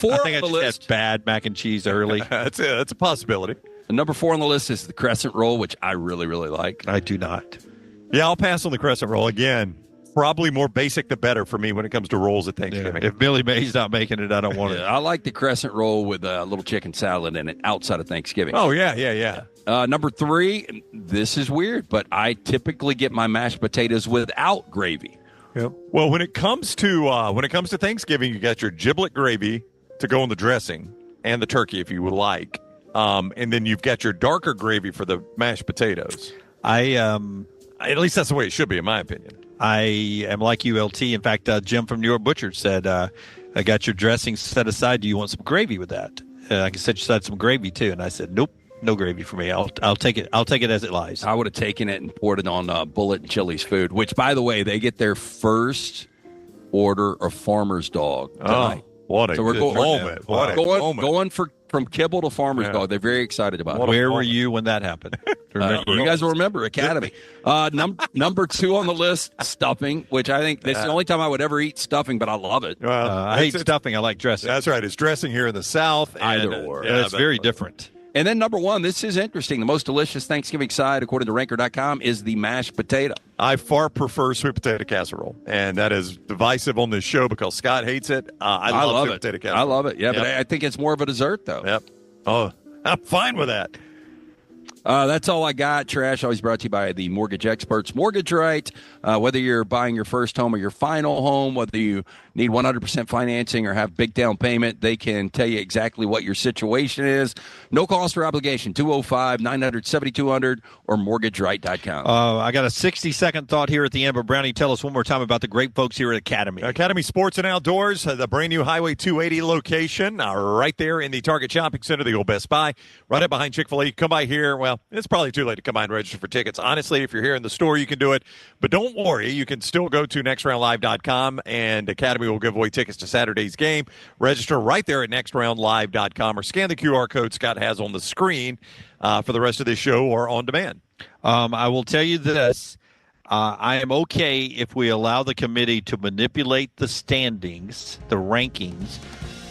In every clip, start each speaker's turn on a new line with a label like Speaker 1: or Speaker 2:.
Speaker 1: 4
Speaker 2: I
Speaker 1: on
Speaker 2: think I
Speaker 1: the
Speaker 2: just
Speaker 1: list.
Speaker 2: had bad mac and cheese early.
Speaker 3: That's a possibility.
Speaker 1: And number 4 on the list is the crescent roll, which I really, really like.
Speaker 2: I do not.
Speaker 3: Yeah, I'll pass on the crescent roll again. Probably more basic the better for me when it comes to rolls at Thanksgiving.
Speaker 2: If Billy Mays not making it, I don't want it.
Speaker 1: I like the crescent roll with a little chicken salad in it outside of Thanksgiving.
Speaker 3: Oh, yeah.
Speaker 1: Number 3, this is weird, but I typically get my mashed potatoes without gravy.
Speaker 3: Yep. Well, when it comes to Thanksgiving, you got your giblet gravy to go in the dressing and the turkey if you would like, and then you've got your darker gravy for the mashed potatoes. At least that's the way it should be, in my opinion.
Speaker 2: I am like ULT. In fact, Jim from New York Butcher said, I got your dressing set aside. Do you want some gravy with that? I can set aside some gravy too. And I said, nope, no gravy for me. I'll take it. I'll take it as it lies.
Speaker 1: I would have taken it and poured it on Bullet and Chili's food, which, by the way, they get their first order of Farmer's Dog tonight.
Speaker 3: What a
Speaker 1: so we're
Speaker 3: good moment.
Speaker 1: Going from kibble to Farmer's Dog. They're very excited about it.
Speaker 2: Where were you when that happened?
Speaker 1: You guys will remember Academy. Number 2 on the list, stuffing, which I think this is the only time I would ever eat stuffing, but I love it.
Speaker 3: Well,
Speaker 2: I hate stuffing. I like dressing.
Speaker 3: That's right. It's dressing here in the South.
Speaker 1: Either or.
Speaker 2: Yeah, it's very different.
Speaker 1: And then number 1, this is interesting. The most delicious Thanksgiving side, according to Ranker.com, is the mashed potato.
Speaker 3: I far prefer sweet potato casserole, and that is divisive on this show because Scott hates it. I love sweet potato casserole.
Speaker 1: I love it. Yeah, but I think it's more of a dessert, though.
Speaker 3: Yep. Oh, I'm fine with that.
Speaker 1: That's all I got. Trash always brought to you by the mortgage experts. Mortgage Right. Whether you're buying your first home or your final home, whether you need 100% financing or have big down payment, they can tell you exactly what your situation is. No cost or obligation. 205-900-7200 or mortgageright.com.
Speaker 2: I got a 60-second thought here at the end, but Brownie, tell us one more time about the great folks here at Academy.
Speaker 3: Academy Sports and Outdoors, the brand new Highway 280 location, right there in the Target Shopping Center, the old Best Buy, right up behind Chick-fil-A. You come by here. Well, it's probably too late to come by and register for tickets. Honestly, if you're here in the store, you can do it. But don't worry. You can still go to nextroundlive.com, and Academy will give away tickets to Saturday's game. Register right there at nextroundlive.com or scan the QR code Scott has on the screen for the rest of this show or on demand.
Speaker 2: I will tell you this. I am okay if we allow the committee to manipulate the standings, the rankings,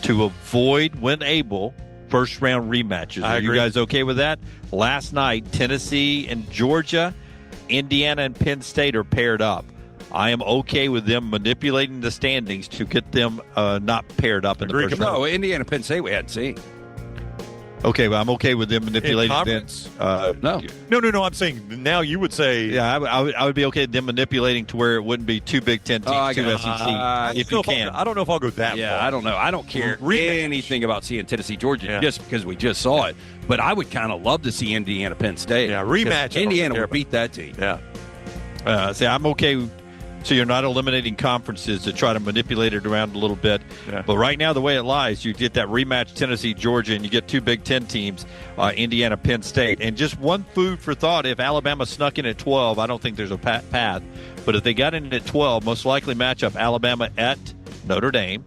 Speaker 2: to avoid, when able, first-round rematches. Are you guys okay with that? Last night, Tennessee and Georgia, Indiana and Penn State are paired up. I am okay with them manipulating the standings to get them not paired up in the first round.
Speaker 1: No, Indiana, Penn State we hadn't seen.
Speaker 2: Okay, well, I'm okay with them manipulating them.
Speaker 3: No. I'm saying now you would say.
Speaker 2: Yeah, I would be okay with them manipulating to where it wouldn't be 2 Big Ten teams, 2 SEC, if you can.
Speaker 3: I don't know if I'll go that far.
Speaker 1: Yeah, I don't know. I don't care anything about seeing Tennessee, Georgia, just because we just saw it. But I would kind of love to see Indiana, Penn State.
Speaker 3: Yeah, rematch.
Speaker 1: Indiana would beat that team.
Speaker 3: Yeah.
Speaker 2: See, I'm okay. So you're not eliminating conferences to try to manipulate it around a little bit. Yeah. But right now, the way it lies, you get that rematch Tennessee, Georgia, and you get 2 Big Ten teams, Indiana, Penn State. And just one food for thought, if Alabama snuck in at 12, I don't think there's a path. But if they got in at 12, most likely matchup Alabama at Notre Dame,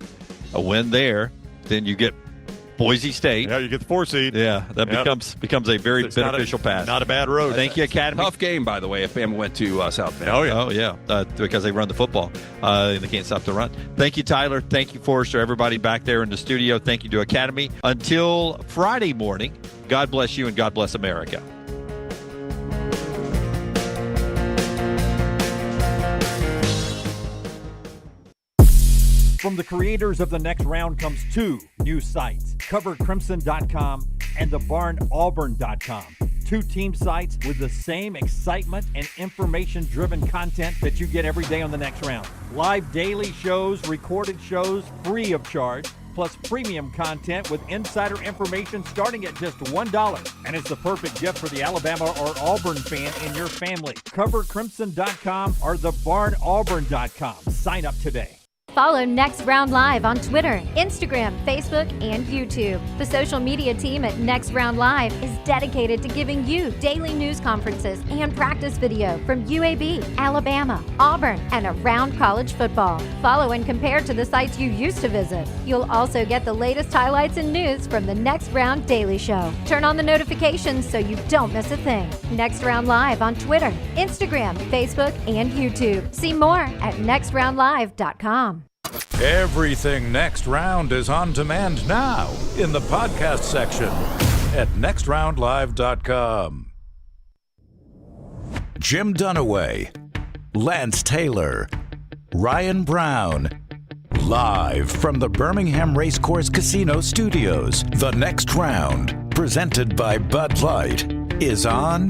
Speaker 2: a win there, then you get Boise State.
Speaker 3: Yeah, you get the 4 seed.
Speaker 2: Yeah, that becomes a very beneficial pass.
Speaker 3: Not a bad road.
Speaker 2: Thank you, Academy.
Speaker 1: Tough game, by the way, if Bama went to South Bend.
Speaker 2: Oh, yeah. Because they run the football. They can't stop the run. Thank you, Tyler. Thank you, Forrester. Everybody back there in the studio. Thank you to Academy. Until Friday morning, God bless you and God bless America.
Speaker 4: From the creators of The Next Round comes 2 new sites, covercrimson.com and thebarnauburn.com. 2 team sites with the same excitement and information-driven content that you get every day on The Next Round. Live daily shows, recorded shows, free of charge, plus premium content with insider information starting at just $1. And it's the perfect gift for the Alabama or Auburn fan in your family. Covercrimson.com or thebarnauburn.com. Sign up today.
Speaker 5: Follow Next Round Live on Twitter, Instagram, Facebook, and YouTube. The social media team at Next Round Live is dedicated to giving you daily news conferences and practice video from UAB, Alabama, Auburn, and around college football. Follow and compare to the sites you used to visit. You'll also get the latest highlights and news from the Next Round Daily Show. Turn on the notifications so you don't miss a thing. Next Round Live on Twitter, Instagram, Facebook, and YouTube. See more at nextroundlive.com.
Speaker 6: Everything Next Round is on demand now in the podcast section at nextroundlive.com. Jim Dunaway, Lance Taylor, Ryan Brown, live from the Birmingham Racecourse Casino Studios. The Next Round, presented by Bud Light, is on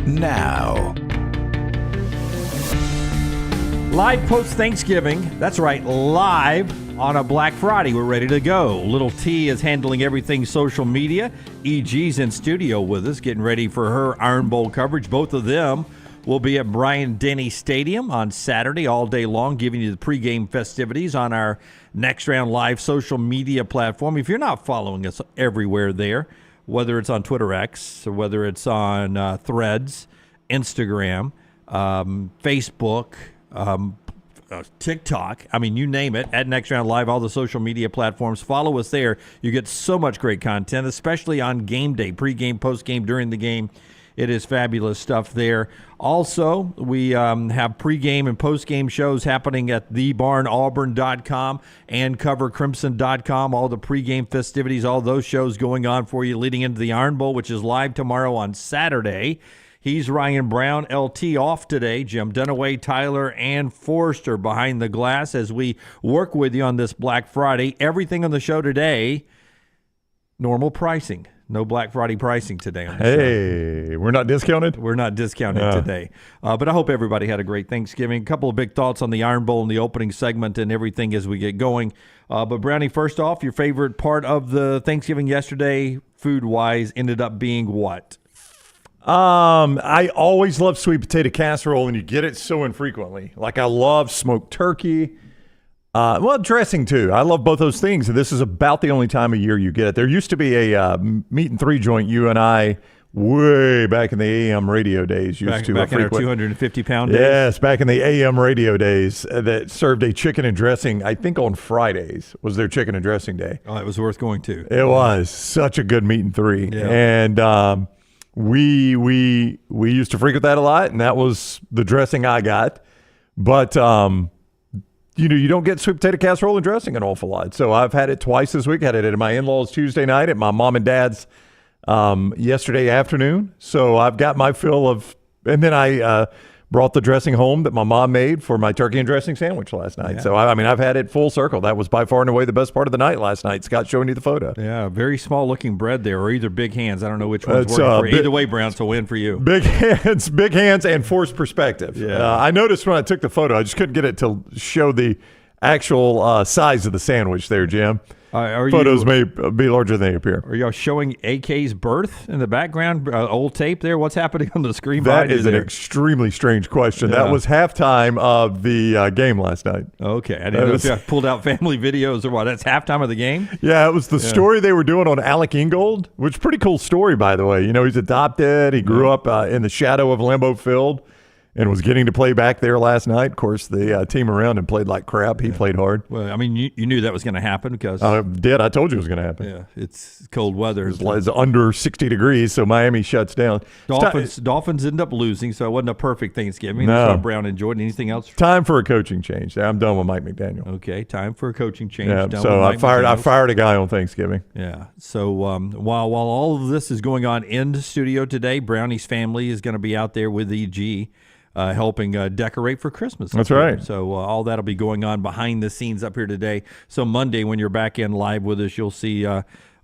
Speaker 6: now.
Speaker 4: Live post-Thanksgiving. That's right, live on a Black Friday. We're ready to go. Little T is handling everything social media. EG's in studio with us, getting ready for her Iron Bowl coverage. Both of them will be at Bryant-Denny Stadium on Saturday all day long, giving you the pregame festivities on our Next Round Live social media platform. If you're not following us everywhere there, whether it's on Twitter X, or whether it's on Threads, Instagram, Facebook, TikTok, I mean, you name it, at Next Round Live, all the social media platforms. Follow us there. You get so much great content, especially on game day, pregame, postgame, during the game. It is fabulous stuff there. Also, we have pregame and postgame shows happening at thebarnauburn.com and covercrimson.com. All the pregame festivities, all those shows going on for you leading into the Iron Bowl, which is live tomorrow on Saturday. He's Ryan Brown, LT off today. Jim Dunaway, Tyler, and Forster behind the glass as we work with you on this Black Friday. Everything on the show today, normal pricing. No Black Friday pricing today on the show.
Speaker 3: Hey, we're not discounted?
Speaker 4: We're not discounting today. But I hope everybody had a great Thanksgiving. A couple of big thoughts on the Iron Bowl and the opening segment and everything as we get going. But Brownie, first off, your favorite part of the Thanksgiving yesterday, food-wise, ended up being what?
Speaker 3: I always love sweet potato casserole, and you get it so infrequently. Like, I love smoked turkey. Well, dressing too. I love both those things, and this is about the only time of year you get it. There used to be a meat and three joint, you and I, way back in the AM radio days.
Speaker 4: Back in our 250-pound days?
Speaker 3: Yes, back in the AM radio days that served a chicken and dressing, I think on Fridays was their chicken and dressing day.
Speaker 4: Oh, it was worth going to.
Speaker 3: It was. Such a good meat and three.
Speaker 4: Yeah.
Speaker 3: And we used to frequent that a lot, and that was the dressing I got. But you don't get sweet potato casserole and dressing an awful lot. So I've had it twice this week. I had it at my in-laws Tuesday night, at my mom and dad's yesterday afternoon. So I've got my fill of, and then I brought the dressing home that my mom made for my turkey and dressing sandwich last night. Yeah. So, I mean, I've had it full circle. That was by far and away the best part of the night last night. Scott showing you the photo.
Speaker 4: Yeah, very small-looking bread there, or either big hands. I don't know which one's working for you. Either way, Brown, it's a win for you.
Speaker 3: Big hands, and forced perspective. Yeah. I noticed when I took the photo, I just couldn't get it to show the actual size of the sandwich there, Jim. Photos may be larger than they appear.
Speaker 4: Are y'all showing AK's birth in the background? Old tape there? What's happening on the screen?
Speaker 3: That is an extremely strange question. Yeah. That was halftime of the game last night.
Speaker 4: Okay. I didn't know if you pulled out family videos or what. That's halftime of the game?
Speaker 3: Yeah, it was the story they were doing on Alec Ingold, which is a pretty cool story, by the way. He's adopted. He grew up in the shadow of Lambeau Field and was getting to play back there last night. Of course, the team around him played like crap. He played hard.
Speaker 4: Well, I mean, you knew that was going to happen because...
Speaker 3: I did. I told you it was going to happen.
Speaker 4: Yeah, it's cold weather.
Speaker 3: It's under 60 degrees, so Miami shuts down.
Speaker 4: Dolphins end up losing, so it wasn't a perfect Thanksgiving.
Speaker 3: No.
Speaker 4: That's what Brown enjoyed. Anything else?
Speaker 3: Time for a coaching change. I'm done with Mike McDaniel.
Speaker 4: Okay, time for a coaching change.
Speaker 3: Yeah, so I fired a guy on Thanksgiving.
Speaker 4: Yeah. So while all of this is going on in the studio today, Brownie's family is going to be out there with EG. Helping decorate for Christmas.
Speaker 3: That's right.
Speaker 4: So all that'll be going on behind the scenes up here today. So Monday, when you're back in live with us, you'll see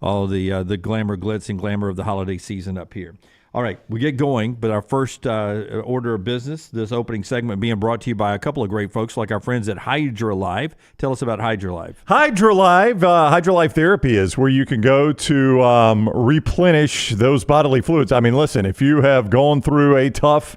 Speaker 4: all the glamour, glitz, and glamour of the holiday season up here. All right, we get going, but our first order of business, this opening segment being brought to you by a couple of great folks like our friends at HydroLive. Tell us about HydroLive.
Speaker 3: HydroLive therapy is where you can go to replenish those bodily fluids. I mean, listen, if you have gone through a tough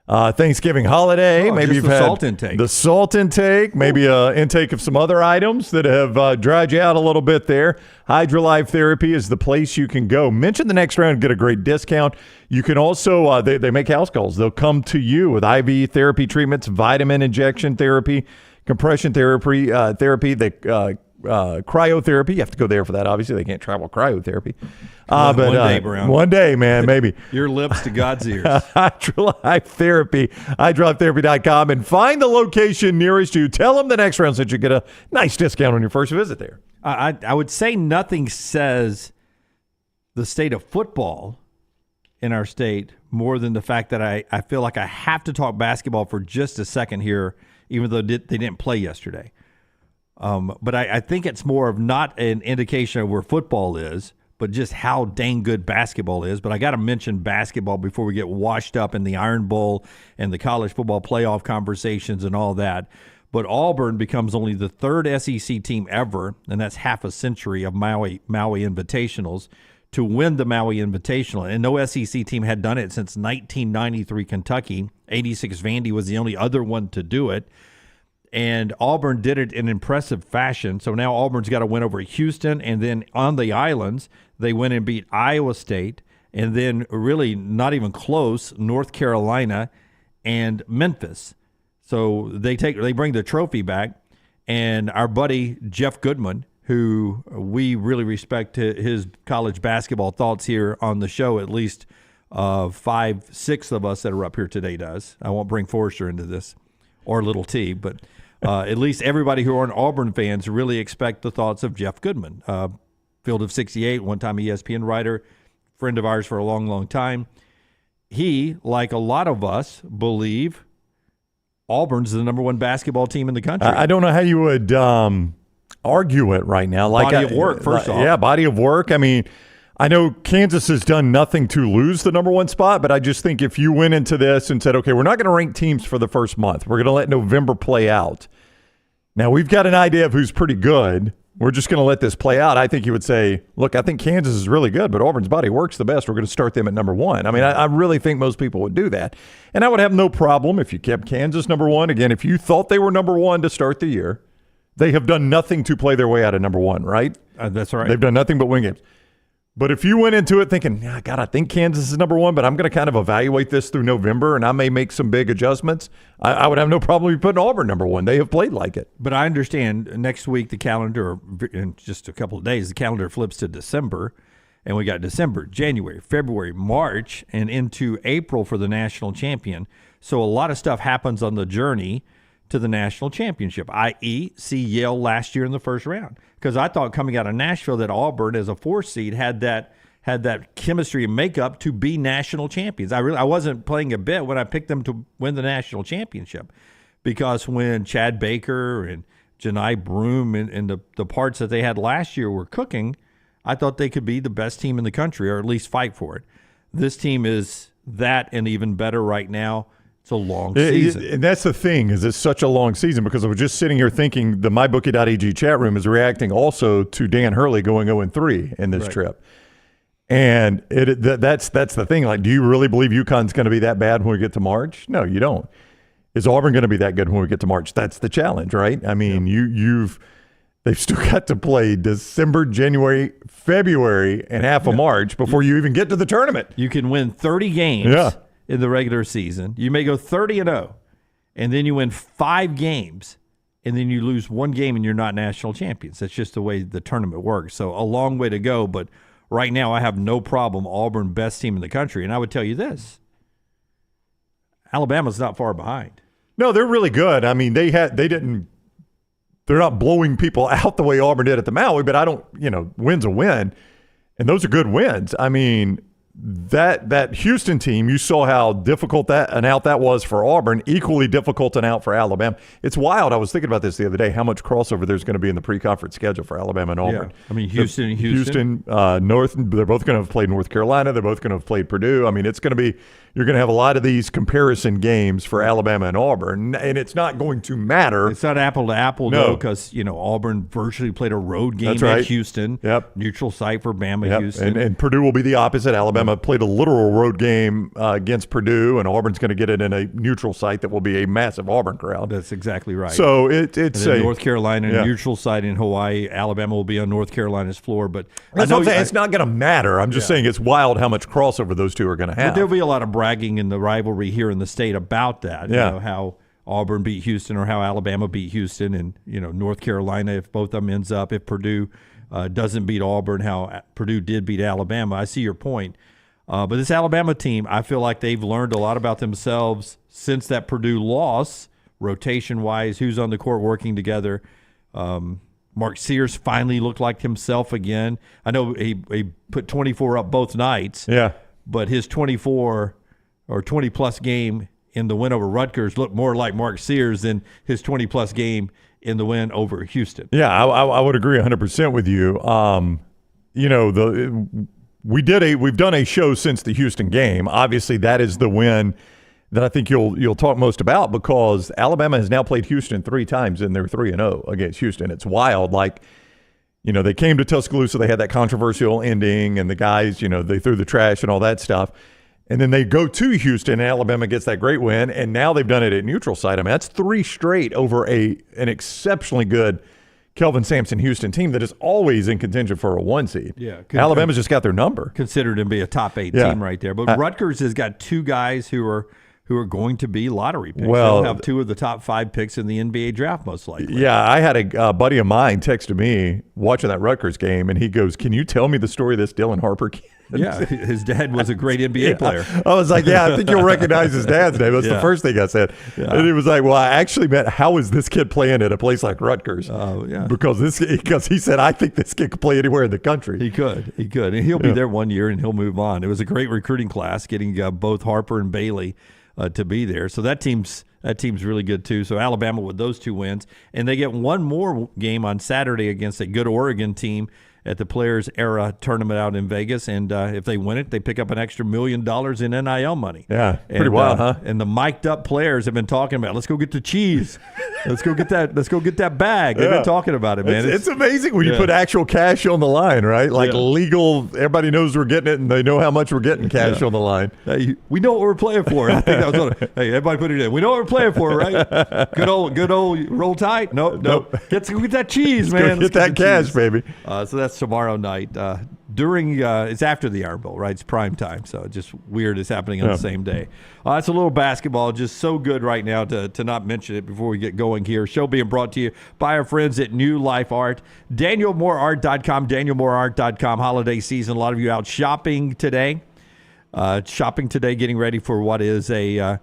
Speaker 3: Thanksgiving holiday, maybe you've had the salt intake, maybe intake of some other items that have dried you out a little bit there. HydroLive Therapy is the place you can go. Mention the Next Round, get a great discount. You can also, they make house calls. They'll come to you with IV therapy treatments, vitamin injection therapy, compression therapy. They cryotherapy. You have to go there for that. Obviously, they can't travel cryotherapy.
Speaker 4: One day, Brown.
Speaker 3: One day, man, maybe.
Speaker 4: Your lips to God's ears.
Speaker 3: Hydrolife Therapy, hydrolifetherapy.com, and find the location nearest you. Tell them the next round so you get a nice discount on your first visit there.
Speaker 4: I would say nothing says the state of football in our state more than the fact that I feel like I have to talk basketball for just a second here, even though they didn't play yesterday. But I think it's more of not an indication of where football is, but just how dang good basketball is. But I got to mention basketball before we get washed up in the Iron Bowl and the college football playoff conversations and all that. But Auburn becomes only the third SEC team ever, and that's half a century of Maui Invitationals, to win the Maui Invitational. And no SEC team had done it since 1993 Kentucky. 86 Vandy was the only other one to do it. And Auburn did it in impressive fashion. So now Auburn's got to win over Houston, and then on the islands, they went and beat Iowa State, and then really not even close, North Carolina and Memphis. So they bring the trophy back, and our buddy Jeff Goodman, who we really respect his college basketball thoughts here on the show, at least 5-6 of us that are up here today does. I won't bring Forrester into this or Little T, but at least everybody who aren't Auburn fans really expect the thoughts of Jeff Goodman. Field of 68, one-time ESPN writer, friend of ours for a long, long time. He, like a lot of us, believe Auburn's the number one basketball team in the country.
Speaker 3: I don't know how you would argue it right now.
Speaker 4: Body of work, first off.
Speaker 3: Yeah, body of work. I mean, I know Kansas has done nothing to lose the number one spot, but I just think if you went into this and said, okay, we're not going to rank teams for the first month. We're going to let November play out. Now, we've got an idea of who's pretty good. We're just going to let this play out. I think you would say, look, I think Kansas is really good, but Auburn's body works the best. We're going to start them at number one. I mean, I really think most people would do that. And I would have no problem if you kept Kansas number one. Again, if you thought they were number one to start the year, they have done nothing to play their way out of number one, right?
Speaker 4: That's right.
Speaker 3: They've done nothing but win games. But if you went into it thinking, God, I think Kansas is number one, but I'm going to kind of evaluate this through November, and I may make some big adjustments, I would have no problem with putting Auburn number one. They have played like it.
Speaker 4: But I understand next week the calendar, in just a couple of days, the calendar flips to December, and we got December, January, February, March, and into April for the national champion. So a lot of stuff happens on the journey to the national championship, i.e. see Yale last year in the first round. Because I thought coming out of Nashville that Auburn as a 4 seed had that chemistry and makeup to be national champions. I wasn't playing a bet when I picked them to win the national championship, because when Chad Baker and Janai Broom and the parts that they had last year were cooking, I thought they could be the best team in the country, or at least fight for it. This team is that and even better right now. It's a long season.
Speaker 3: And that's the thing, is it's such a long season, because I was just sitting here thinking the MyBookie.ag chat room is reacting also to Dan Hurley going 0-3 in this trip. And that's the thing. Like, do you really believe UConn's going to be that bad when we get to March? No, you don't. Is Auburn going to be that good when we get to March? That's the challenge, right? I mean, they've still got to play December, January, February, and half of March before you even get to the tournament.
Speaker 4: You can win 30 games in the regular season. You may go 30-0, and then you win 5 games, and then you lose 1 game and you're not national champions. That's just the way the tournament works. So a long way to go, but right now I have no problem. Auburn, best team in the country. And I would tell you this, Alabama's not far behind.
Speaker 3: No, they're really good. I mean, they're not blowing people out the way Auburn did at the Maui, but win's a win, and those are good wins. I mean, that Houston team, you saw how difficult an out that was for Auburn, equally difficult an out for Alabama. It's wild. I was thinking about this the other day, how much crossover there's going to be in the pre-conference schedule for Alabama and Auburn.
Speaker 4: Yeah. I mean, Houston,
Speaker 3: North, they're both going to have played North Carolina. They're both going to have played Purdue. I mean, it's going to be, you're going to have a lot of these comparison games for Alabama and Auburn, and it's not going to matter.
Speaker 4: It's not apple to apple, though, because Auburn virtually played a road game at Houston.
Speaker 3: Yep.
Speaker 4: Neutral site for Bama, Houston.
Speaker 3: And Purdue will be the opposite. Alabama played a literal road game against Purdue, and Auburn's going to get it in a neutral site that will be a massive Auburn crowd.
Speaker 4: That's exactly right.
Speaker 3: So it's
Speaker 4: North Carolina, neutral site in Hawaii. Alabama will be on North Carolina's floor, but
Speaker 3: that's what I'm saying. It's not going to matter. I'm just saying it's wild how much crossover those two are going to have.
Speaker 4: But there'll be a lot of bragging in the rivalry here in the state about that.
Speaker 3: Yeah.
Speaker 4: How Auburn beat Houston or how Alabama beat Houston, and North Carolina, if both of them ends up, if Purdue doesn't beat Auburn, how Purdue did beat Alabama. I see your point. But this Alabama team, I feel like they've learned a lot about themselves since that Purdue loss, rotation-wise, who's on the court working together. Mark Sears finally looked like himself again. I know he put 24 up both nights.
Speaker 3: Yeah.
Speaker 4: But his 24 or 20-plus game in the win over Rutgers looked more like Mark Sears than his 20-plus game in the win over Houston.
Speaker 3: Yeah, I would agree 100% with you. We've done a show since the Houston game. Obviously, that is the win that I think you'll talk most about, because Alabama has now played Houston 3 times and they're 3-0 against Houston. It's wild. They came to Tuscaloosa, they had that controversial ending, and the guys, they threw the trash and all that stuff. And then they go to Houston, and Alabama gets that great win, and now they've done it at neutral site. I mean, that's 3 straight over an exceptionally good Kelvin Sampson Houston team that is always in contention for a 1 seed.
Speaker 4: Yeah,
Speaker 3: Alabama's just got their number.
Speaker 4: Considered to be a top 8 team right there. But Rutgers has got 2 guys who are going to be lottery picks.
Speaker 3: Well,
Speaker 4: they'll have 2 of the top 5 picks in the NBA draft, most likely.
Speaker 3: Yeah, I had a buddy of mine texted me watching that Rutgers game, and he goes, "Can you tell me the story of this Dylan Harper kid?"
Speaker 4: Yeah, his dad was a great NBA player.
Speaker 3: I was like, I think you'll recognize his dad's name. That's the first thing I said. Yeah. And he was like, well, I actually meant, how is this kid playing at a place like Rutgers? Because he said, I think this kid could play anywhere in the country.
Speaker 4: He could. And he'll be there 1 year, and he'll move on. It was a great recruiting class, getting both Harper and Bailey to be there. So that team's really good too. So Alabama with those 2 wins, and they get one more game on Saturday against a good Oregon team at the Players Era tournament out in Vegas, and if they win it, they pick up an extra $1 million in NIL money.
Speaker 3: Yeah, pretty wild, huh?
Speaker 4: And the mic'd up players have been talking about, let's go get the cheese, let's go get that bag. They've been talking about it, man.
Speaker 3: It's amazing when you put actual cash on the line, right? Legal. Everybody knows we're getting it, and they know how much we're getting cash on the line.
Speaker 4: We know what we're playing for. I think that was on. Hey, everybody, put it in. We know what we're playing for, right? Good old roll tide. Nope. Let's go get that cheese, man.
Speaker 3: Let's get that cash, baby.
Speaker 4: So that's tomorrow night. It's after the Iron Bowl, right? It's prime time, so just weird it's happening on the same day. It's a little basketball, just so good right now to not mention it before we get going here. Show being brought to you by our friends at New Life Art. DanielMooreArt.com, DanielMooreArt.com. Holiday season, a lot of you out shopping today. Getting ready for what is a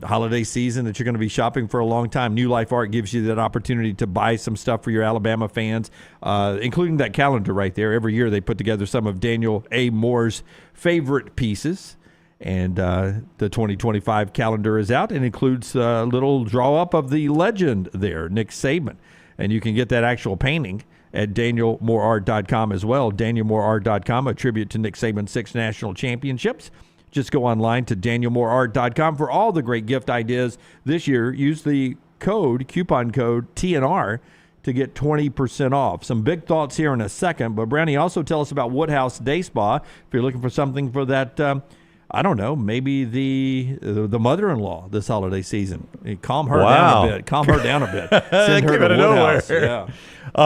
Speaker 4: holiday season that you're going to be shopping for a long time. New Life Art gives you that opportunity to buy some stuff for your Alabama fans, including that calendar right there. Every year they put together some of Daniel A. Moore's favorite pieces, and the 2025 calendar is out and includes a little draw-up of the legend there, Nick Saban. And you can get that actual painting at DanielMooreArt.com as well. DanielMooreArt.com, a tribute to Nick Saban's 6 national championships. Just go online to DanielMooreArt.com for all the great gift ideas this year. Use the coupon code TNR to get 20% off. Some big thoughts here in a second, but Brownie, also tell us about Woodhouse Day Spa. If you're looking for something for that, I don't know, maybe the mother-in-law this holiday season. Calm her down a bit. Send her to Woodhouse. Yeah.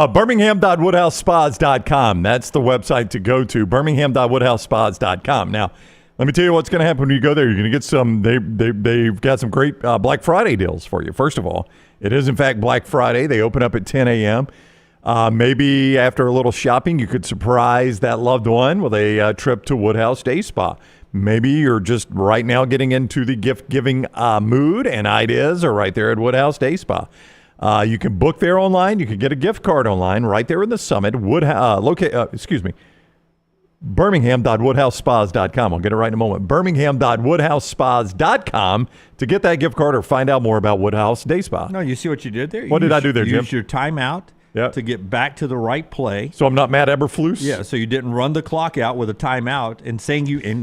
Speaker 3: Birmingham.woodhousespas.com. That's the website to go to, birmingham.woodhousespas.com. Now, let me tell you what's going to happen when you go there. You're going to get some. They've got some great Black Friday deals for you. First of all, it is in fact Black Friday. They open up at 10 a.m. Maybe after a little shopping, you could surprise that loved one with a trip to Woodhouse Day Spa. Maybe you're just right now getting into the gift giving mood, and ideas are right there at Woodhouse Day Spa. You can book there online. You can get a gift card online right there in the Summit. Birmingham.woodhousespas.com. I'll get it right in a moment. Birmingham.woodhousespas.com to get that gift card or find out more about Woodhouse Day Spa.
Speaker 4: No, you see what you did there?
Speaker 3: What did I do there, Jim?
Speaker 4: You used your timeout to get back to the right play.
Speaker 3: So I'm not Matt Eberflus?
Speaker 4: Yeah, so you didn't run the clock out with a timeout and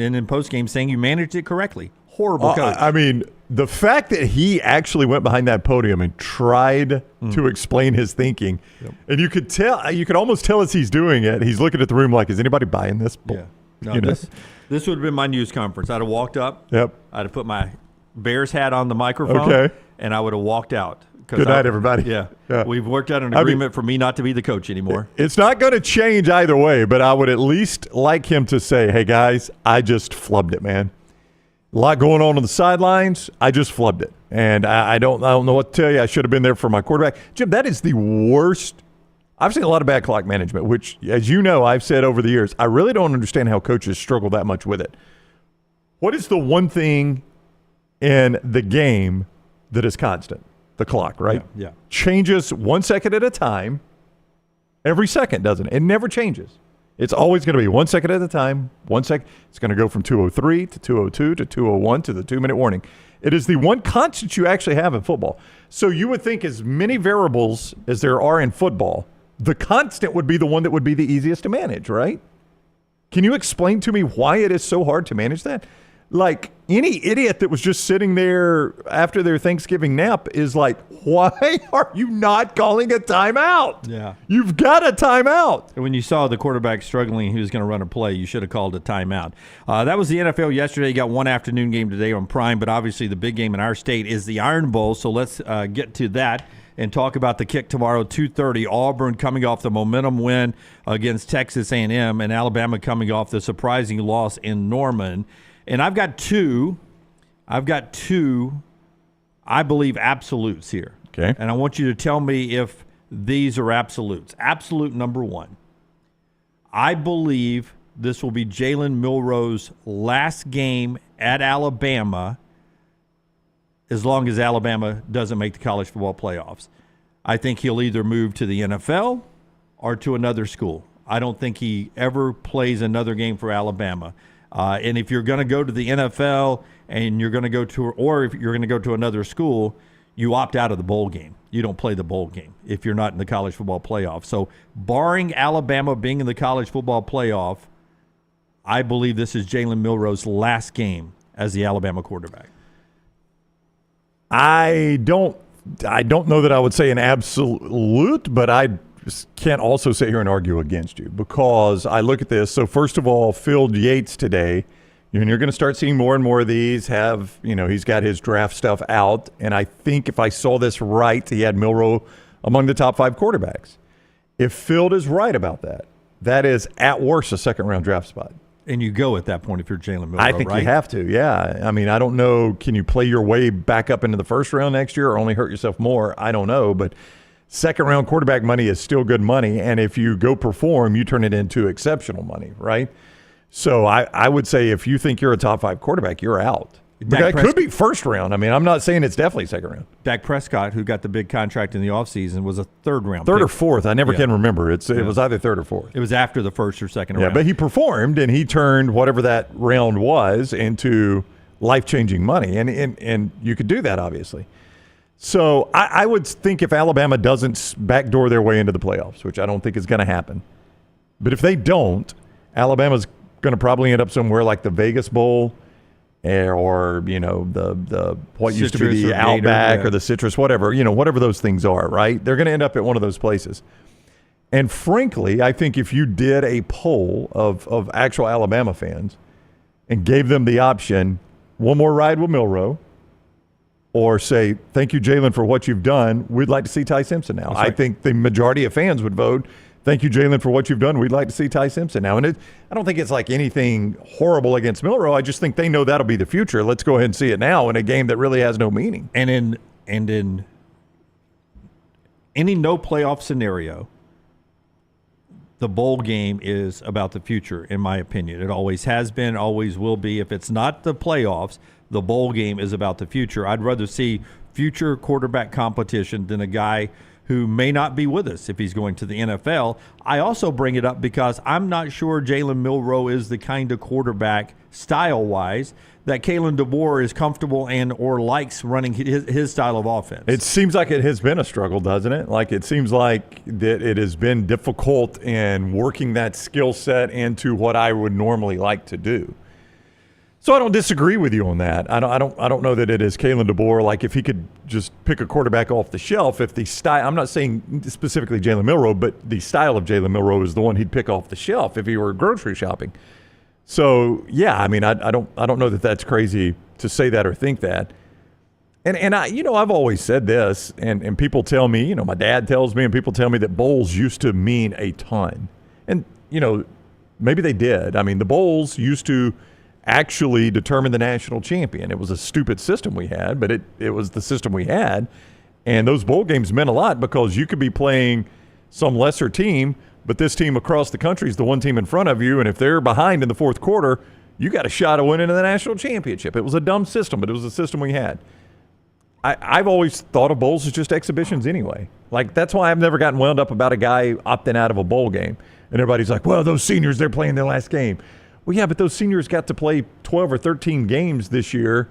Speaker 4: in postgame saying you managed it correctly. Horrible coach.
Speaker 3: I mean, the fact that he actually went behind that podium and tried to explain his thinking, and you could almost tell as he's doing it, he's looking at the room like, is anybody buying this?
Speaker 4: Yeah. No, this would have been my news conference. I'd have walked up.
Speaker 3: Yep.
Speaker 4: I'd have put my Bears hat on the microphone, and I would have walked out.
Speaker 3: Good night, everybody.
Speaker 4: Yeah. We've worked out an agreement for me not to be the coach anymore.
Speaker 3: It's not going to change either way, but I would at least like him to say, hey, guys, I just flubbed it, man. A lot going on the sidelines. I just flubbed it. And I don't know what to tell you. I should have been there for my quarterback. Jim, that is the worst. I've seen a lot of bad clock management, which, as you know, I've said over the years, I really don't understand how coaches struggle that much with it. What is the one thing in the game that is constant? The clock, right?
Speaker 4: Yeah.
Speaker 3: Changes 1 second at a time. Every second, doesn't it? It never changes. It's always going to be 1 second at a time. 1 second. It's going to go from 2:03 to 2:02 to 2:01 to the 2-minute warning. It is the one constant you actually have in football. So you would think as many variables as there are in football, the constant would be the one that would be the easiest to manage, right? Can you explain to me why it is so hard to manage that? Like, any idiot that was just sitting there after their Thanksgiving nap is like, why are you not calling a timeout?
Speaker 4: Yeah.
Speaker 3: You've got a timeout.
Speaker 4: When you saw the quarterback struggling, he was going to run a play, you should have called a timeout. That was the NFL yesterday. You got one afternoon game today on Prime, but obviously the big game in our state is the Iron Bowl, so let's get to that and talk about the kick tomorrow, 2:30. Auburn coming off the momentum win against Texas A&M, and Alabama coming off the surprising loss in Norman. And I've got two, I believe, absolutes here.
Speaker 3: Okay.
Speaker 4: And I want you to tell me if these are absolutes. Absolute number one, I believe this will be Jalen Milroe's last game at Alabama as long as Alabama doesn't make the college football playoffs. I think he'll either move to the NFL or to another school. I don't think he ever plays another game for Alabama. And if you're going to go to the NFL and you're going to go to, or if you're going to go to another school, you opt out of the bowl game. You don't play the bowl game if you're not in the college football playoff. So barring Alabama being in the college football playoff, I believe this is Jalen Milroe's last game as the Alabama quarterback.
Speaker 3: I don't know that I would say an absolute, but I can't also sit here and argue against you because I look at this. So first of all, Phil Yates today, and you're going to start seeing more and more of these have, he's got his draft stuff out. And I think if I saw this right, he had Milroe among the top 5 quarterbacks. If Phil is right about that, that is at worst a second-round draft spot.
Speaker 4: And you go at that point if you're Jalen Milroe,
Speaker 3: I think
Speaker 4: right?
Speaker 3: You have to, yeah. I mean, I don't know. Can you play your way back up into the first round next year or only hurt yourself more? I don't know, but second-round quarterback money is still good money, and if you go perform, you turn it into exceptional money, right? So I would say if you think you're a top 5 quarterback, you're out. It could be first round. I mean, I'm not saying it's definitely second round.
Speaker 4: Dak Prescott, who got the big contract in the offseason, was a third-round
Speaker 3: Third
Speaker 4: pick.
Speaker 3: or fourth. I never can remember. It was either third or fourth.
Speaker 4: It was after the first or second round.
Speaker 3: Yeah, but he performed, and he turned whatever that round was into life-changing money, and you could do that, obviously. So I would think if Alabama doesn't backdoor their way into the playoffs, which I don't think is going to happen, but if they don't, Alabama's going to probably end up somewhere like the Vegas Bowl or the what used to be the Outback or the Citrus, whatever those things are, right? They're going to end up at one of those places. And frankly, I think if you did a poll of actual Alabama fans and gave them the option, one more ride with Milroe, or say, thank you, Jalen, for what you've done. We'd like to see Ty Simpson now. I think the majority of fans would vote, thank you, Jalen, for what you've done. We'd like to see Ty Simpson now. And I don't think it's like anything horrible against Milroe. I just think they know that'll be the future. Let's go ahead and see it now in a game that really has no meaning.
Speaker 4: And in any no playoff scenario, the bowl game is about the future, in my opinion. It always has been, always will be. If it's not the playoffs, the bowl game is about the future. I'd rather see future quarterback competition than a guy who may not be with us if he's going to the NFL. I also bring it up because I'm not sure Jalen Milroe is the kind of quarterback, style-wise, that Kalen DeBoer is comfortable and or likes running his style of offense.
Speaker 3: It seems like it has been a struggle, doesn't it? Like it seems like that it has been difficult in working that skill set into what I would normally like to do. So I don't disagree with you on that. I don't know that it is Kalen DeBoer. Like if he could just pick a quarterback off the shelf, if the style, I'm not saying specifically Jalen Milroe, but the style of Jalen Milroe is the one he'd pick off the shelf if he were grocery shopping. So yeah, I mean I don't know that that's crazy to say that or think that. And I I've always said this, and people tell me, my dad tells me, and people tell me that bowls used to mean a ton, and maybe they did. I mean the bowls used to actually determine the national champion. It was a stupid system we had, but it was the system we had. And those bowl games meant a lot because you could be playing some lesser team, but this team across the country is the one team in front of you, and if they're behind in the fourth quarter, you got a shot at winning the national championship. It was a dumb system, but it was a system we had. I've always thought of bowls as just exhibitions anyway. Like, that's why I've never gotten wound up about a guy opting out of a bowl game. And everybody's like, well, those seniors, they're playing their last game. Well, yeah, but those seniors got to play 12 or 13 games this year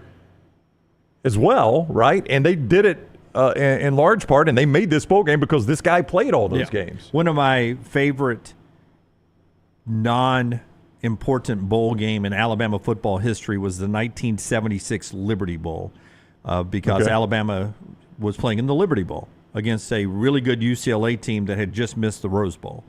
Speaker 3: as well, right? And they did it in large part, and they made this bowl game because this guy played all those games.
Speaker 4: One of my favorite non-important bowl game in Alabama football history was the 1976 Liberty Bowl. Because Alabama was playing in the Liberty Bowl against a really good UCLA team that had just missed the Rose Bowl.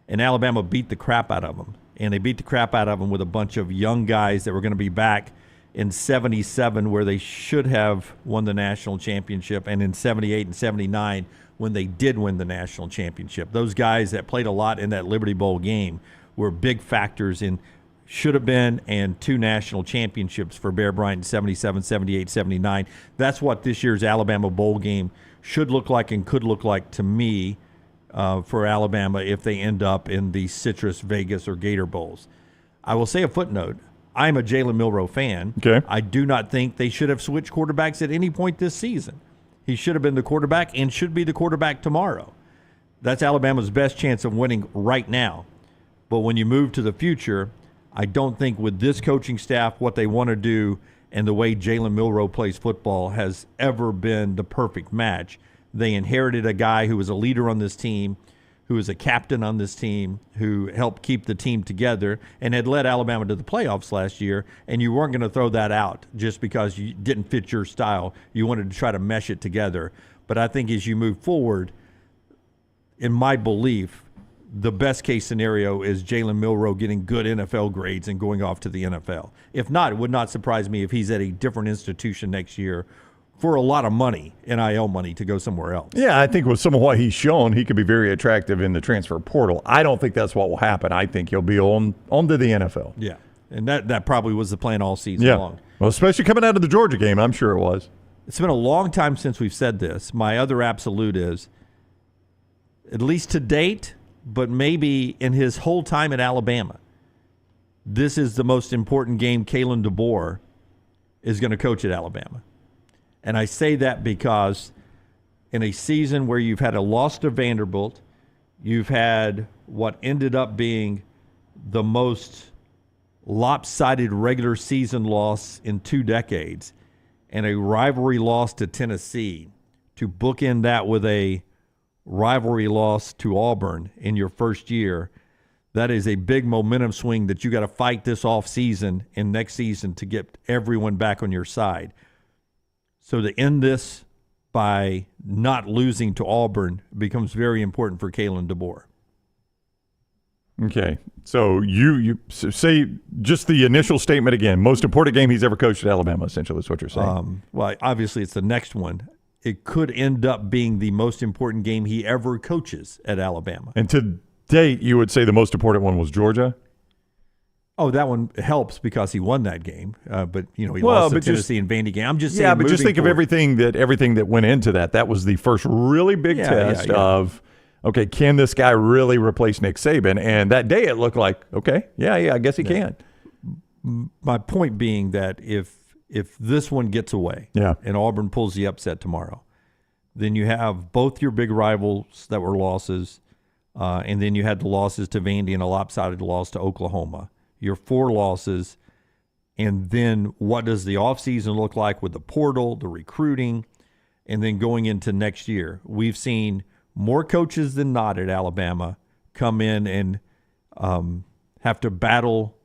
Speaker 4: And Alabama beat the crap out of them. And they beat the crap out of them with a bunch of young guys that were going to be back in 77 where they should have won the national championship, and in 78 and 79 when they did win the national championship. Those guys that played a lot in that Liberty Bowl game were big factors in should have been and 2 national championships for Bear Bryant in 77, 78, 79. That's what this year's Alabama bowl game should look like and could look like to me for Alabama if they end up in the Citrus, Vegas, or Gator Bowls. I will say a footnote. I'm a Jalen Milroe fan.
Speaker 3: Okay.
Speaker 4: I do not think they should have switched quarterbacks at any point this season. He should have been the quarterback and should be the quarterback tomorrow. That's Alabama's best chance of winning right now. But when you move to the future, I don't think with this coaching staff, what they want to do, and the way Jalen Milroe plays football has ever been the perfect match. They inherited a guy who was a leader on this team, who was a captain on this team, who helped keep the team together and had led Alabama to the playoffs last year, and you weren't going to throw that out just because you didn't fit your style. You wanted to try to mesh it together. But I think as you move forward, in my belief, the best case scenario is Jalen Milroe getting good NFL grades and going off to the NFL. If not, it would not surprise me if he's at a different institution next year for a lot of money, NIL money, to go somewhere else.
Speaker 3: Yeah, I think with some of what he's shown, he could be very attractive in the transfer portal. I don't think that's what will happen. I think he'll be on to the NFL.
Speaker 4: Yeah, and that probably was the plan all season long.
Speaker 3: Well, especially coming out of the Georgia game, I'm sure it was.
Speaker 4: It's been a long time since we've said this. My other absolute is, at least to date, but maybe in his whole time at Alabama, this is the most important game Kalen DeBoer is going to coach at Alabama. And I say that because in a season where you've had a loss to Vanderbilt, you've had what ended up being the most lopsided regular season loss in 2 decades, and a rivalry loss to Tennessee, to bookend that with a rivalry loss to Auburn in your first year, that is a big momentum swing that you got to fight this off season and next season to get everyone back on your side. So to end this by not losing to Auburn becomes very important for Kalen DeBoer.
Speaker 3: Okay, so you say just the initial statement again. Most important game he's ever coached at Alabama, essentially, is what you're saying.
Speaker 4: Well, obviously it's the next one. It could end up being the most important game he ever coaches at Alabama.
Speaker 3: And to date, you would say the most important one was Georgia?
Speaker 4: Oh, that one helps because he won that game. But, he lost to Tennessee and Vandy game. I'm just saying.
Speaker 3: Yeah, but just think of everything that went into that. That was the first really big test of, okay, can this guy really replace Nick Saban? And that day it looked like, okay, I guess he can.
Speaker 4: My point being that if this one gets away and Auburn pulls the upset tomorrow, then you have both your big rivals that were losses, and then you had the losses to Vandy and a lopsided loss to Oklahoma. Your 4 losses, and then what does the offseason look like with the portal, the recruiting, and then going into next year? We've seen more coaches than not at Alabama come in and have to battle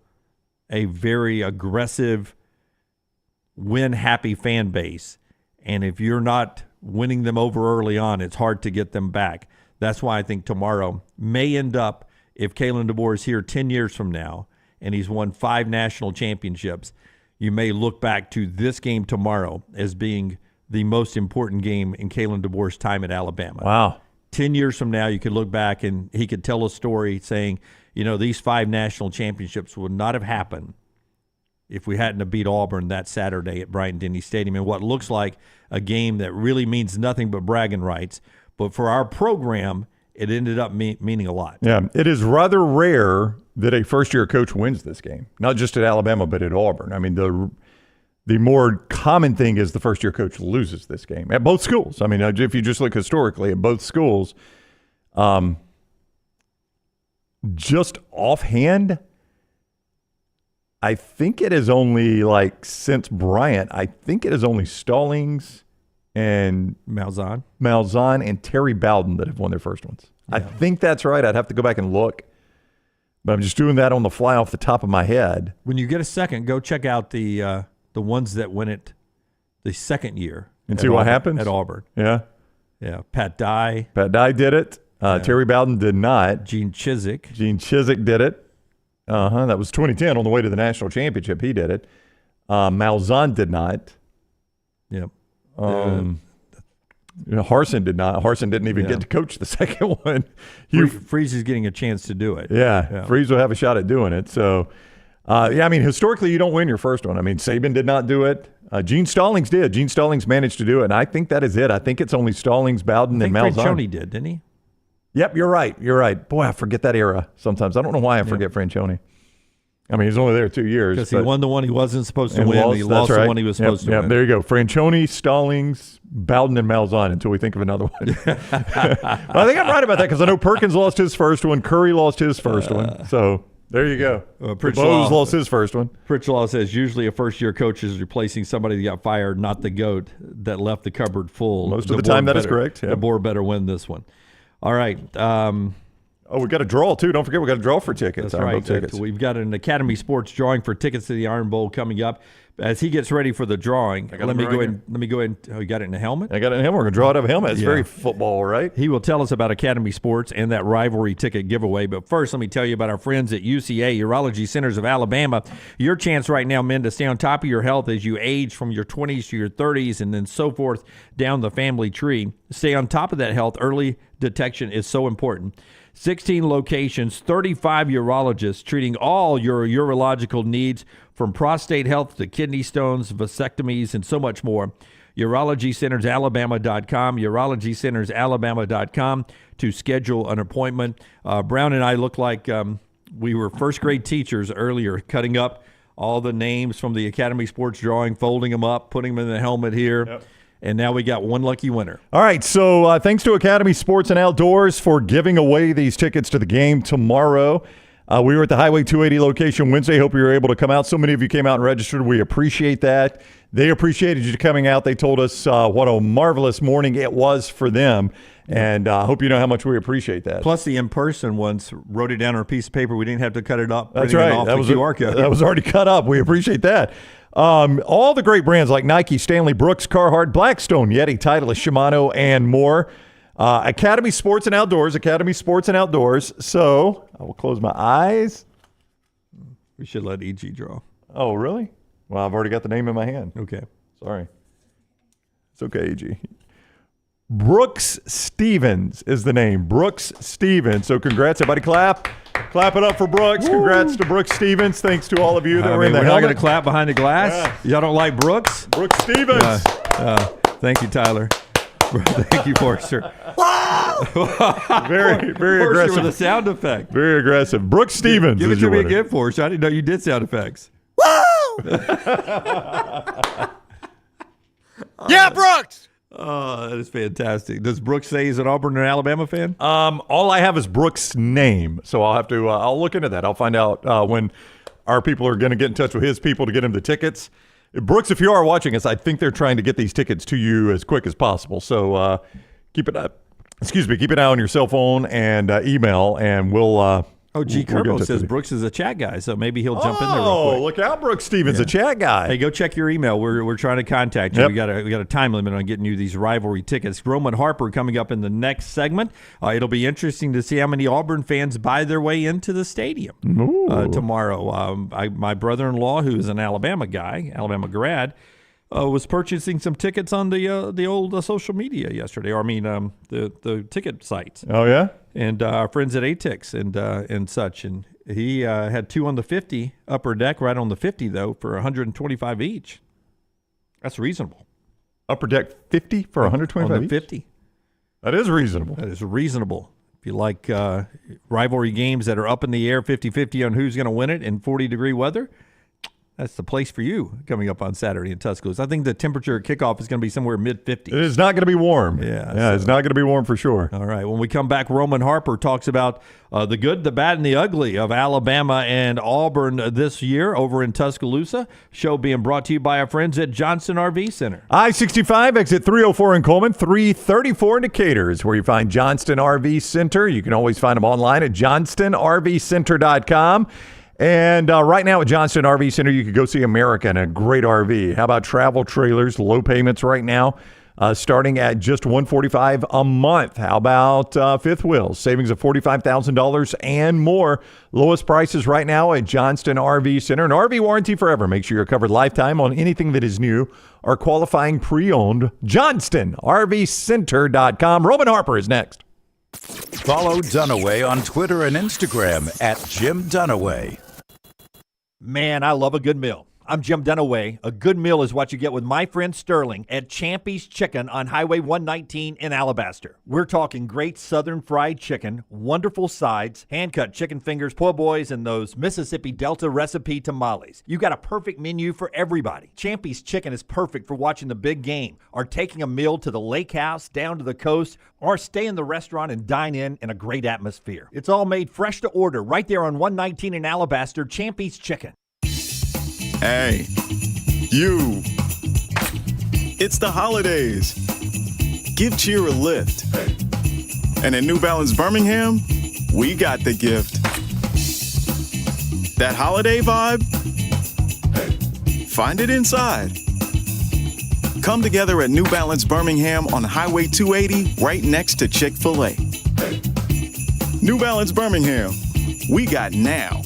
Speaker 4: a very aggressive, win-happy fan base. And if you're not winning them over early on, it's hard to get them back. That's why I think tomorrow may end up, if Kalen DeBoer is here 10 years from now and he's won 5 national championships, you may look back to this game tomorrow as being the most important game in Kalen DeBoer's time at Alabama.
Speaker 3: Wow.
Speaker 4: 10 years from now, you could look back and he could tell a story saying, these 5 national championships would not have happened if we hadn't have beat Auburn that Saturday at Bryant-Denny Stadium in what looks like a game that really means nothing but bragging rights. But for our program, it ended up meaning a lot.
Speaker 3: Yeah, it is rather rare that a first-year coach wins this game, not just at Alabama but at Auburn. I mean, the more common thing is the first-year coach loses this game at both schools. I mean, if you just look historically at both schools, just offhand, I think it is only since Bryant, I think it is only Stallings and Malzahn and Terry Bowden that have won their first ones. Yeah. I think that's right. I'd have to go back and look, but I'm just doing that on the fly off the top of my head.
Speaker 4: When you get a second, go check out the ones that win it the second year
Speaker 3: and see what happens
Speaker 4: at Auburn.
Speaker 3: Yeah.
Speaker 4: Pat Dye
Speaker 3: did it. Terry Bowden did not.
Speaker 4: Gene Chizik
Speaker 3: did it. That was 2010 on the way to the national championship. He did it. Malzahn did not.
Speaker 4: Yep.
Speaker 3: Harsin did not. Harsin didn't even get to coach the second one.
Speaker 4: Freeze is getting a chance to do it.
Speaker 3: Yeah. Freeze will have a shot at doing it. So, I mean, historically, you don't win your first one. I mean, Saban did not do it. Gene Stallings did. Gene Stallings managed to do it, and I think that is it. I think it's only Stallings, Bowden, and Malzahn.
Speaker 4: Franchione did, didn't he?
Speaker 3: Yep, you're right. Boy, I forget that era sometimes. I don't know why I forget Franchione. I mean, he's only there 2 years.
Speaker 4: Because he won the one he wasn't supposed to win. He lost the one he was supposed to win.
Speaker 3: There you go. Franchione, Stallings, Bowden, and Malzahn until we think of another one. Well, I think I'm right about that because I know Perkins lost his first one. Curry lost his first one. So there you go. Bose lost his first one.
Speaker 4: Pritchlaw says usually a first-year coach is replacing somebody that got fired, not the GOAT that left the cupboard full.
Speaker 3: Most of the time that is correct.
Speaker 4: DeBoer better win this one. All right.
Speaker 3: We got a draw, too. Don't forget, we got a draw for tickets.
Speaker 4: That's right. Tickets. We've got an Academy Sports drawing for tickets to the Iron Bowl coming up. As he gets ready for the drawing, let me go ahead. Oh, you got it in a helmet?
Speaker 3: I got it in a helmet. We're going to draw it out of a helmet. It's very football, right?
Speaker 4: He will tell us about Academy Sports and that rivalry ticket giveaway. But first, let me tell you about our friends at UCA, Urology Centers of Alabama. Your chance right now, men, to stay on top of your health as you age from your 20s to your 30s and then so forth down the family tree. Stay on top of that health. Early detection is so important. 16 locations, 35 urologists treating all your urological needs from prostate health to kidney stones, vasectomies, and so much more. UrologyCentersAlabama.com, UrologyCentersAlabama.com to schedule an appointment. Brown and I look like we were first grade teachers earlier, cutting up all the names from the Academy Sports drawing, folding them up, putting them in the helmet here. Yep. And now we got one lucky winner.
Speaker 3: All right, so thanks to Academy Sports and Outdoors for giving away these tickets to the game tomorrow. We were at the Highway 280 location Wednesday. Hope you were able to come out. So many of you came out and registered. We appreciate that. They appreciated you coming out. They told us what a marvelous morning it was for them. And I hope you know how much we appreciate that.
Speaker 4: Plus, the in-person ones wrote it down on a piece of paper. We didn't have to cut it up.
Speaker 3: That's right.
Speaker 4: That was QR code.
Speaker 3: That was already cut up. We appreciate that. All the great brands like Nike, Stanley, Brooks, Carhartt, Blackstone, Yeti, Titleist, Shimano, and more. Academy Sports and Outdoors. So I will close my eyes.
Speaker 4: We should let EG draw.
Speaker 3: Oh, really? Well, I've already got the name in my hand.
Speaker 4: Okay.
Speaker 3: Sorry. It's okay, EG. Brooks Stevens is the name. Brooks Stevens. So congrats, everybody. Clap it up for Brooks. Woo. Congrats to Brooks Stevens. Thanks to all of you that were in the helmet.
Speaker 4: We're not going to clap behind the glass. Yeah. Y'all don't like Brooks?
Speaker 3: Brooks Stevens.
Speaker 4: Thank you, Tyler. Thank you, Forster.
Speaker 3: Very, very aggressive.
Speaker 4: With a sound effect.
Speaker 3: Very aggressive. Brooks Stevens.
Speaker 4: Give it to me again, Forster. I didn't know you did sound effects. Woo!
Speaker 3: Yeah, Brooks.
Speaker 4: Oh, that is fantastic. Does Brooks say he's an Auburn and Alabama fan?
Speaker 3: All I have is Brooks' name, so I'll have to. I'll look into that. I'll find out when our people are going to get in touch with his people to get him the tickets. Brooks, if you are watching us, I think they're trying to get these tickets to you as quick as possible. So keep an eye on your cell phone and email, and we'll.
Speaker 4: Kerbo says Brooks is a chat guy, so maybe he'll jump in there real quick.
Speaker 3: Oh, look out, Brooks Stevens, a chat guy.
Speaker 4: Hey, go check your email. We're trying to contact you. Yep. We got a time limit on getting you these rivalry tickets. Roman Harper coming up in the next segment. It'll be interesting to see how many Auburn fans buy their way into the stadium tomorrow. My brother-in-law, who is an Alabama guy, Alabama grad, was purchasing some tickets on the old social media yesterday. The ticket sites.
Speaker 3: Oh yeah.
Speaker 4: And our friends at ATIX and such, and He had 2 on the 50, upper deck right on the 50, though, for $125 each. That's reasonable.
Speaker 3: Upper deck 50 for $125
Speaker 4: on the
Speaker 3: each?
Speaker 4: 50.
Speaker 3: That is reasonable.
Speaker 4: That is reasonable. If you like rivalry games that are up in the air, 50-50 on who's going to win it in 40-degree weather, that's the place for you coming up on Saturday in Tuscaloosa. I think the temperature at kickoff is going to be somewhere mid-50s.
Speaker 3: It is not going to be warm.
Speaker 4: Yeah,
Speaker 3: it's not going to be warm for sure.
Speaker 4: All right. When we come back, Roman Harper talks about the good, the bad, and the ugly of Alabama and Auburn this year over in Tuscaloosa. Show being brought to you by our friends at Johnston RV Center.
Speaker 3: I-65, exit 304 in Coleman, 334 in Decatur is where you find Johnston RV Center. You can always find them online at johnstonrvcenter.com. And right now at Johnston RV Center, you could go see America in a great RV. How about travel trailers, low payments right now, starting at just $145 a month? How about fifth wheels, savings of $45,000 and more? Lowest prices right now at Johnston RV Center. An RV warranty forever. Make sure you're covered lifetime on anything that is new or qualifying pre-owned. JohnstonRVCenter.com. Roman Harper is next.
Speaker 6: Follow Dunaway on Twitter and Instagram at Jim Dunaway.
Speaker 4: Man, I love a good meal. I'm Jim Dunaway. A good meal is what you get with my friend Sterling at Champy's Chicken on Highway 119 in Alabaster. We're talking great southern fried chicken, wonderful sides, hand-cut chicken fingers, po' boys, and those Mississippi Delta recipe tamales. You got a perfect menu for everybody. Champy's Chicken is perfect for watching the big game or taking a meal to the lake house, down to the coast, or stay in the restaurant and dine in a great atmosphere. It's all made fresh to order right there on 119 in Alabaster, Champy's Chicken.
Speaker 7: Hey, you. It's the holidays. Give cheer a lift. And at New Balance Birmingham, we got the gift. That holiday vibe? Find it inside. Come together at New Balance Birmingham on Highway 280 right next to Chick-fil-A. New Balance Birmingham, we got now.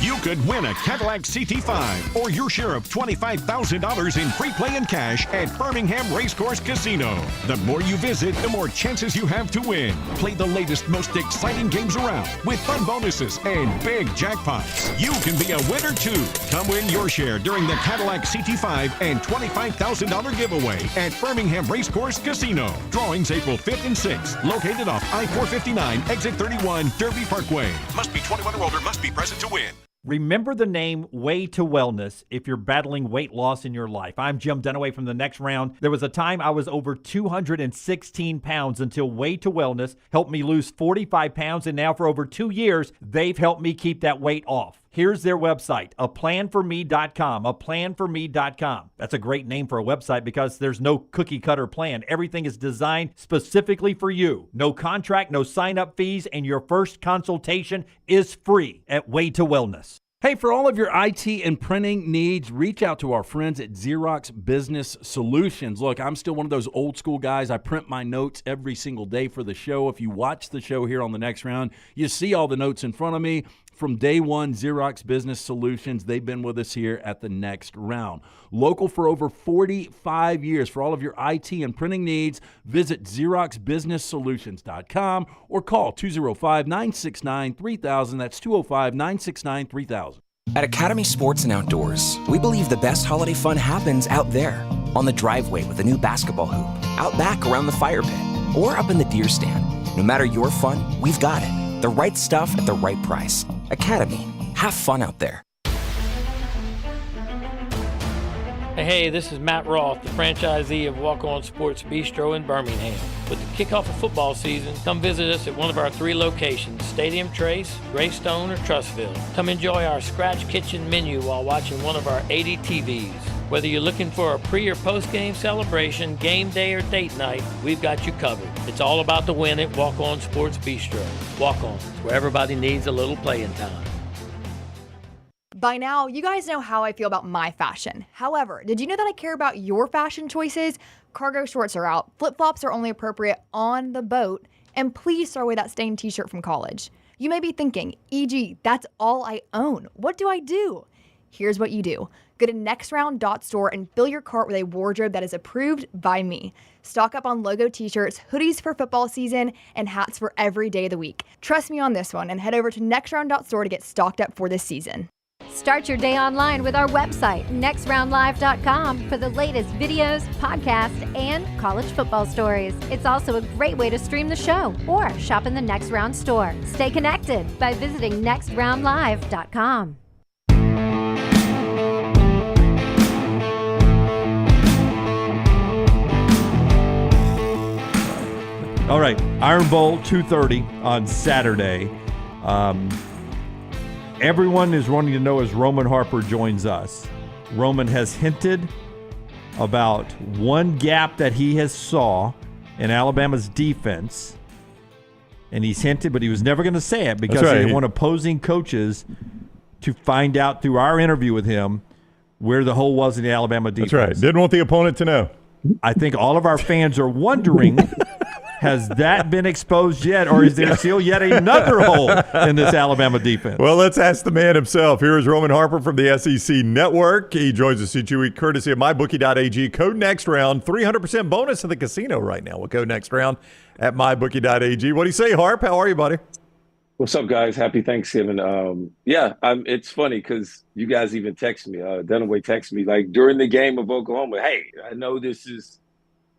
Speaker 8: You could win a Cadillac CT5 or your share of $25,000 in free play and cash at Birmingham Racecourse Casino. The more you visit, the more chances you have to win. Play the latest, most exciting games around with fun bonuses and big jackpots. You can be a winner too. Come win your share during the Cadillac CT5 and $25,000 giveaway at Birmingham Racecourse Casino. Drawings April 5th and 6th. Located off I-459, exit 31, Derby Parkway. Must be 21 or older. Must be present to win.
Speaker 4: Remember the name Way to Wellness if you're battling weight loss in your life. I'm Jim Dunaway from The Next Round. There was a time I was over 216 pounds until Way to Wellness helped me lose 45 pounds, and now for over 2 years, they've helped me keep that weight off. Here's their website, aplanforme.com, aplanforme.com. That's a great name for a website because there's no cookie cutter plan. Everything is designed specifically for you. No contract, no sign-up fees, and your first consultation is free at Way to Wellness.
Speaker 9: Hey, for all of your IT and printing needs, reach out to our friends at Xerox Business Solutions. Look, I'm still one of those old school guys. I print my notes every single day for the show. If you watch the show here on The Next Round, you see all the notes in front of me. From day one, Xerox Business Solutions, they've been with us here at The Next Round. Local for over 45 years. For all of your IT and printing needs, visit XeroxBusinessSolutions.com or call 205-969-3000. That's 205-969-3000.
Speaker 10: At Academy Sports and Outdoors, we believe the best holiday fun happens out there, on the driveway with a new basketball hoop, out back around the fire pit, or up in the deer stand. No matter your fun, we've got it. The right stuff at the right price. Academy. Have fun out there.
Speaker 11: Hey, this is Matt Roth, the franchisee of Walk On Sports Bistro in Birmingham. With the kickoff of football season, come visit us at one of our 3 locations, Stadium Trace, Greystone, or Trussville. Come enjoy our scratch kitchen menu while watching one of our 80 TVs. Whether you're looking for a pre- or post-game celebration, game day, or date night, we've got you covered. It's all about the win at Walk On Sports Bistro. Walk On, where everybody needs a little playing time.
Speaker 12: By now, you guys know how I feel about my fashion. However, did you know that I care about your fashion choices? Cargo shorts are out, flip-flops are only appropriate on the boat, and please throw away that stained t-shirt from college. You may be thinking, E.g., that's all I own. What do I do? Here's what you do. Go to nextround.store and fill your cart with a wardrobe that is approved by me. Stock up on logo t-shirts, hoodies for football season, and hats for every day of the week. Trust me on this one and head over to nextround.store to get stocked up for this season.
Speaker 5: Start your day online with our website, nextroundlive.com, for the latest videos, podcasts, and college football stories. It's also a great way to stream the show or shop in the Next Round store. Stay connected by visiting nextroundlive.com.
Speaker 4: All right, Iron Bowl 2:30 on Saturday. Everyone is wanting to know as Roman Harper joins us. Roman has hinted about one gap that he has saw in Alabama's defense, and he's hinted, but he was never going to say it because he didn't want opposing coaches to find out through our interview with him where the hole was in the Alabama defense.
Speaker 3: That's right. Didn't want the opponent to know.
Speaker 4: I think all of our fans are wondering, has that been exposed yet, or is there still yet another hole in this Alabama defense?
Speaker 3: Well, let's ask the man himself. Here is Roman Harper from the SEC Network. He joins us each week courtesy of mybookie.ag. Code NEXTROUND, 300% bonus in the casino right now. We'll go next round at mybookie.ag. What do you say, Harp? How are you, buddy?
Speaker 13: What's up, guys? Happy Thanksgiving. It's funny because you guys even text me. Dunaway texted me like during the game of Oklahoma. Hey, I know this is.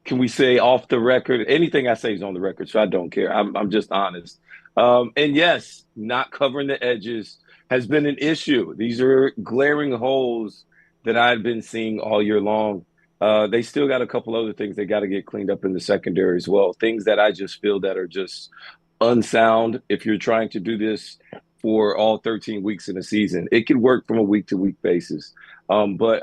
Speaker 13: Can we say off the record? Anything I say is on the record, so I don't care. I'm just honest. And yes, not covering the edges has been an issue. These are glaring holes that I've been seeing all year long. They still got a couple other things they got to get cleaned up in the secondary as well. Things that I just feel that are just unsound if you're trying to do this for all 13 weeks in a season. It can work from a week-to-week basis. But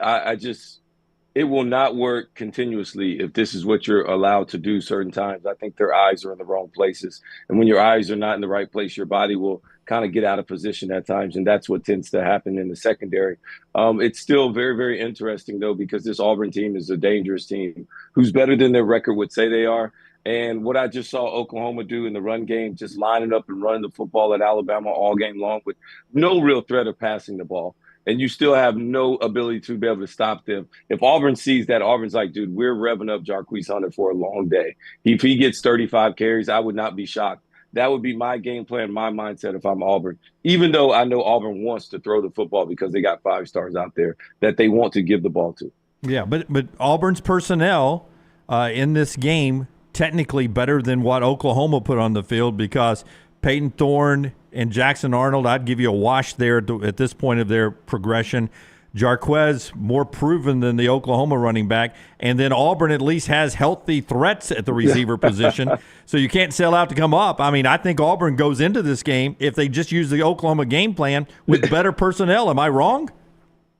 Speaker 13: it will not work continuously if this is what you're allowed to do certain times. I think their eyes are in the wrong places. And when your eyes are not in the right place, your body will kind of get out of position at times. And that's what tends to happen in the secondary. It's still very, very interesting, though, because this Auburn team is a dangerous team who's better than their record would say they are. And what I just saw Oklahoma do in the run game, just lining up and running the football at Alabama all game long with no real threat of passing the ball. And you still have no ability to be able to stop them. If Auburn sees that, Auburn's like, dude, we're revving up Jarquez Hunter for a long day. If he gets 35 carries, I would not be shocked. That would be my game plan, my mindset if I'm Auburn, even though I know Auburn wants to throw the football because they got 5 stars out there that they want to give the ball to.
Speaker 4: Yeah, but Auburn's personnel in this game technically better than what Oklahoma put on the field because Peyton Thorne and Jackson Arnold, I'd give you a wash there at this point of their progression. Jarquez, more proven than the Oklahoma running back. And then Auburn at least has healthy threats at the receiver position. So you can't sell out to come up. I mean, I think Auburn goes into this game if they just use the Oklahoma game plan with better personnel. Am I wrong?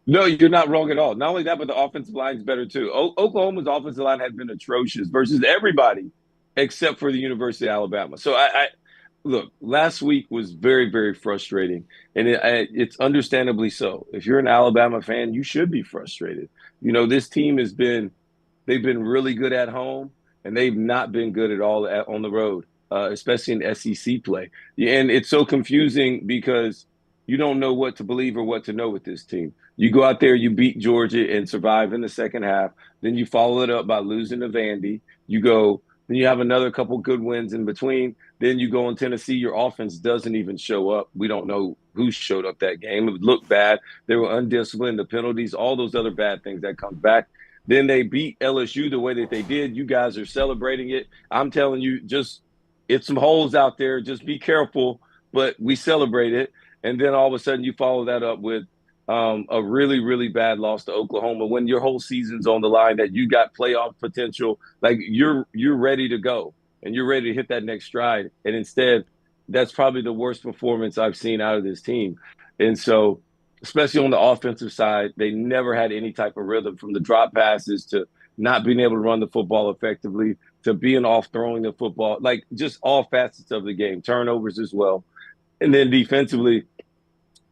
Speaker 13: No, you're not wrong at all. Not only that, but the offensive line is better too. Oklahoma's offensive line has been atrocious versus everybody except for the University of Alabama. So Look, last week was very, very frustrating, and it's understandably so. If you're an Alabama fan, you should be frustrated. You know, this team they've been really good at home, and they've not been good at all on the road, especially in SEC play. And it's so confusing because you don't know what to believe or what to know with this team. You go out there, you beat Georgia and survive in the second half. Then you follow it up by losing to Vandy. Then you have another couple good wins in between. Then you go in Tennessee, your offense doesn't even show up. We don't know who showed up that game. It looked bad. They were undisciplined, the penalties, all those other bad things that come back. Then they beat LSU the way that they did. You guys are celebrating it. I'm telling you, it's some holes out there. Just be careful, but we celebrate it. And then all of a sudden you follow that up with a really, really bad loss to Oklahoma when your whole season's on the line, that you got playoff potential. Like you're ready to go and you're ready to hit that next stride. And instead, that's probably the worst performance I've seen out of this team. And so, especially on the offensive side, they never had any type of rhythm, from the drop passes to not being able to run the football effectively to being off throwing the football, like just all facets of the game, turnovers as well. And then defensively,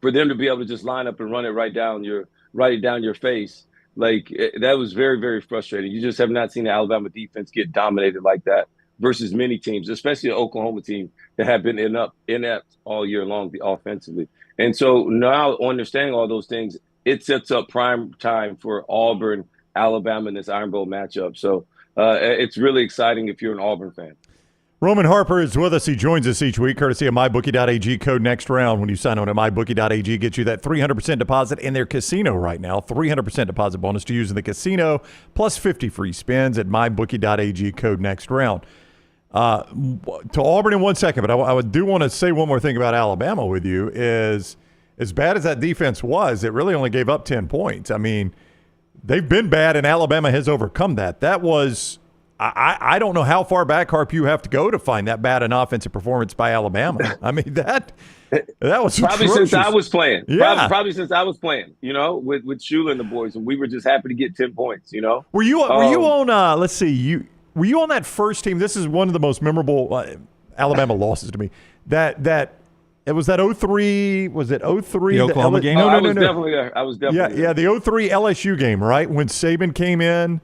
Speaker 13: for them to be able to just line up and run it right down your face, like that was very, very frustrating. You just have not seen the Alabama defense get dominated like that versus many teams, especially the Oklahoma team that have been inept all year long offensively. And so now, understanding all those things, it sets up prime time for Auburn, Alabama in this Iron Bowl matchup. So it's really exciting if you're an Auburn fan.
Speaker 3: Roman Harper is with us. He joins us each week, courtesy of MyBookie.ag. Code next round when you sign on at MyBookie.ag gets you that 300% deposit in their casino right now. 300% deposit bonus to use in the casino, plus 50 free spins at MyBookie.ag. Code next round. To Auburn in 1 second, but I do want to say one more thing about Alabama with you. Is as bad as that defense was, it really only gave up 10 points. I mean, they've been bad, and Alabama has overcome that. That was – I don't know how far back, Harp, you have to go to find that bad an offensive performance by Alabama. I mean, that was
Speaker 13: probably
Speaker 3: atrocious.
Speaker 13: since I was playing.
Speaker 3: Yeah.
Speaker 13: Probably since I was playing, with Shula and the boys, and we were just happy to get 10 points,
Speaker 3: Were you on, let's see, were you on that first team? This is one of the most memorable Alabama losses to me. It was that 03, was it 03?
Speaker 9: The Oklahoma game?
Speaker 13: No. I was definitely there. I was definitely there.
Speaker 3: Yeah, the 03 LSU game, right? When Saban came in.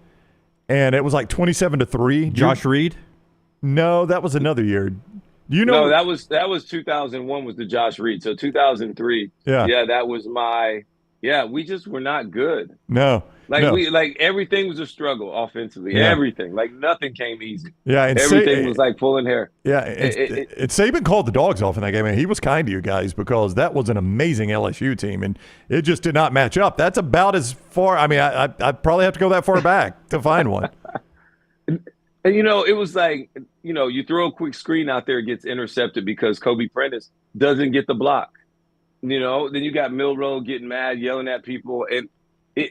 Speaker 3: And it was like 27-3.
Speaker 9: Josh Reed?
Speaker 3: No, that was another year.
Speaker 13: No, that was 2001 was the Josh Reed. So 2003. Yeah, that was my. Yeah, we just were not good.
Speaker 3: No.
Speaker 13: Like everything was a struggle offensively. Yeah. Everything. Like nothing came easy.
Speaker 3: Yeah, and
Speaker 13: everything was like pulling hair.
Speaker 3: Yeah, and Saban called the dogs off in that game. And he was kind to you guys because that was an amazing LSU team, and it just did not match up. That's about as far. I mean, I'd probably have to go that far back to find one.
Speaker 13: And it was like, you throw a quick screen out there, it gets intercepted because Kobe Prentice doesn't get the block. Then you got Milroe getting mad, yelling at people, and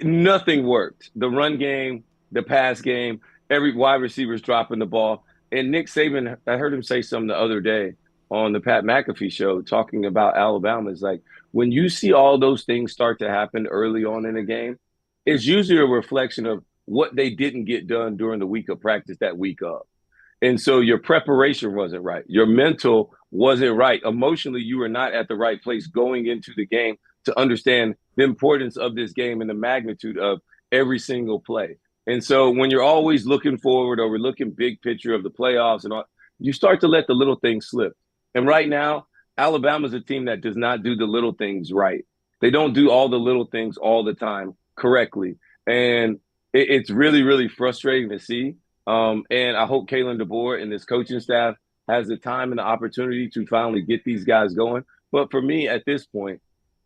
Speaker 13: nothing worked. The run game, the pass game, every wide receiver's dropping the ball. And Nick Saban, I heard him say something the other day on the Pat McAfee show talking about Alabama. It's like when you see all those things start to happen early on in a game, it's usually a reflection of what they didn't get done during the week of practice that week of. And so your preparation wasn't right. Your mental wasn't right. Emotionally, you were not at the right place going into the game to understand the importance of this game and the magnitude of every single play. And so when you're always looking forward or we're looking big picture of the playoffs and all, you start to let the little things slip. And right now, Alabama's a team that does not do the little things right. They don't do all the little things all the time correctly. And it's really, really frustrating to see. And I hope Kalen DeBoer and this coaching staff has the time and the opportunity to finally get these guys going. But for me, at this point,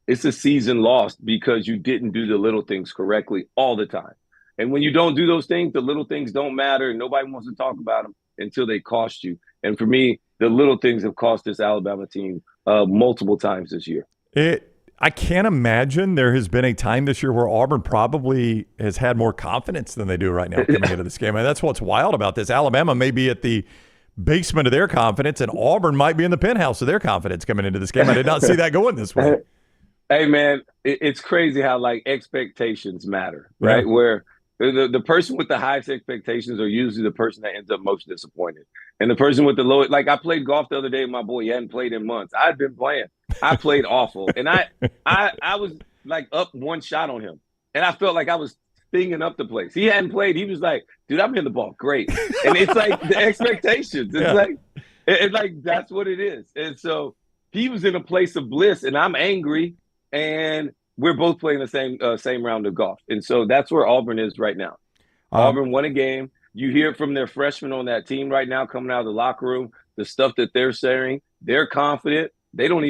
Speaker 13: it's a season lost because you didn't do the little things correctly all the time. And when you don't do those things, the little things don't matter. And nobody wants to talk about them until they cost you. And for me, the little things have cost this Alabama team multiple times this year.
Speaker 3: I can't imagine there has been a time this year where Auburn probably has had more confidence than they do right now coming into this game. And that's what's wild about this. Alabama may be at the basement of their confidence, and Auburn might be in the penthouse of their confidence coming into this game. I did not see that going this way.
Speaker 13: Hey, man, it's crazy how, expectations matter, right? Yeah. Where the person with the highest expectations are usually the person that ends up most disappointed. And the person with the lowest, I played golf the other day with my boy. He hadn't played in months. I'd been playing. I played awful. And I was up one shot on him. And I felt like I was stinging up the place. He hadn't played. He was like, dude, I'm hitting the ball great. And it's like the expectations. It's it's that's what it is. And so he was in a place of bliss and I'm angry. And we're both playing the same round of golf. And so that's where Auburn is right now. Auburn won a game. You hear from their freshmen on that team right now coming out of the locker room, the stuff that they're saying. They're confident. They don't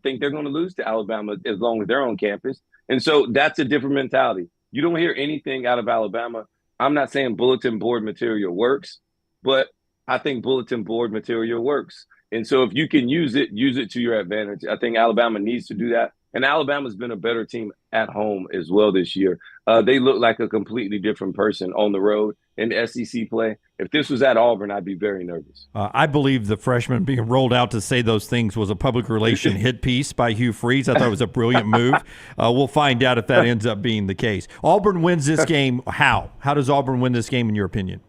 Speaker 13: think they're going to lose to Alabama as long as they're on campus. And so that's a different mentality. You don't hear anything out of Alabama. I'm not saying bulletin board material works, but I think bulletin board material works. And so if you can use it to your advantage. I think Alabama needs to do that. And Alabama's been a better team at home as well this year. They look like a completely different person on the road in SEC play. If this was at Auburn, I'd be very nervous.
Speaker 9: I believe the freshman being rolled out to say those things was a public relation hit piece by Hugh Freeze. I thought it was a brilliant move. We'll find out if that ends up being the case. Auburn wins this game. How? How does Auburn win this game in your opinion?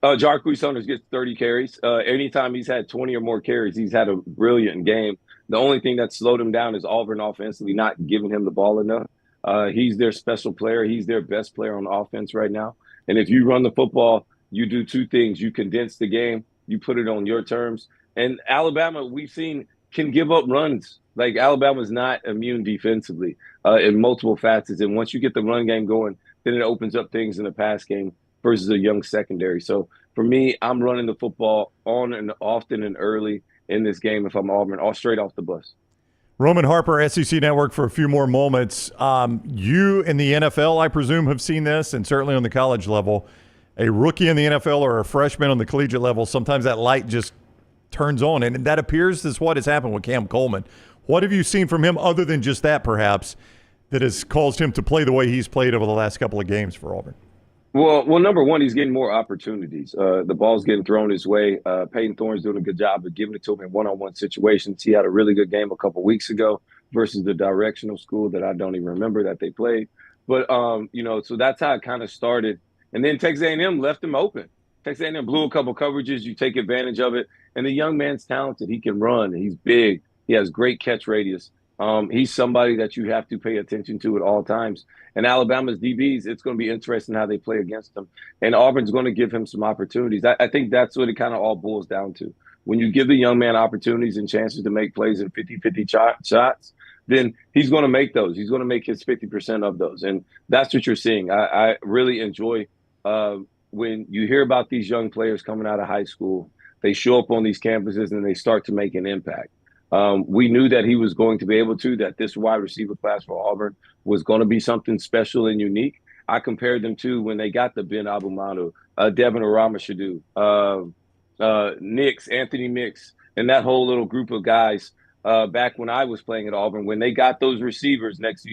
Speaker 13: Jarquez Saunders gets 30 carries. Anytime he's had 20 or more carries, he's had a brilliant game. The only thing that slowed him down is Auburn offensively not giving him the ball enough. He's their special player. He's their best player on offense right now. And if you run the football, you do two things. You condense the game. You put it on your terms. And Alabama, we've seen, can give up runs Like Alabama's not immune defensively in multiple facets. And once you get the run game going, then it opens up things in the pass game versus a young secondary. So for me, I'm running the football on and often and early in this game if I'm Auburn, all straight off the bus.
Speaker 3: Roman Harper, SEC Network, for a few more moments. You in the NFL, I presume, have seen this, and certainly on the college level. A rookie in the NFL or a freshman on the collegiate level, sometimes that light just turns on, and that appears is what has happened with Cam Coleman. What have you seen from him other than just that, perhaps, that has caused him to play the way he's played over the last couple of games for Auburn?
Speaker 13: Well, number one, he's getting more opportunities. The ball's getting thrown his way. Peyton Thorne's doing a good job of giving it to him in one-on-one situations. He had a really good game a couple weeks ago versus the directional school that I don't even remember that they played. But, so that's how it kind of started. And then Texas A&M left him open. Texas A&M blew a couple coverages. You take advantage of it. And the young man's talented. He can run. He's big. He has great catch radius. He's somebody that you have to pay attention to at all times. And Alabama's DBs, it's going to be interesting how they play against them. And Auburn's going to give him some opportunities. I think that's what it kind of all boils down to. When you give the young man opportunities and chances to make plays in 50-50 shots, then he's going to make those. He's going to make his 50% of those. And that's what you're seeing. I really enjoy when you hear about these young players coming out of high school, they show up on these campuses and they start to make an impact. We knew that he was going to be able to, that this wide receiver class for Auburn was going to be something special and unique. I compared them to when they got the Ben Abumanu, Devin Aramashadu, Anthony Mix, and that whole little group of guys back when I was playing at Auburn. When they got those receivers next,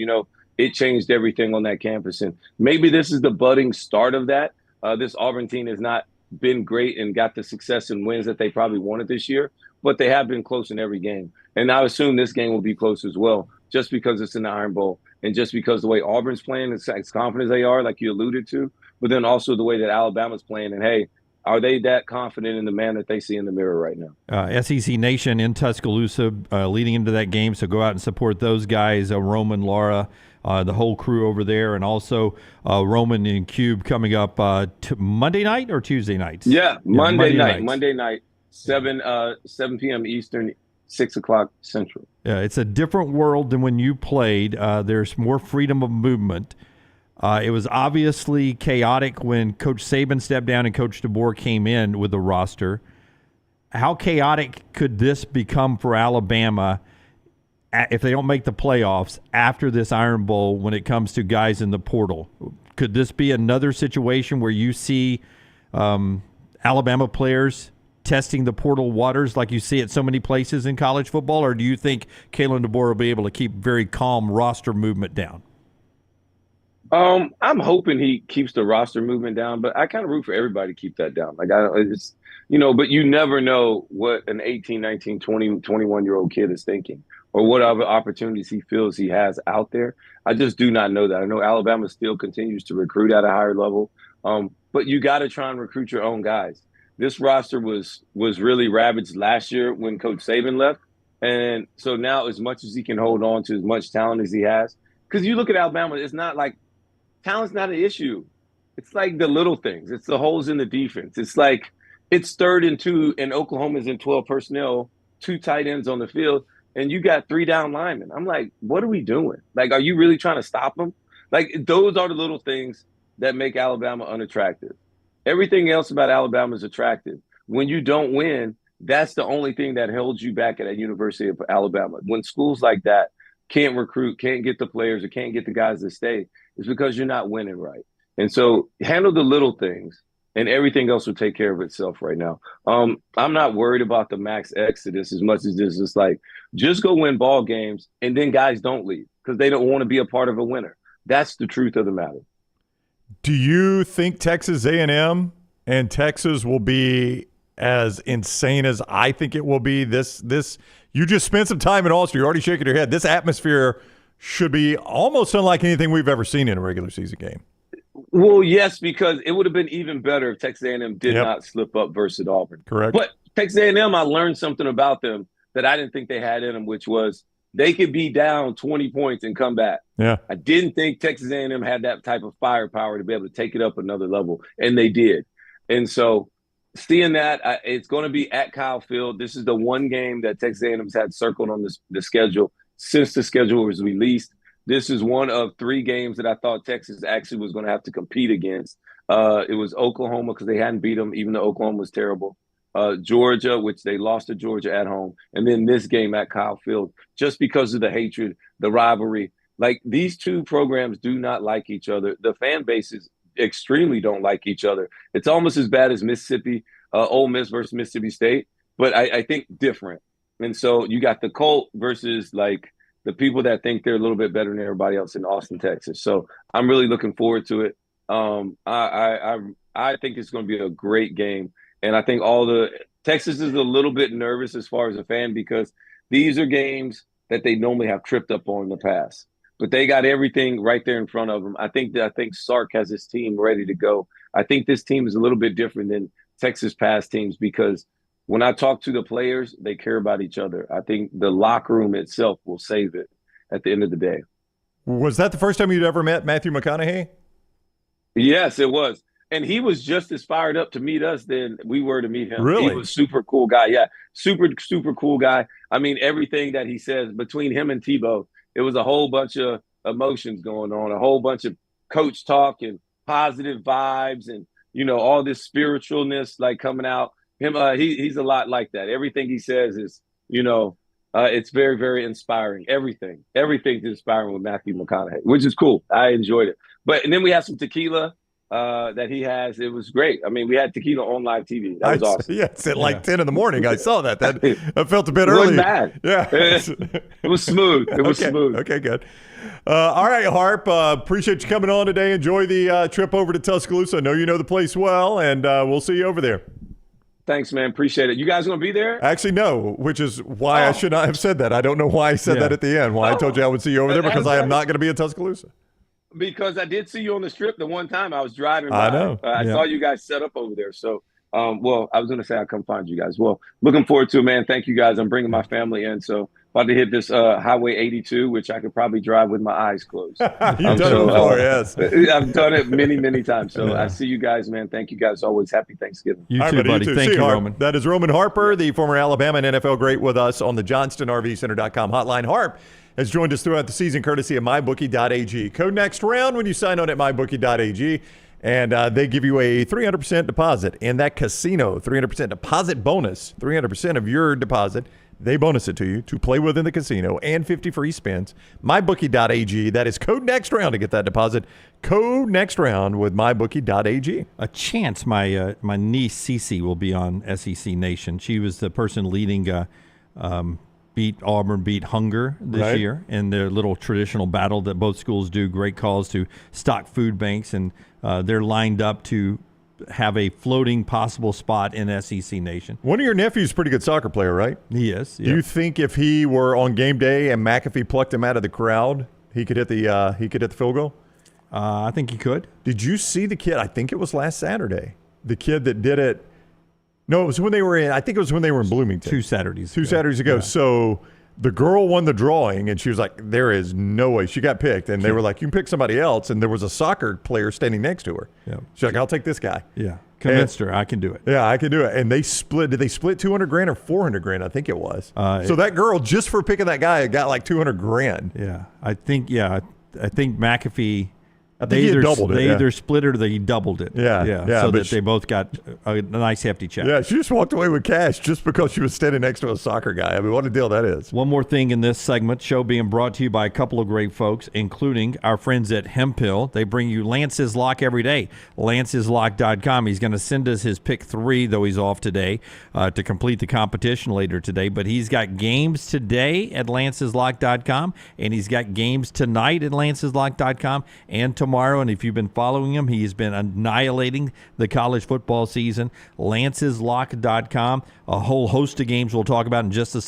Speaker 13: it changed everything on that campus. And maybe this is the budding start of that. This Auburn team has not been great and got the success and wins that they probably wanted this year, but they have been close in every game. And I assume this game will be close as well, just because it's in the Iron Bowl and just because the way Auburn's playing, as confident as they are, like you alluded to, but then also the way that Alabama's playing. And, hey, are they that confident in the man that they see in the mirror right now?
Speaker 4: SEC Nation in Tuscaloosa leading into that game, so go out and support those guys, Roman, Laura, the whole crew over there, and also Roman and Cube coming up Monday night or Tuesday nights?
Speaker 13: Yeah, Monday night, 7 p.m. Eastern, 6 o'clock Central.
Speaker 4: Yeah, it's a different world than when you played. There's more freedom of movement. It was obviously chaotic when Coach Saban stepped down and Coach DeBoer came in with the roster. How chaotic could this become for Alabama if they don't make the playoffs after this Iron Bowl when it comes to guys in the portal? Could this be another situation where you see Alabama players testing the portal waters like you see at so many places in college football, or do you think Kalen DeBoer will be able to keep very calm roster movement down?
Speaker 13: I'm hoping he keeps the roster movement down, but I kind of root for everybody to keep that down. Like, but you never know what an 18, 19, 20, 21-year-old kid is thinking or what other opportunities he feels he has out there. I just do not know that. I know Alabama still continues to recruit at a higher level, but you got to try and recruit your own guys. This roster was really ravaged last year when Coach Saban left. And so now, as much as he can hold on to as much talent as he has, because you look at Alabama, it's not like talent's not an issue. It's like the little things. It's the holes in the defense. It's like it's 3rd and 2 and Oklahoma's in 12 personnel, 2 tight ends on the field, and you got 3 down linemen. I'm like, what are we doing? Like, are you really trying to stop them? Like, those are the little things that make Alabama unattractive. Everything else about Alabama is attractive. When you don't win, that's the only thing that holds you back at a University of Alabama. When schools like that can't recruit, can't get the players, or can't get the guys to stay, it's because you're not winning right. And so handle the little things, and everything else will take care of itself right now. I'm not worried about the max exodus as much as this is like, just go win ball games, and then guys don't leave because they don't want to be a part of a winner. That's the truth of the matter.
Speaker 3: Do you think Texas A&M and Texas will be as insane as I think it will be? This you just spent some time in Austin. You're already shaking your head. This atmosphere should be almost unlike anything we've ever seen in a regular season game.
Speaker 13: Well, yes, because it would have been even better if Texas A&M did not slip up versus Auburn.
Speaker 3: Correct.
Speaker 13: But Texas A&M, I learned something about them that I didn't think they had in them, which was they could be down 20 points and come back.
Speaker 3: Yeah.
Speaker 13: I didn't think Texas A&M had that type of firepower to be able to take it up another level, and they did. And so seeing that, it's going to be at Kyle Field. This is the one game that Texas A&M's had circled on the schedule since the schedule was released. This is one of 3 games that I thought Texas actually was going to have to compete against. It was Oklahoma because they hadn't beat them, even though Oklahoma was terrible. Georgia, which they lost to Georgia at home, and then this game at Kyle Field, just because of the hatred, the rivalry. Like, these two programs do not like each other. The fan bases extremely don't like each other. It's almost as bad as Mississippi, Ole Miss versus Mississippi State, but I think different. And so you got the Colt versus like the people that think they're a little bit better than everybody else in Austin, Texas. So I'm really looking forward to it. I think it's going to be a great game. And I think Texas is a little bit nervous as far as a fan because these are games that they normally have tripped up on in the past. But they got everything right there in front of them. I think Sark has his team ready to go. I think this team is a little bit different than Texas past teams because when I talk to the players, they care about each other. I think the locker room itself will save it at the end of the day.
Speaker 3: Was that the first time you'd ever met Matthew McConaughey?
Speaker 13: Yes, it was. And he was just as fired up to meet us than we were to meet him.
Speaker 3: Really?
Speaker 13: He was a super cool guy. Yeah, super, super cool guy. I mean, everything that he says between him and Tebow, it was a whole bunch of emotions going on, a whole bunch of coach talk and positive vibes and, all this spiritualness like coming out. He's a lot like that. Everything he says is, it's very, very inspiring. Everything's inspiring with Matthew McConaughey, which is cool. I enjoyed it. And then we had some tequila that he has. It was great. I mean, we had tequila on live TV. That was awesome.
Speaker 3: Yeah, it's at 10 in the morning. I saw that. I felt a bit early.
Speaker 13: It wasn't bad.
Speaker 3: Yeah.
Speaker 13: It was smooth. It was smooth.
Speaker 3: Okay, good. All right, Harp, appreciate you coming on today. Enjoy the trip over to Tuscaloosa. I know you know the place well, and we'll see you over there.
Speaker 13: Thanks, man. Appreciate it. You guys going to be there?
Speaker 3: Actually, no, which is why I should not have said that. I don't know why I said that at the end, why I told you I would see you over there, because I am not going to be in Tuscaloosa.
Speaker 13: Because I did see you on the strip the one time I was driving by.
Speaker 3: I know.
Speaker 13: I saw you guys set up over there. So, I was going to say I'd come find you guys. Well, looking forward to it, man. Thank you, guys. I'm bringing my family in. So, about to hit this Highway 82, which I could probably drive with my eyes closed.
Speaker 3: You've done it before, yes.
Speaker 13: I've done it many, many times. So, I see you guys, man. Thank you, guys. Always happy Thanksgiving.
Speaker 2: You too, buddy. Thank you, Roman.
Speaker 3: That is Roman Harper, the former Alabama and NFL great, with us on the JohnstonRVCenter.com hotline. Harp has joined us throughout the season courtesy of MyBookie.ag. Code next round when you sign on at MyBookie.ag, and they give you a 300% deposit in that casino, 300% deposit bonus, 300% of your deposit. They bonus it to you to play within the casino and 50 free spins. MyBookie.ag. That is code next round to get that deposit. Code next round with MyBookie.ag.
Speaker 2: A chance my niece Cece will be on SEC Nation. She was the person leading beat Auburn, beat Hunger this year in their little traditional battle that both schools do. Great calls to stock food banks, and they're lined up to have a floating possible spot in SEC Nation.
Speaker 3: One of your nephews is a pretty good soccer player, right?
Speaker 2: He is.
Speaker 3: Do you think if he were on game day and McAfee plucked him out of the crowd, he could hit the field goal?
Speaker 2: I think he could.
Speaker 3: Did you see the kid? I think it was last Saturday. The kid that did it. No, it was when they were in. I think it was when they were in Bloomington.
Speaker 2: Two Saturdays
Speaker 3: ago. Yeah. So the girl won the drawing, and she was like, "There is no way." She got picked, and they were like, "You can pick somebody else." And there was a soccer player standing next to her.
Speaker 2: Yeah.
Speaker 3: She's like, "I'll take this guy."
Speaker 2: Yeah. Convinced her I can do it.
Speaker 3: Yeah, I can do it. And they split. Did they split $200,000 or $400,000? I think it was. So that girl, just for picking that guy, got like $200,000.
Speaker 2: Yeah, I think McAfee.
Speaker 3: I think he doubled it.
Speaker 2: They either split it or they doubled it.
Speaker 3: Yeah.
Speaker 2: So that they both got a nice hefty check.
Speaker 3: Yeah, she just walked away with cash just because she was standing next to a soccer guy. I mean, what a deal that is.
Speaker 2: One more thing in this segment, show being brought to you by a couple of great folks, including our friends at Hemphill. They bring you Lance's Lock every day. Lance'sLock.com. He's going to send us his pick 3, though he's off today, to complete the competition later today. But he's got games today at Lance'sLock.com, and he's got games tonight at Lance'sLock.com and tomorrow. And if you've been following him, he's been annihilating the college football season. Lance'sLock.com. A whole host of games we'll talk about in just a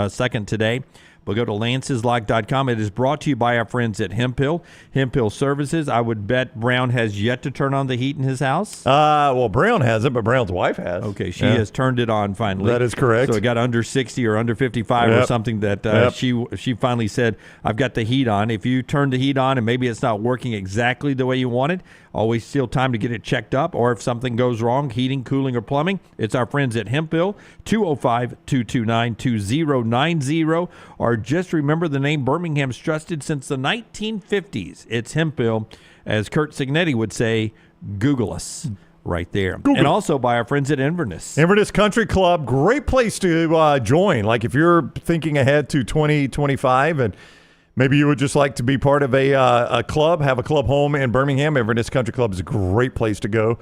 Speaker 2: second today. But go to Lance'sLock.com. It is brought to you by our friends at Hemphill. Hemphill Services. I would bet Brown has yet to turn on the heat in his house.
Speaker 3: Well, Brown hasn't, but Brown's wife has.
Speaker 2: Okay, she has turned it on finally.
Speaker 3: That is correct.
Speaker 2: So it got under 60 or under 55 or something that she finally said, I've got the heat on. If you turn the heat on and maybe it's not working exactly the way you wanted,
Speaker 4: Always still time to get it checked up, or if something goes wrong, heating, cooling, or plumbing, it's our friends at Hempville, 205-229-2090. Or just remember the name Birmingham's trusted since the 1950s. It's Hempville. As Kurt Signetti would say, Google us. Right there. Google. And also by our friends at Inverness.
Speaker 3: Inverness Country Club, great place to join. Like if you're thinking ahead to 2025 and maybe you would just like to be part of a club, have a club home in Birmingham, Inverness Country Club is a great place to go.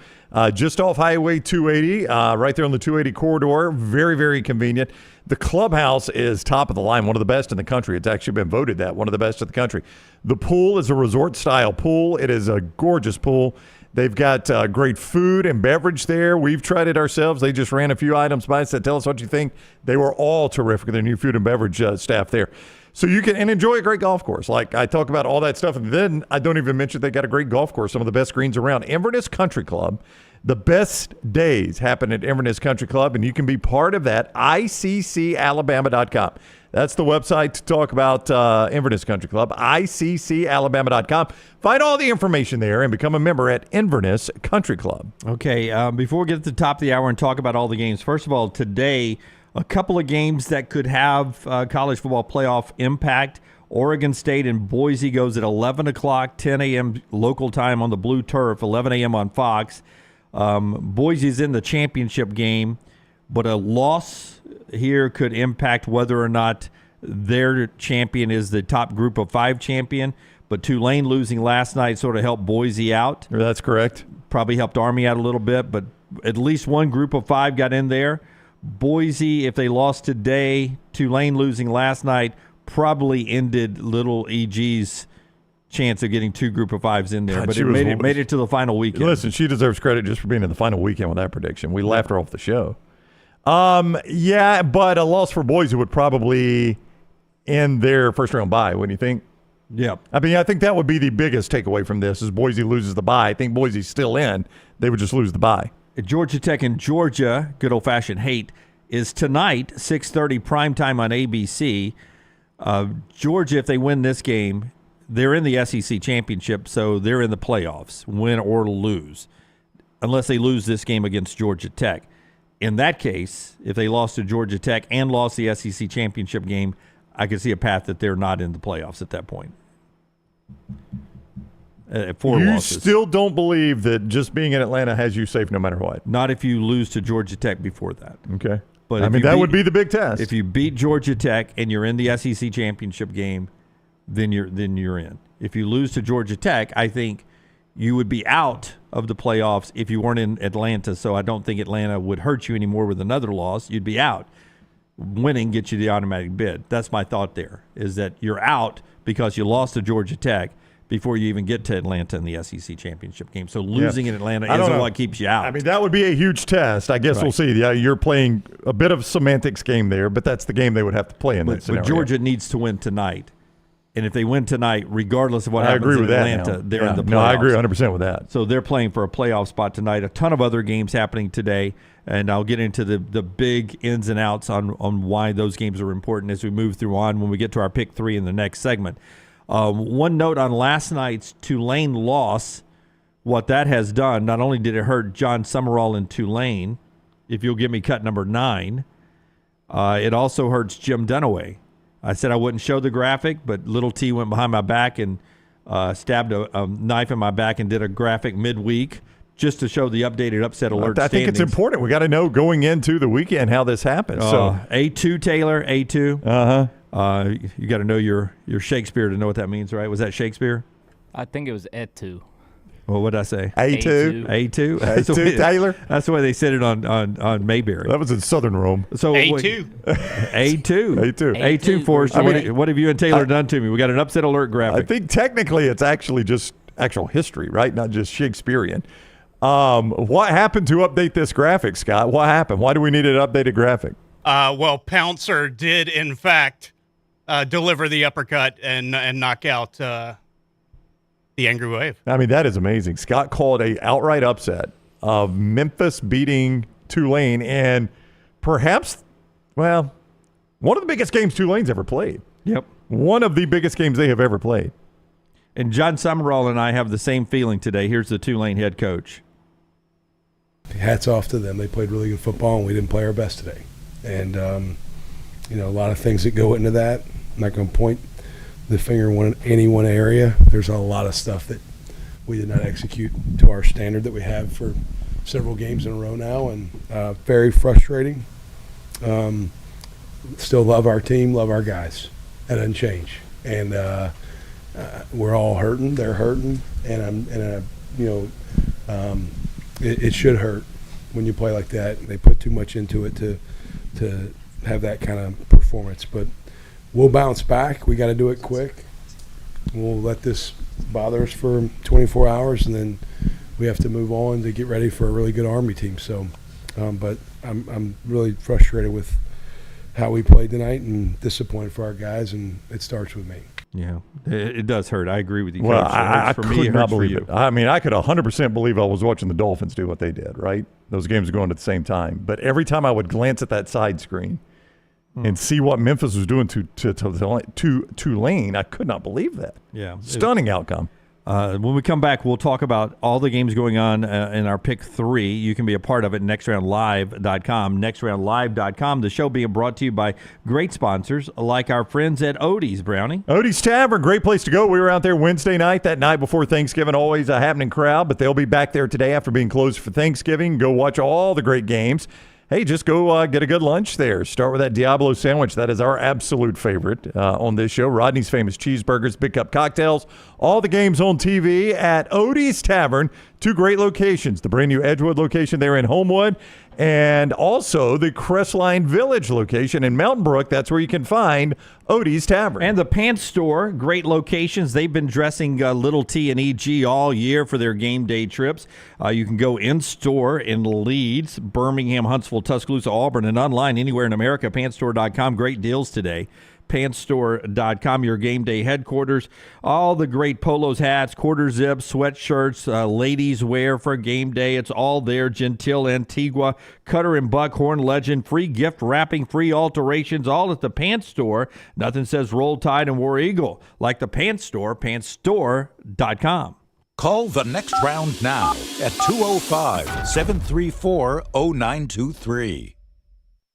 Speaker 3: Just off Highway 280, right there on the 280 corridor. Very, very convenient. The clubhouse is top of the line, one of the best in the country. It's actually been voted that, one of the best in the country. The pool is a resort-style pool. It is a gorgeous pool. They've got great food and beverage there. We've tried it ourselves. They just ran a few items by us. Said, tell us what you think. They were all terrific. Their new food and beverage staff there. So you can enjoy a great golf course. Like I talk about all that stuff, and then I don't even mention they got a great golf course, some of the best greens around. Inverness Country Club. The best days happen at Inverness Country Club, and you can be part of that. ICCalabama.com. That's the website to talk about Inverness Country Club, ICCalabama.com. Find all the information there and become a member at Inverness Country Club.
Speaker 4: Okay, before we get to the top of the hour and talk about all the games, first of all, today, a couple of games that could have college football playoff impact. Oregon State and Boise goes at 11 o'clock, 10 a.m. local time on the blue turf, 11 a.m. on Fox. Boise's in the championship game, but a loss here could impact whether or not their champion is the top group of 5 champion. But Tulane losing last night sort of helped Boise out.
Speaker 3: That's correct.
Speaker 4: Probably helped Army out a little bit, but at least one group of 5 got in there. Boise, if they lost today, Tulane losing last night, probably ended little EG's chance of getting 2 group of 5s in there.
Speaker 3: God,
Speaker 4: but it made it to the final weekend.
Speaker 3: Listen, she deserves credit just for being in the final weekend with that prediction. We laughed her off the show. Yeah, but a loss for Boise would probably end their first round bye, wouldn't you think?
Speaker 4: Yeah.
Speaker 3: I mean, I think that would be the biggest takeaway from this is Boise loses the bye. I think Boise's still in. They would just lose the bye.
Speaker 4: Georgia Tech and Georgia, good old-fashioned hate, is tonight, 6:30 primetime on ABC. Georgia, if they win this game, they're in the SEC championship, so they're in the playoffs, win or lose, unless they lose this game against Georgia Tech. In that case, if they lost to Georgia Tech and lost the SEC championship game, I could see a path that they're not in the playoffs at that point. 4 losses.
Speaker 3: You still don't believe that just being in Atlanta has you safe no matter what?
Speaker 4: Not if you lose to Georgia Tech before that.
Speaker 3: Okay.
Speaker 4: But
Speaker 3: I mean, that would be the big test.
Speaker 4: If you beat Georgia Tech and you're in the SEC championship game, then you're in. If you lose to Georgia Tech, I think you would be out of the playoffs if you weren't in Atlanta. So I don't think Atlanta would hurt you anymore with another loss. You'd be out. Winning gets you the automatic bid. That's my thought there, is that you're out because you lost to Georgia Tech before you even get to Atlanta in the SEC championship game. So losing in Atlanta isn't what keeps you out.
Speaker 3: I mean, that would be a huge test. I guess we'll see. Yeah, you're playing a bit of semantics game there, but that's the game they would have to play in that scenario.
Speaker 4: But Georgia needs to win tonight. And if they win tonight, regardless of what happens in Atlanta, they're in the playoffs.
Speaker 3: No, I agree 100% with that.
Speaker 4: So they're playing for a playoff spot tonight. A ton of other games happening today, and I'll get into the big ins and outs on why those games are important as we move through on when we get to our pick 3 in the next segment. One note on last night's Tulane loss, what that has done, not only did it hurt John Summerall in Tulane, if you'll give me cut number 9, it also hurts Jim Dunaway. I said I wouldn't show the graphic, but little T went behind my back and stabbed a knife in my back and did a graphic midweek just to show the updated upset alert
Speaker 3: I think
Speaker 4: standings.
Speaker 3: it's important. We got to know going into the weekend how this happens. So
Speaker 4: A2, Taylor, A2.
Speaker 3: Uh-huh.
Speaker 4: You got to know your Shakespeare to know what that means, right? Was that Shakespeare?
Speaker 14: I think it was Et2.
Speaker 4: Well, what did I say?
Speaker 3: A2.
Speaker 4: A2.
Speaker 3: A2, Taylor.
Speaker 4: That's the way they said it on Mayberry.
Speaker 3: That was in Southern Rome.
Speaker 4: So
Speaker 14: A2.
Speaker 4: A2.
Speaker 3: A2.
Speaker 4: Forrester. What have you and Taylor done to me? We got an upset alert graphic.
Speaker 3: I think technically it's actually just actual history, right? Not just Shakespearean. What happened to update this graphic, Scott? What happened? Why do we need an updated graphic?
Speaker 15: Well, Pouncer did, in fact, deliver the uppercut and knock out the Angry Wave.
Speaker 3: I mean, that is amazing. Scott called a outright upset of Memphis beating Tulane and perhaps, well, one of the biggest games Tulane's ever played.
Speaker 4: Yep.
Speaker 3: One of the biggest games they have ever played.
Speaker 4: And John Summerall and I have the same feeling today. Here's the Tulane head coach.
Speaker 16: Hats off to them. They played really good football, and we didn't play our best today. And, a lot of things that go into that. I'm not going to point the finger in any one area. There's a lot of stuff that we did not execute to our standard that we have for several games in a row now, and very frustrating. Still love our team, love our guys. That doesn't change. And we're all hurting. They're hurting, it should hurt when you play like that. They put too much into it to have that kind of performance. But we'll bounce back. We got to do it quick. We'll let this bother us for 24 hours, and then we have to move on to get ready for a really good Army team. So, but I'm really frustrated with how we played tonight and disappointed for our guys, and it starts with me.
Speaker 4: Yeah, it does hurt. I agree with you.
Speaker 3: Well,
Speaker 4: Coach.
Speaker 3: I
Speaker 4: for
Speaker 3: could
Speaker 4: me, it
Speaker 3: not
Speaker 4: hurts
Speaker 3: believe
Speaker 4: for you.
Speaker 3: it. I mean, I could 100% believe I was watching the Dolphins do what they did, right? Those games are going at the same time. But every time I would glance at that side screen and see what Memphis was doing to Tulane, I could not believe that.
Speaker 4: Yeah.
Speaker 3: Stunning outcome.
Speaker 4: When we come back, we'll talk about all the games going on in our Pick 3. You can be a part of it, nextroundlive.com, nextroundlive.com. The show being brought to you by great sponsors like our friends at Odie's, Brownie.
Speaker 3: Odie's Tavern, great place to go. We were out there Wednesday night, that night before Thanksgiving, always a happening crowd, but they'll be back there today after being closed for Thanksgiving. Go watch all the great games. Hey, just go get a good lunch there. Start with that Diablo sandwich. That is our absolute favorite on this show. Rodney's Famous Cheeseburgers, Big Cup Cocktails. All the games on TV at Odie's Tavern. 2 great locations. The brand new Edgewood location there in Homewood, and also the Crestline Village location in Mountain Brook. That's where you can find Odie's Tavern.
Speaker 4: And the Pants Store, great locations. They've been dressing Little T and EG all year for their game day trips. You can go in-store in Leeds, Birmingham, Huntsville, Tuscaloosa, Auburn, and online anywhere in America. Pantstore.com. Great deals today. Pantstore.com, your game day headquarters. All the great polos, hats, quarter zips, sweatshirts, ladies wear for game day. It's all there. Gentile, Antigua, Cutter and Buckhorn, Legend, free gift wrapping, free alterations, all at the Pants Store. Nothing says Roll Tide and War Eagle like the Pants Store, pantstore.com.
Speaker 6: Call the next round now at 205-734-0923.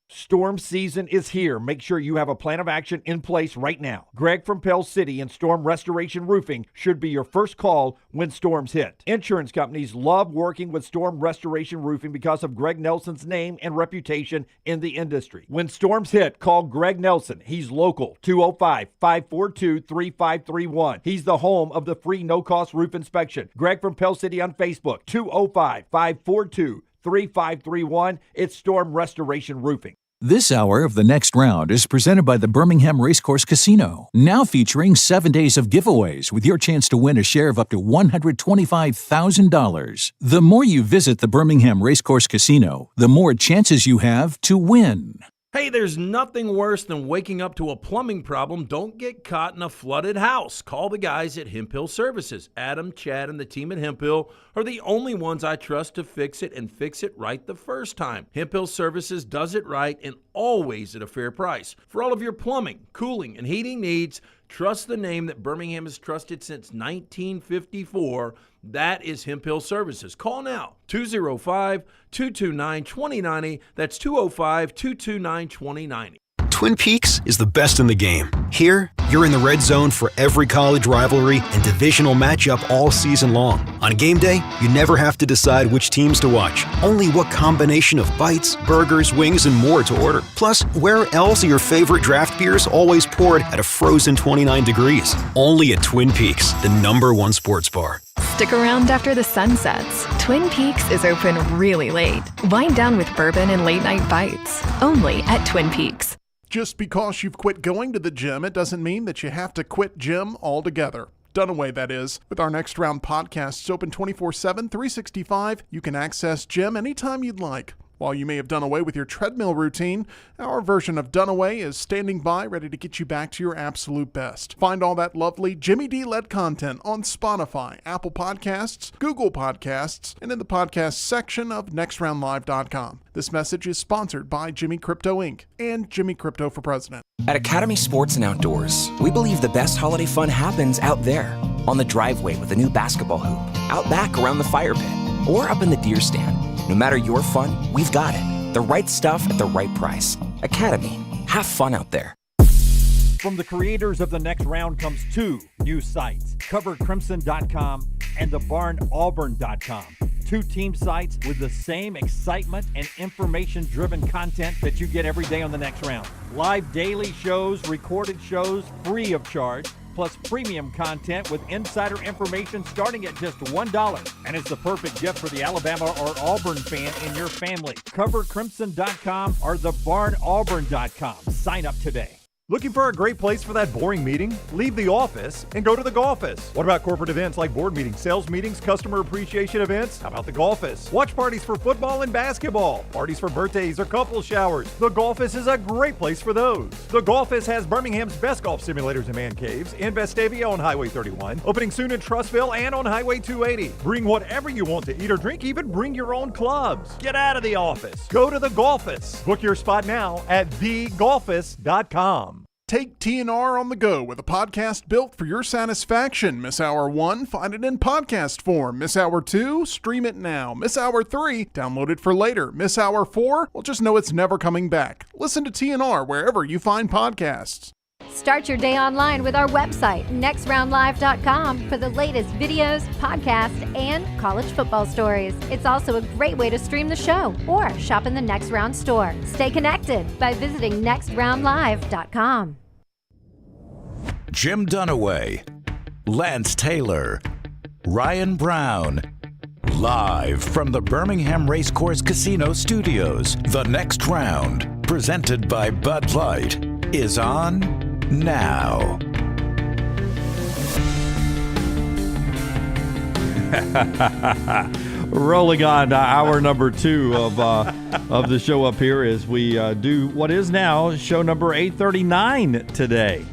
Speaker 4: Storm season is here. Make sure you have a plan of action in place right now. Greg from Pell City and Storm Restoration Roofing should be your first call when storms hit. Insurance companies love working with Storm Restoration Roofing because of Greg Nelson's name and reputation in the industry. When storms hit, call Greg Nelson. He's local, 205-542-3531. He's the home of the free no-cost roof inspection. Greg from Pell City on Facebook, 205-542-3531. It's Storm Restoration Roofing.
Speaker 17: This hour of The Next Round is presented by the Birmingham Racecourse Casino, now featuring 7 days of giveaways with your chance to win a share of up to $125,000. The more you visit the Birmingham Racecourse Casino, the more chances you have to win.
Speaker 9: Hey, there's nothing worse than waking up to a plumbing problem. Don't get caught in a flooded house. Call the guys at Hemp Hill Services. Adam, Chad, and the team at Hemp Hill are the only ones I trust to fix it and fix it right the first time. Hemp Hill Services does it right and always at a fair price. For all of your plumbing, cooling, and heating needs, trust the name that Birmingham has trusted since 1954. That is Hemp Hill Services. Call now, 205-229-2090. That's 205-229-2090.
Speaker 18: Twin Peaks is the best in the game. Here, you're in the red zone for every college rivalry and divisional matchup all season long. On game day, you never have to decide which teams to watch, only what combination of bites, burgers, wings, and more to order. Plus, where else are your favorite draft beers always poured at a frozen 29 degrees? Only at Twin Peaks, the #1 sports bar.
Speaker 19: Stick around after the sun sets. Twin Peaks is open really late. Wind down with bourbon and late-night bites. Only at Twin Peaks.
Speaker 20: Just because you've quit going to the gym, it doesn't mean that you have to quit gym altogether. Dunaway, that is. With our Next Round podcasts open 24/7, 365, you can access gym anytime you'd like. While you may have done away with your treadmill routine, our version of Dunaway is standing by, ready to get you back to your absolute best. Find all that lovely Jimmy D-led content on Spotify, Apple Podcasts, Google Podcasts, and in the podcast section of nextroundlive.com. This message is sponsored by Jimmy Crypto Inc. and Jimmy Crypto for President.
Speaker 10: At Academy Sports and Outdoors, we believe the best holiday fun happens out there. on the driveway with a new basketball hoop, out back around the fire pit, or up in the deer stand. No matter your fun, we've got it. The right stuff at the right price. Academy. Have fun out there.
Speaker 4: From the creators of The Next Round comes two new sites, covercrimson.com and thebarnauburn.com. Two team sites with the same excitement and information-driven content that you get every day on The Next Round. Live daily shows, recorded shows, free of charge, plus premium content with insider information starting at just $1. And it's the perfect gift for the Alabama or Auburn fan in your family. Covercrimson.com or thebarnauburn.com. Sign up today.
Speaker 3: Looking for a great place for that boring meeting? Leave the office and go to the Golfus. What about corporate events like board meetings, sales meetings, customer appreciation events? How about the Golfus? Watch parties for football and basketball, parties for birthdays or couple showers. The Golfus is a great place for those. The Golfus has Birmingham's best golf simulators and man caves in Vestavia on Highway 31, opening soon in Trussville and on Highway 280. Bring whatever you want to eat or drink, even bring your own clubs. Get out of the office. Go to the Golfus. Book your spot now at thegolfus.com.
Speaker 20: Take TNR on the go with a podcast built for your satisfaction. Miss Hour 1, find it in podcast form. Miss Hour 2, stream it now. Miss Hour 3, download it for later. Miss Hour 4, well, just know it's never coming back. Listen to TNR wherever you find podcasts.
Speaker 5: Start your day online with our website, nextroundlive.com, for the latest videos, podcasts, and college football stories. It's also a great way to stream the show or shop in the Next Round store. Stay connected by visiting nextroundlive.com.
Speaker 6: Jim Dunaway, Lance Taylor, Ryan Brown. Live from the Birmingham Racecourse Casino Studios, The Next Round, presented by Bud Light, is on now.
Speaker 2: Rolling on hour number 2 of the show up here as we do what is now show number 839 today.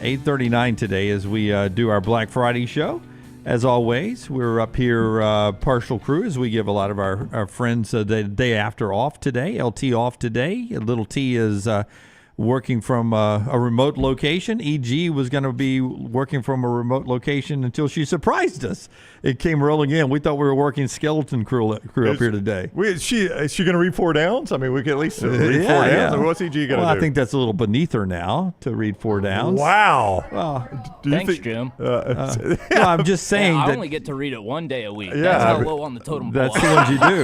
Speaker 2: 839 today as we do our Black Friday show. As always, we're up here partial crew as we give a lot of our friends the day after off today. LT off today. Little T is working from a remote location. EG was going to be working from a remote location until she surprised us. It came rolling in. We thought we were working skeleton crew up here today.
Speaker 3: Is she going to read 4 downs? I mean, we can at least read 4 downs.
Speaker 2: Yeah.
Speaker 3: What's EG going to do?
Speaker 2: I think that's a little beneath her now to read 4 downs.
Speaker 3: Wow.
Speaker 2: Well,
Speaker 14: thanks, Jim.
Speaker 2: Well, I'm just saying
Speaker 14: I
Speaker 2: that
Speaker 14: only get to read it 1 day a week.
Speaker 2: Yeah,
Speaker 14: that's how low on the totem pole.
Speaker 2: That's the ones you do.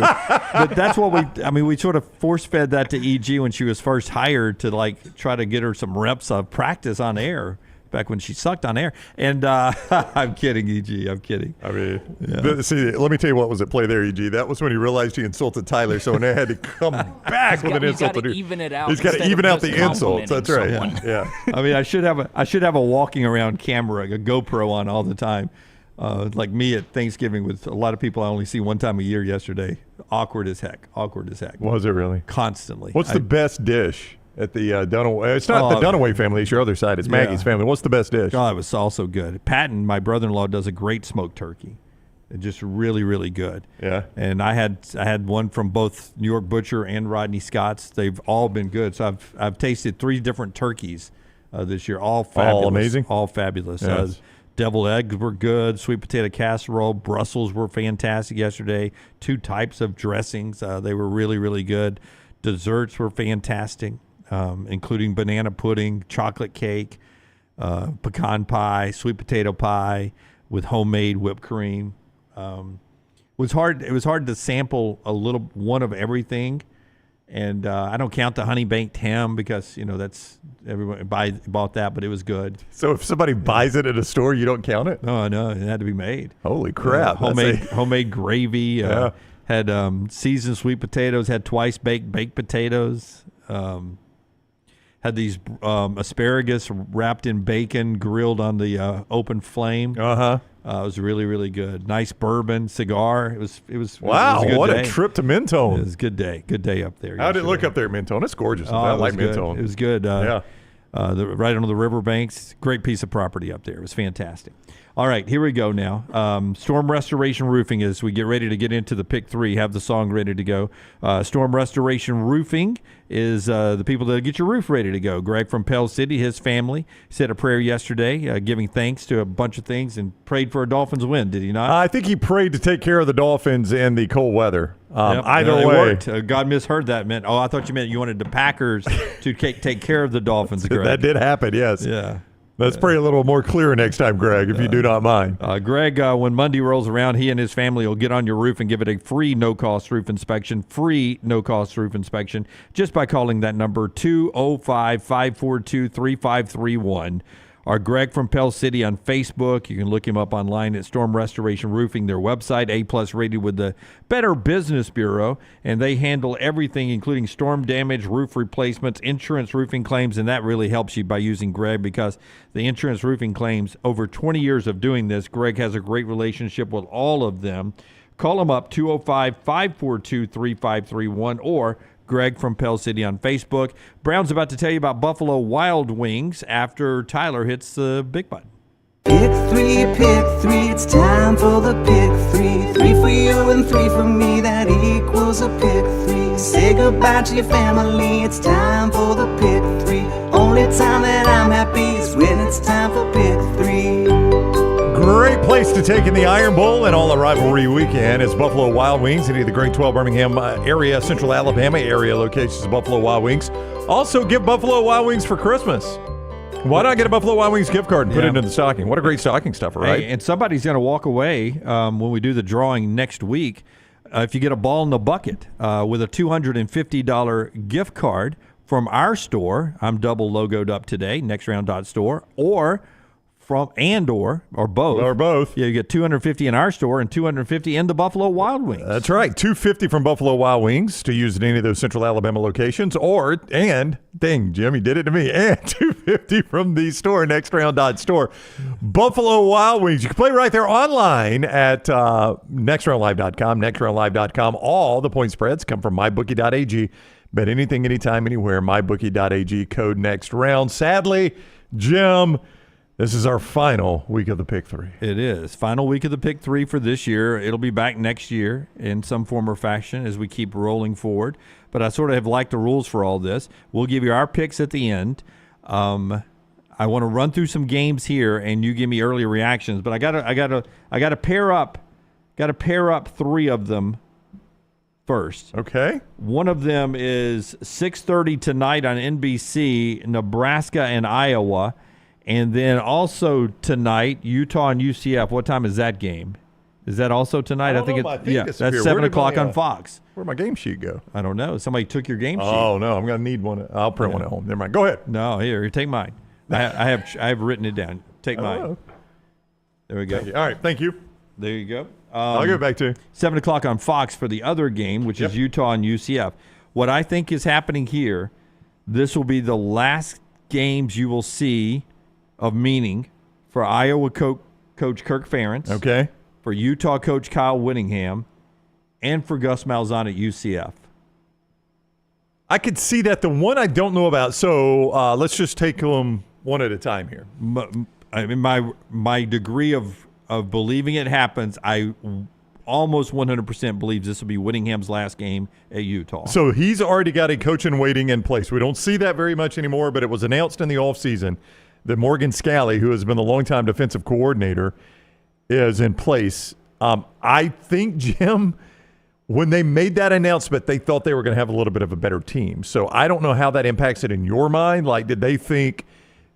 Speaker 2: But that's what we sort of force-fed that to EG when she was first hired to, like, try to get her some reps of practice on air back when she sucked on air. And I'm kidding, EG. I'm kidding.
Speaker 3: I mean, see, let me tell you what was at play there, EG. That was when he realized he insulted Tyler, so now had to come back with an insult to do.
Speaker 14: Even it out.
Speaker 3: He's got to even out the insults. That's right. Yeah.
Speaker 2: I mean, I should have a walking around camera, a GoPro on all the time. Like me at Thanksgiving with a lot of people I only see one time a year yesterday. Awkward as heck.
Speaker 3: Was it really?
Speaker 2: Constantly.
Speaker 3: What's the best dish at the Dunaway? It's not the Dunaway family. It's your other side. It's Maggie's family. What's the best dish?
Speaker 2: Oh, it was also good. Patton, my brother-in-law, does a great smoked turkey. It's just really, really good.
Speaker 3: Yeah.
Speaker 2: And I had one from both New York Butcher and Rodney Scott's. They've all been good. So I've tasted 3 different turkeys this year. All fabulous.
Speaker 3: All amazing.
Speaker 2: All fabulous.
Speaker 3: Yes.
Speaker 2: Deviled eggs were good. Sweet potato casserole. Brussels were fantastic yesterday. 2 types of dressings. They were really, really good. Desserts were fantastic, including banana pudding, chocolate cake, pecan pie, sweet potato pie with homemade whipped cream. It was hard to sample one of everything. And I don't count the honey baked ham because that's everyone bought that, but it was good.
Speaker 3: So if somebody buys it at a store, you don't count it?
Speaker 2: No, it had to be made.
Speaker 3: Holy crap!
Speaker 2: Homemade gravy. Had seasoned sweet potatoes. Had twice baked potatoes. Had these asparagus wrapped in bacon, grilled on the open flame. It was really, really good. Nice bourbon, cigar. It was
Speaker 3: wow,
Speaker 2: it was a good
Speaker 3: what
Speaker 2: day.
Speaker 3: A trip to Mentone.
Speaker 2: It was a good day. Good day up there.
Speaker 3: How did it look up there, Mentone? It's gorgeous.
Speaker 2: Oh,
Speaker 3: I
Speaker 2: it
Speaker 3: like
Speaker 2: was good.
Speaker 3: Mentone.
Speaker 2: It was good. right on the riverbanks. Great piece of property up there. It was fantastic. All right, here we go now. Storm Restoration Roofing, as we get ready to get into the pick 3, have the song ready to go. Storm Restoration Roofing is the people that get your roof ready to go. Greg from Pell City, his family, said a prayer yesterday, giving thanks to a bunch of things and prayed for a Dolphins win, did he not?
Speaker 3: I think he prayed to take care of the Dolphins in the cold weather.
Speaker 2: Yep,
Speaker 3: either way.
Speaker 2: Worked. God misheard that. I thought you meant you wanted the Packers to take care of the Dolphins, Greg.
Speaker 3: That did happen, yes.
Speaker 2: Yeah.
Speaker 3: Let's pray a little more clear next time, Greg, if you do not mind.
Speaker 2: Greg, when Monday rolls around, he and his family will get on your roof and give it a free no-cost roof inspection, just by calling that number 205-542-3531. Or Greg from Pell City on Facebook. You can look him up online at Storm Restoration Roofing, their website, A+ rated with the Better Business Bureau, and they handle everything, including storm damage, roof replacements, insurance roofing claims, and that really helps you by using Greg because the insurance roofing claims, over 20 years of doing this, Greg has a great relationship with all of them. Call him up, 205-542-3531, or Greg from Pell City on Facebook. Brown's about to tell you about Buffalo Wild Wings after Tyler hits the big button.
Speaker 21: Pick 3, it's time for the pick 3. 3 for you and 3 for me, that equals a pick 3. Say goodbye to your family, it's time for the pick 3. Only time that I'm happy is when it's time for pick 3.
Speaker 3: Great place to take in the Iron Bowl and all the rivalry weekend is Buffalo Wild Wings. Any of the Grade 12 Birmingham area, Central Alabama area locations of Buffalo Wild Wings. Also, give Buffalo Wild Wings for Christmas. Why not get a Buffalo Wild Wings gift card and put it in the stocking? What a great stocking stuffer, right?
Speaker 2: Hey, and somebody's going to walk away when we do the drawing next week if you get a ball in the bucket with a $250 gift card from our store. I'm double logoed up today, nextround.store, or both. Yeah, you get $250 in our store and $250 in the Buffalo Wild Wings.
Speaker 3: That's right, $250 from Buffalo Wild Wings to use at any of those Central Alabama locations, and Jim, he did it to me, and $250 from the store, nextround.store. Buffalo Wild Wings. You can play right there online at nextroundlive.com, nextroundlive.com. All the point spreads come from mybookie.ag. Bet anything, anytime, anywhere, mybookie.ag, code NEXTROUND. Sadly, Jim, this is our final week of the Pick 3.
Speaker 2: It is. Final week of the Pick 3 for this year. It'll be back next year in some form or fashion as we keep rolling forward. But I sort of have liked the rules for all this. We'll give you our picks at the end. I want to run through some games here, and you give me early reactions. But I gotta pair up 3 of them first.
Speaker 3: Okay.
Speaker 2: One of them is 6:30 tonight on NBC, Nebraska and Iowa. And then also tonight, Utah and UCF. What time is that game? Is that also tonight? I think that's 7 o'clock on Fox.
Speaker 3: Where'd my game sheet go?
Speaker 2: I don't know. Somebody took your game sheet.
Speaker 3: Oh, no. I'm going to need one. I'll print one at home. Never mind. Go ahead.
Speaker 2: No, here, take mine. I have written it down. Take mine. There we go.
Speaker 3: All right. Thank you.
Speaker 2: There you go.
Speaker 3: I'll give it back to you.
Speaker 2: 7 o'clock on Fox for the other game, which is Utah and UCF. What I think is happening here, this will be the last games you will see of meaning for Iowa coach Kirk Ferentz.
Speaker 3: Okay.
Speaker 2: For Utah coach Kyle Whittingham, and for Gus Malzahn at UCF.
Speaker 3: I could see that. The one I don't know about, so let's just take them one at a time here.
Speaker 2: My degree of believing it happens, I almost 100% believes this will be Whittingham's last game at Utah.
Speaker 3: So he's already got a coach in waiting in place. We don't see that very much anymore, but it was announced in the offseason that Morgan Scalley, who has been the longtime defensive coordinator, is in place. I think, Jim, when they made that announcement, they thought they were going to have a little bit of a better team. So I don't know how that impacts it in your mind. Like, did they think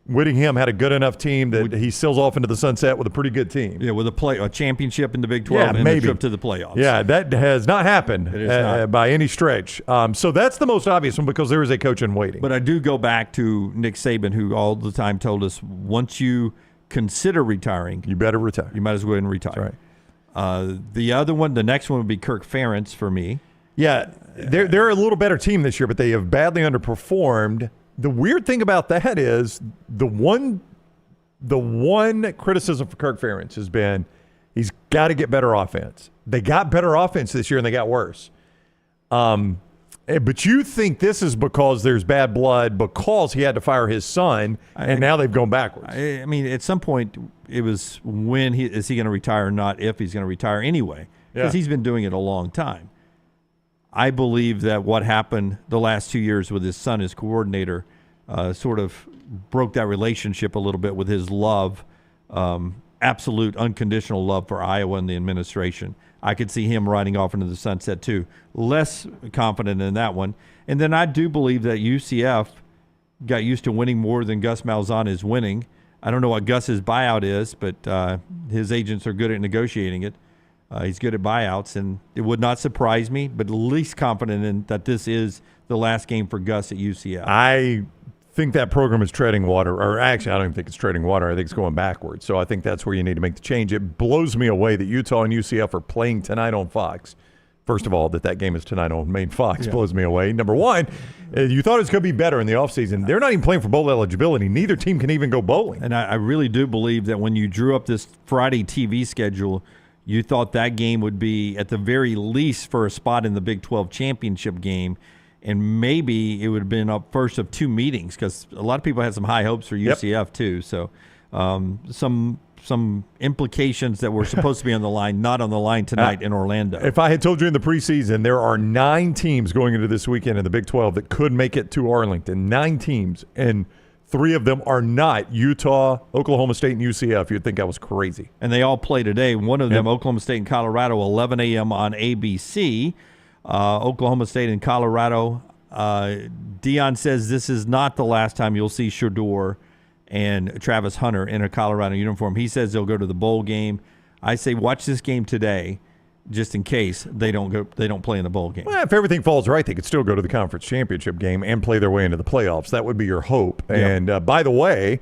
Speaker 3: Whittingham had a good enough team that he sails off into the sunset with a pretty good team?
Speaker 2: Yeah, with a championship in the Big 12 and a trip to the playoffs.
Speaker 3: Yeah, that has not happened by any stretch. So that's the most obvious one because there is a coach in waiting.
Speaker 2: But I do go back to Nick Saban, who all the time told us, once you consider retiring,
Speaker 3: you better retire.
Speaker 2: You might as well go ahead and retire.
Speaker 3: That's right.
Speaker 2: The other one, the next one would be Kirk Ferentz for me.
Speaker 3: Yeah, they're a little better team this year, but they have badly underperformed. The weird thing about that is the one criticism for Kirk Ferentz has been he's got to get better offense. They got better offense this year and they got worse. But you think this is because there's bad blood because he had to fire his son, and now they've gone backwards.
Speaker 2: I mean, at some point, it was when is he going to retire, not if he's going to retire anyway, because he's been doing it a long time. I believe that what happened the last 2 years with his son as coordinator sort of broke that relationship a little bit with his love, absolute unconditional love for Iowa and the administration. I could see him riding off into the sunset too. Less confident in that one. And then I do believe that UCF got used to winning more than Gus Malzahn is winning. I don't know what Gus's buyout is, but his agents are good at negotiating it. He's good at buyouts, and it would not surprise me, but least confident in that this is the last game for Gus at UCF.
Speaker 3: I think that program is treading water, or actually I don't even think it's treading water. I think it's going backwards. So I think that's where you need to make the change. It blows me away that Utah and UCF are playing tonight on Fox. First of all, that game is tonight on main Fox blows me away. Number one, you thought it was going to be better in the offseason. They're not even playing for bowl eligibility. Neither team can even go bowling.
Speaker 2: And I really do believe that when you drew up this Friday TV schedule, you thought that game would be at the very least for a spot in the Big 12 championship game. And maybe it would have been up first of two meetings because a lot of people had some high hopes for UCF too. So some implications that were supposed to be on the line, not on the line tonight in Orlando.
Speaker 3: If I had told you in the preseason there are 9 teams going into this weekend in the Big 12 that could make it to Arlington, 9 teams, and 3 of them are not Utah, Oklahoma State, and UCF, you'd think I was crazy.
Speaker 2: And they all play today. One of them, Oklahoma State and Colorado, 11 a.m. on ABC. Oklahoma State and Colorado. Dion says this is not the last time you'll see Shedeur and Travis Hunter in a Colorado uniform. He says they'll go to the bowl game. I say watch this game today, just in case they don't play in the bowl game.
Speaker 3: Well, if everything falls right, they could still go to the conference championship game and play their way into the playoffs. That would be your hope. Yep. And by the way,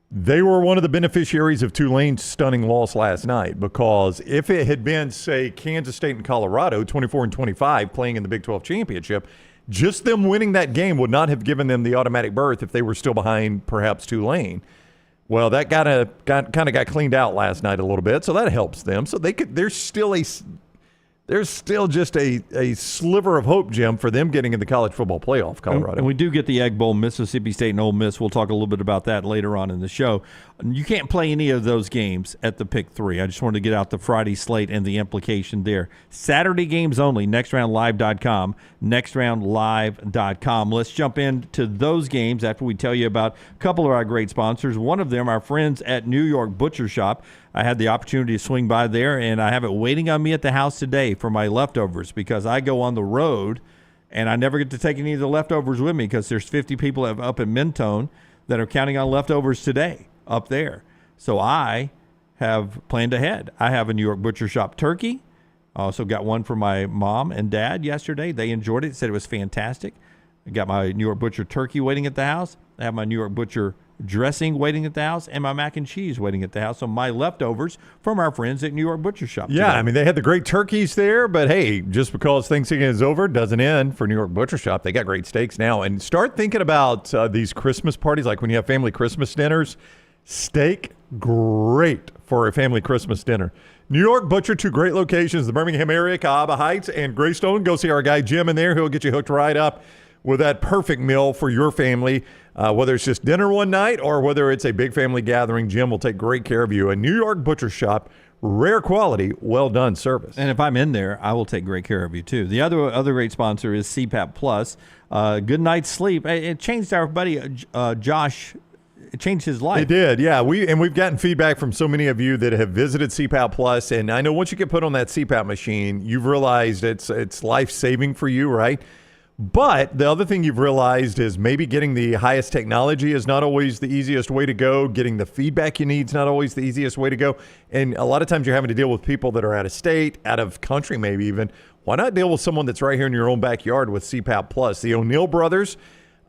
Speaker 3: they were one of the beneficiaries of Tulane's stunning loss last night, because if it had been, say, Kansas State and Colorado, 24-25, playing in the Big 12 championship, just them winning that game would not have given them the automatic berth if they were still behind perhaps Tulane. Well, that kind of got cleaned out last night a little bit, so that helps them. So there's still just a sliver of hope, Jim, for them getting in the college football playoff, Colorado.
Speaker 2: And we do get the Egg Bowl, Mississippi State and Ole Miss. We'll talk a little bit about that later on in the show. You can't play any of those games at the Pick 3. I just wanted to get out the Friday slate and the implication there. Saturday games only, nextroundlive.com, nextroundlive.com. Let's jump into those games after we tell you about a couple of our great sponsors. One of them, our friends at New York Butcher Shop. I had the opportunity to swing by there, and I have it waiting on me at the house today for my leftovers, because I go on the road, and I never get to take any of the leftovers with me because there's 50 people up in Mentone that are counting on leftovers today up there. So I have planned ahead. I have a New York Butcher Shop turkey. I also got one for my mom and dad yesterday. They enjoyed it, said it was fantastic. I got my New York Butcher turkey waiting at the house. I have my New York Butcher dressing waiting at the house, and my mac and cheese waiting at the house. So my leftovers from our friends at New York Butcher Shop.
Speaker 3: Yeah,
Speaker 2: today.
Speaker 3: I mean, they had the great turkeys there, but hey, just because Thanksgiving is over doesn't end for New York Butcher Shop. They got great steaks now. And start thinking about these Christmas parties, like when you have family Christmas dinners. Steak, great for a family Christmas dinner. New York Butcher, 2 great locations, the Birmingham area, Cahaba Heights and Greystone. Go see our guy Jim in there. He'll get you hooked right up with that perfect meal for your family, whether it's just dinner one night or whether it's a big family gathering. Jim will take great care of you. A New York Butcher Shop, rare quality, well-done service.
Speaker 2: And if I'm in there, I will take great care of you, too. The other great sponsor is CPAP Plus. Good night's sleep. It changed our buddy Josh. It changed his life.
Speaker 3: It did, yeah. We've gotten feedback from so many of you that have visited CPAP Plus, and I know once you get put on that CPAP machine, you've realized it's life-saving for you, right? But the other thing you've realized is maybe getting the highest technology is not always the easiest way to go. Getting the feedback you need is not always the easiest way to go. And a lot of times you're having to deal with people that are out of state, out of country maybe even. Why not deal with someone that's right here in your own backyard with CPAP Plus? The O'Neill brothers,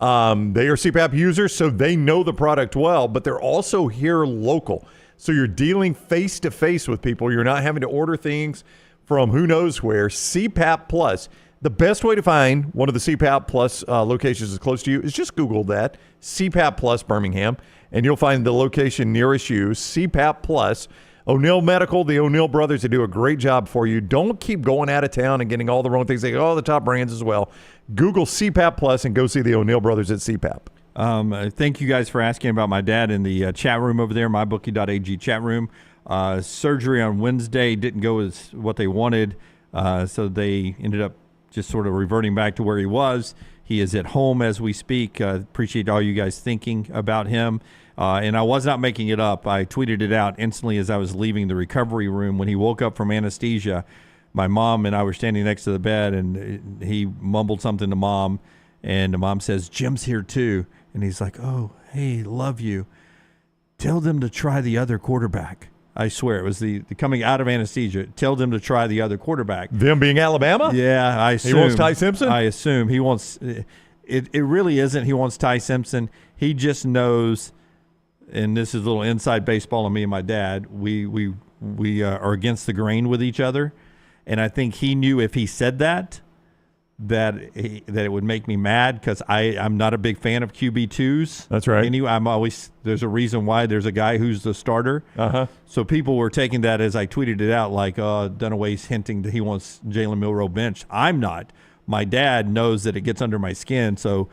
Speaker 3: they are CPAP users, so they know the product well, but they're also here local. So you're dealing face-to-face with people. You're not having to order things from who knows where. CPAP Plus. The best way to find one of the CPAP Plus locations as close to you is just Google that, CPAP Plus Birmingham, and you'll find the location nearest you, CPAP Plus. O'Neill Medical, the O'Neill brothers, they do a great job for you. Don't keep going out of town and getting all the wrong things. They go, the top brands as well. Google CPAP Plus and go see the O'Neill brothers at CPAP.
Speaker 2: Thank you guys for asking about my dad in the chat room over there, mybookie.ag chat room. Surgery on Wednesday didn't go as what they wanted, so they ended up just sort of reverting back to where he was. He is at home as we speak. Appreciate all you guys thinking about him. And I was not making it up. I tweeted it out instantly as I was leaving the recovery room. When he woke up from anesthesia, my mom and I were standing next to the bed, and he mumbled something to Mom, and the mom says, Jim's here too. And he's like, oh, hey, love you. Tell them to try the other quarterback. I swear, it was the coming out of anesthesia. Tell them to try the other quarterback.
Speaker 3: Them being Alabama?
Speaker 2: Yeah, I assume.
Speaker 3: He wants Ty Simpson?
Speaker 2: I assume. He wants it really isn't he wants Ty Simpson. He just knows, and this is a little inside baseball on me and my dad, we are against the grain with each other. And I think he knew if he said that it would make me mad, because I'm not a big fan of QB2s.
Speaker 3: That's right.
Speaker 2: Anyway, there's a reason why there's a guy who's the starter. So people were taking that as I tweeted it out, like Dunaway's hinting that he wants Jalen Milroe benched. I'm not. My dad knows that it gets under my skin, so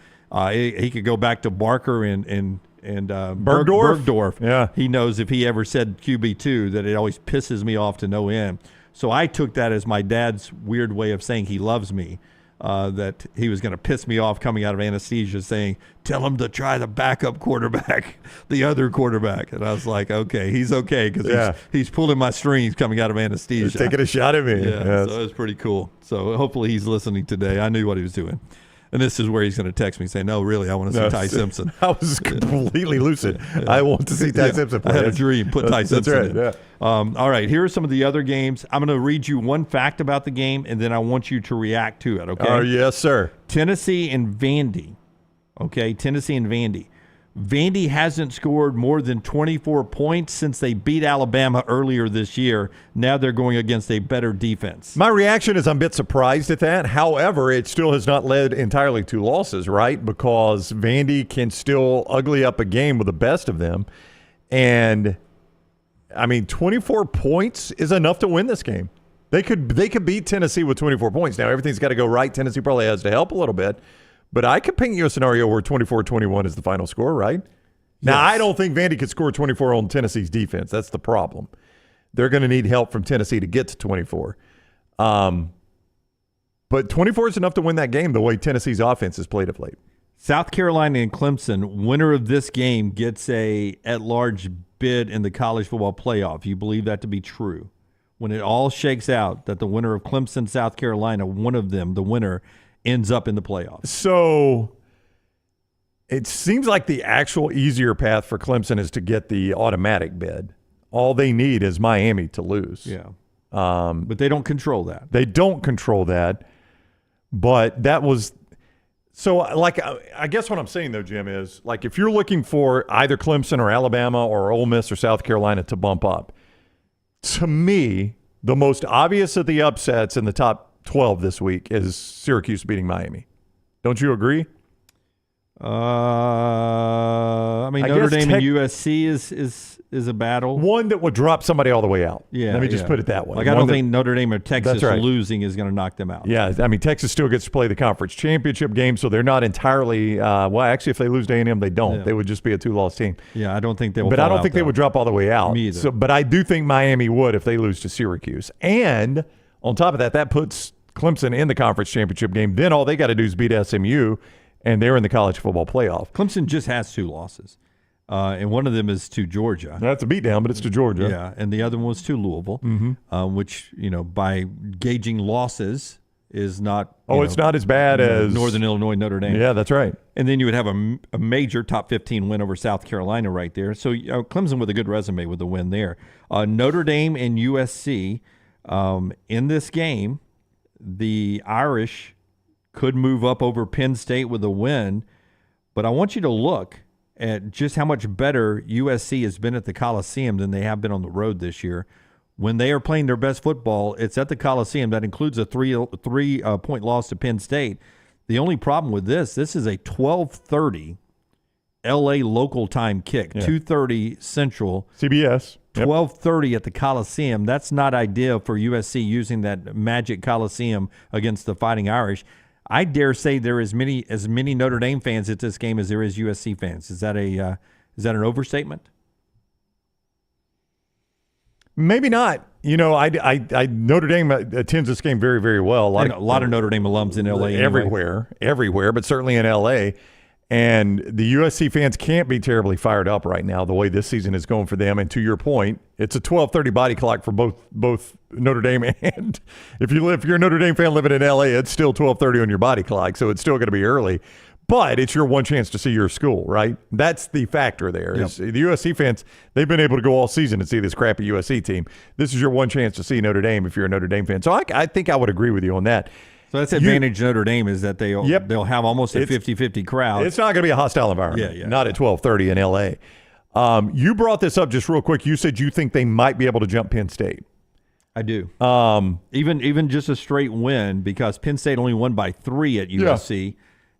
Speaker 2: he could go back to Barker and Bergdorf.
Speaker 3: Yeah.
Speaker 2: He knows if he ever said QB2 that it always pisses me off to no end. So I took that as my dad's weird way of saying he loves me. That he was going to piss me off coming out of anesthesia, saying, tell him to try the backup quarterback, the other quarterback. And I was like, okay, he's okay, because he's pulling my strings coming out of anesthesia.
Speaker 3: He's taking a shot at me.
Speaker 2: Yeah, so it was pretty cool. So hopefully he's listening today. I knew what he was doing. And this is where he's going to text me saying, no, really, I want to see Ty Simpson.
Speaker 3: I was completely lucid. I want to see Ty Simpson play.
Speaker 2: I had a dream. Put Ty Simpson in.
Speaker 3: Yeah.
Speaker 2: All right, here are some of the other games. I'm going to read you one fact about the game, and then I want you to react to it, okay?
Speaker 3: Yes, sir.
Speaker 2: Tennessee and Vandy. Okay, Tennessee and Vandy. Vandy hasn't scored more than 24 points since they beat Alabama earlier this year. Now they're going against a better defense.
Speaker 3: My reaction is I'm a bit surprised at that. However, it still has not led entirely to losses, right? Because Vandy can still ugly up a game with the best of them. And, 24 points is enough to win this game. They could beat Tennessee with 24 points. Now, everything's got to go right. Tennessee probably has to help a little bit. But I could paint you a scenario where 24-21 is the final score, right? Now, I don't think Vandy could score 24 on Tennessee's defense. That's the problem. They're going to need help from Tennessee to get to 24. But 24 is enough to win that game the way Tennessee's offense has played of late.
Speaker 2: South Carolina and Clemson, winner of this game gets a at-large bid in the college football playoff. You believe that to be true? When it all shakes out, that the winner of Clemson, South Carolina, one of them, the winner, ends up in the playoffs.
Speaker 3: So it seems like the actual easier path for Clemson is to get the automatic bid. All they need is Miami to lose.
Speaker 2: Yeah. But they don't control that.
Speaker 3: They don't control that. But that was – so, like, I guess what I'm saying, though, Jim, is, like, if you're looking for either Clemson or Alabama or Ole Miss or South Carolina to bump up, to me, the most obvious of the upsets in the top 12 this week is Syracuse beating Miami. Don't you agree?
Speaker 2: Notre Dame and USC is a battle.
Speaker 3: One that would drop somebody all the way out.
Speaker 2: Yeah,
Speaker 3: let me just put it that way.
Speaker 2: Like, I don't think Notre Dame or Texas losing is going to knock them out.
Speaker 3: Yeah, Texas still gets to play the conference championship game, so they're not entirely. Actually, if they lose to A&M, they don't. Yeah. They would just be a two-loss team.
Speaker 2: Yeah, I don't think they will.
Speaker 3: But I don't think they would drop all the way out.
Speaker 2: Me either.
Speaker 3: But I do think Miami would if they lose to Syracuse. And on top of that, that puts Clemson in the conference championship game. Then all they got to do is beat SMU, and they're in the college football playoff.
Speaker 2: Clemson just has 2 losses, and one of them is to Georgia.
Speaker 3: That's a beatdown, but it's to Georgia.
Speaker 2: Yeah, and the other one was to Louisville, which, by gauging losses is not
Speaker 3: it's not as bad as
Speaker 2: Northern Illinois, Notre Dame.
Speaker 3: Yeah, that's right.
Speaker 2: And then you would have a major top 15 win over South Carolina right there. So Clemson with a good resume with the win there. Notre Dame and USC in this game, the Irish could move up over Penn State with a win, but I want you to look at just how much better USC has been at the Coliseum than they have been on the road this year. When they are playing their best football, it's at the Coliseum. That includes a three-point loss to Penn State. The only problem with this is a 12:30 L.A. local time kick, 2:30 Central.
Speaker 3: CBS.
Speaker 4: 12:30 at the Coliseum. That's not ideal for USC using that magic Coliseum against the Fighting Irish. I dare say there is as many Notre Dame fans at this game as there is USC fans. Is that an overstatement?
Speaker 3: Maybe not. I Notre Dame attends this game very, very well.
Speaker 4: A lot of Notre Dame alums in LA.
Speaker 3: Everywhere, but certainly in LA. And the USC fans can't be terribly fired up right now the way this season is going for them. And to your point, it's a 12:30 body clock for both Notre Dame and if you're a Notre Dame fan living in LA, it's still 12:30 on your body clock, so it's still going to be early. But it's your one chance to see your school, right? That's the factor there.
Speaker 4: Yep.
Speaker 3: Is the USC fans, they've been able to go all season and see this crappy USC team. This is your one chance to see Notre Dame if you're a Notre Dame fan. So I think I would agree with you on that.
Speaker 4: So that's the advantage Notre Dame is that they'll have almost a 50-50 crowd.
Speaker 3: It's not going to be a hostile environment. Not at 12:30 in L.A. You brought this up just real quick. You said you think they might be able to jump Penn State.
Speaker 4: I do. Even just a straight win because Penn State only won by 3 at USC,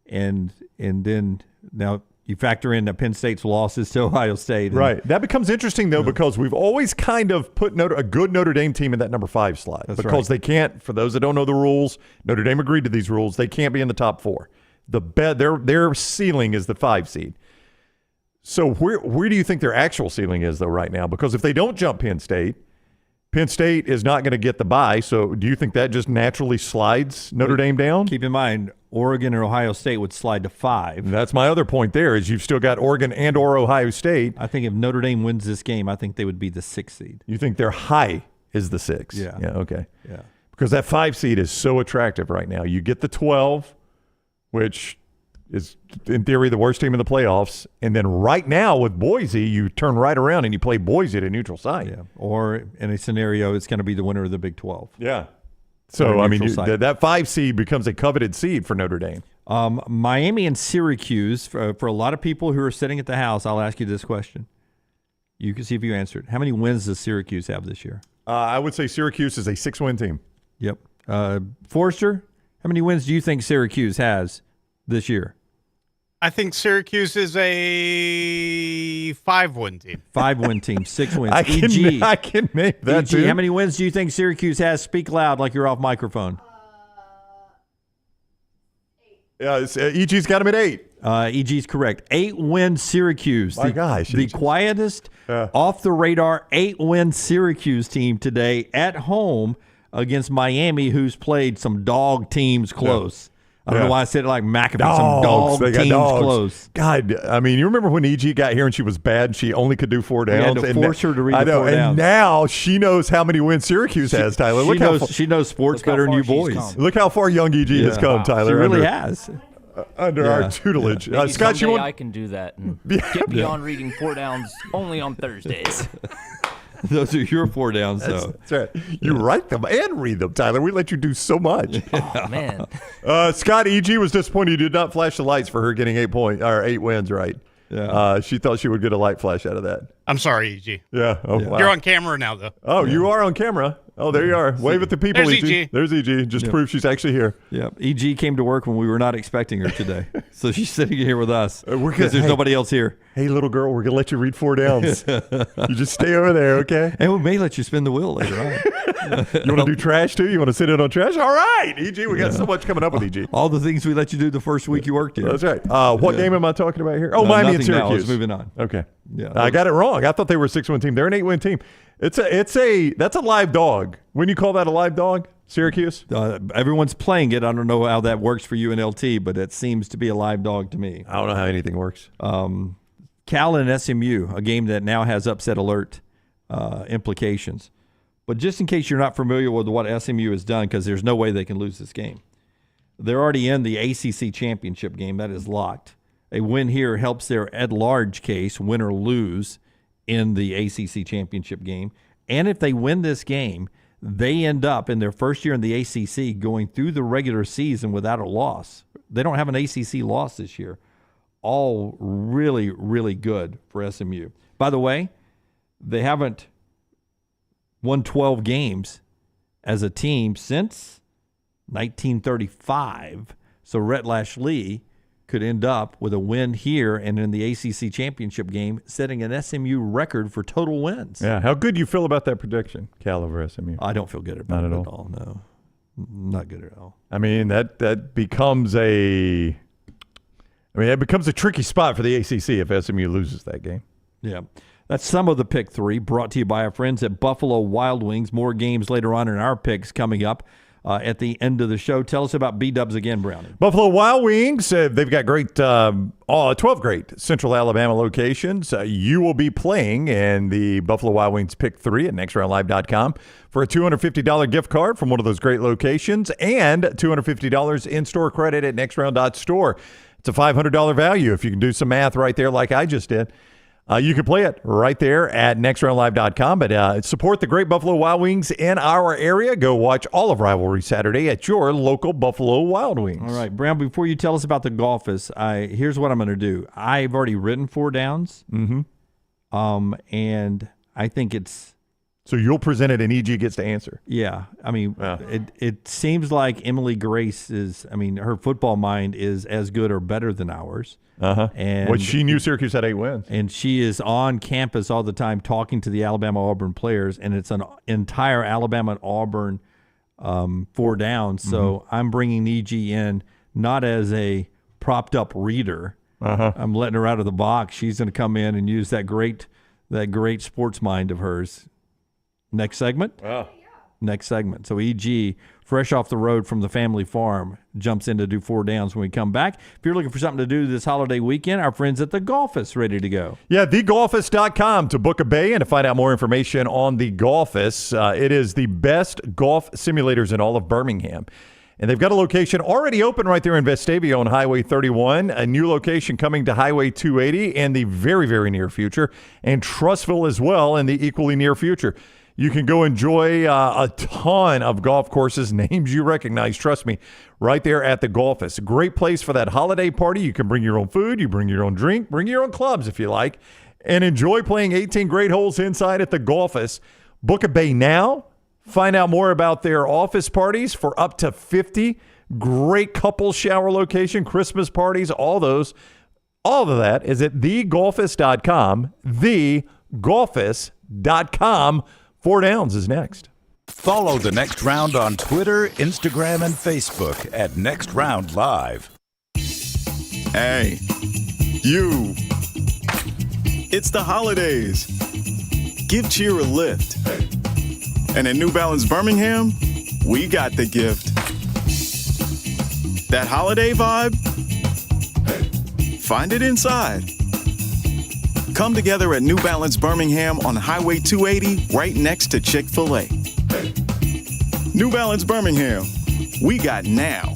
Speaker 4: and then now you factor in that Penn State's losses to Ohio State.
Speaker 3: Right. That becomes interesting, though, because we've always kind of put a good Notre Dame team in that number 5 slot.
Speaker 4: That's
Speaker 3: because
Speaker 4: right.
Speaker 3: they can't, for those that don't know the rules, Notre Dame agreed to these rules. They can't be in the top 4. Their ceiling is the 5 seed. So where do you think their actual ceiling is, though, right now? Because if they don't jump Penn State is not going to get the bye. So do you think that just naturally slides Notre Dame down?
Speaker 4: Keep in mind, Oregon or Ohio State would slide to 5.
Speaker 3: That's my other point there is you've still got Oregon and or Ohio State.
Speaker 4: I think if Notre Dame wins this game, I think they would be the 6th seed.
Speaker 3: You think their high is the 6?
Speaker 4: Yeah.
Speaker 3: Yeah, okay.
Speaker 4: Yeah.
Speaker 3: Because that 5 seed is so attractive right now. You get the 12, which is in theory the worst team in the playoffs. And then right now with Boise, you turn right around and you play Boise at a neutral site.
Speaker 4: Yeah. Or in a scenario, it's going to be the winner of the Big 12.
Speaker 3: Yeah. So, I mean, that 5 seed becomes a coveted seed for Notre Dame.
Speaker 4: Miami and Syracuse, for a lot of people who are sitting at the house, I'll ask you this question. You can see if you answer it. How many wins does Syracuse have this year?
Speaker 3: I would say Syracuse is a 6-win team.
Speaker 4: Yep. Forrester, how many wins do you think Syracuse has this year?
Speaker 15: I think Syracuse is a 5-win team.
Speaker 4: 5-win team, 6 wins.
Speaker 3: I can name that
Speaker 4: EG,
Speaker 3: too.
Speaker 4: how many wins do you think Syracuse has? Speak loud like you're off microphone.
Speaker 3: 8. Yeah, EG's got him at 8.
Speaker 4: EG's correct. 8-win Syracuse.
Speaker 3: My gosh.
Speaker 4: The quietest, off-the-radar 8-win Syracuse team today at home against Miami, who's played some dog teams close. I don't know why I said it like McAfee. Some dog teams close.
Speaker 3: God, I mean, you remember when EG got here and she was bad and she only could do 4 downs?
Speaker 4: We had to force her to read
Speaker 3: I
Speaker 4: the
Speaker 3: know,
Speaker 4: 4
Speaker 3: and
Speaker 4: downs.
Speaker 3: now she knows how many wins Syracuse has, Tyler.
Speaker 4: She knows sports better than you boys.
Speaker 3: Look how far young EG has come, Tyler.
Speaker 4: She really has.
Speaker 3: Under our tutelage.
Speaker 14: Maybe
Speaker 3: Scott,
Speaker 14: someday I can do that and get beyond reading 4 downs only on Thursdays.
Speaker 4: Those are your 4 downs, though.
Speaker 3: That's right. You write them and read them, Tyler. We let you do so much.
Speaker 14: Oh, man.
Speaker 3: Scott, EG was disappointed you did not flash the lights for her getting 8 wins, right?
Speaker 4: Yeah.
Speaker 3: She thought she would get a light flash out of that.
Speaker 15: I'm sorry, EG.
Speaker 3: Yeah. Oh, wow.
Speaker 15: You're on camera now, though.
Speaker 3: Oh, you are on camera. Oh, there you are. Wave at the people,
Speaker 15: There's
Speaker 3: EG. There's EG. Just prove she's actually here.
Speaker 4: Yep. EG came to work when we were not expecting her today. So she's sitting here with us
Speaker 3: We're
Speaker 4: because there's nobody else here.
Speaker 3: Hey, little girl, we're going to let you read 4 downs. You just stay over there, okay?
Speaker 4: And we may let you spin the wheel later on.
Speaker 3: You want to do trash, too? You want to sit in on trash? All right, EG. We got so much coming up with EG.
Speaker 4: All the things we let you do the first week you worked here.
Speaker 3: That's right. What game am I talking about here? Oh, Miami and Syracuse.
Speaker 4: Let's moving on.
Speaker 3: Okay.
Speaker 4: Yeah,
Speaker 3: I got it wrong. I thought they were a 6-win team. They're an 8-win team. That's a live dog. When you call that a live dog, Syracuse?
Speaker 4: Everyone's playing it. I don't know how that works for you in LT, but it seems to be a live dog to me.
Speaker 3: I don't know how anything works.
Speaker 4: Cal and SMU, a game that now has upset alert implications. But just in case you're not familiar with what SMU has done, because there's no way they can lose this game. They're already in the ACC championship game. That is locked. A win here helps their at-large case, win or lose, in the ACC championship game. And if they win this game, they end up in their first year in the ACC going through the regular season without a loss. They don't have an ACC loss this year. All really, really good for SMU. By the way, they haven't won 12 games as a team since 1935. So Rhett Lashley could end up with a win here and in the ACC championship game, setting an SMU record for total wins.
Speaker 3: Yeah, how good do you feel about that prediction, Cal over SMU?
Speaker 4: I don't feel good about it at all. No, not good at all.
Speaker 3: I mean, that becomes it becomes a tricky spot for the ACC if SMU loses that game.
Speaker 4: Yeah. That's some of the Pick 3 brought to you by our friends at Buffalo Wild Wings. More games later on in our picks coming up at the end of the show. Tell us about B-Dubs again, Brownie.
Speaker 3: Buffalo Wild Wings, they've got great 12 great Central Alabama locations. You will be playing in the Buffalo Wild Wings Pick 3 at nextroundlive.com for a $250 gift card from one of those great locations and $250 in-store credit at nextround.store. It's a $500 value if you can do some math right there like I just did. You can play it right there at nextroundlive.com. But support the great Buffalo Wild Wings in our area. Go watch all of Rivalry Saturday at your local Buffalo Wild Wings.
Speaker 4: All right, Brown, before you tell us about the golfers, here's what I'm going to do. I've already written 4 downs, and I think it's...
Speaker 3: So you'll present it and EG gets to answer.
Speaker 4: Yeah. I mean, it seems like Emily Grace her football mind is as good or better than ours. And
Speaker 3: she knew Syracuse had 8 wins.
Speaker 4: And she is on campus all the time talking to the Alabama-Auburn players, and it's an entire Alabama and Auburn 4 downs. So I'm bringing EG in not as a propped-up reader. I'm letting her out of the box. She's going to come in and use that great sports mind of hers. Next segment? Next segment. So EG, fresh off the road from the family farm, jumps in to do 4 downs when we come back. If you're looking for something to do this holiday weekend, our friends at The Golfus ready to go.
Speaker 3: Yeah, thegolfus.com to book a bay and to find out more information on The Golfus. It is the best golf simulators in all of Birmingham. And they've got a location already open right there in Vestavia on Highway 31, a new location coming to Highway 280 in the very, very near future, and Trussville as well in the equally near future. You can go enjoy a ton of golf courses, names you recognize, trust me, right there at the Golfus. A great place for that holiday party. You can bring your own food, you bring your own drink, bring your own clubs if you like, and enjoy playing 18 great holes inside at the Golfus. Book a bay now. Find out more about their office parties for up to 50. Great couple shower location, Christmas parties, all those. All of that is at thegolfus.com, thegolfus.com. 4 downs is next.
Speaker 6: Follow The Next Round on Twitter, Instagram, and Facebook at Next Round Live.
Speaker 7: Hey, you. It's the holidays. Give cheer a lift. And at New Balance Birmingham, we got the gift. That holiday vibe? Find it inside. Come together at New Balance Birmingham on Highway 280, right next to Chick-fil-A. New Balance Birmingham, we got now.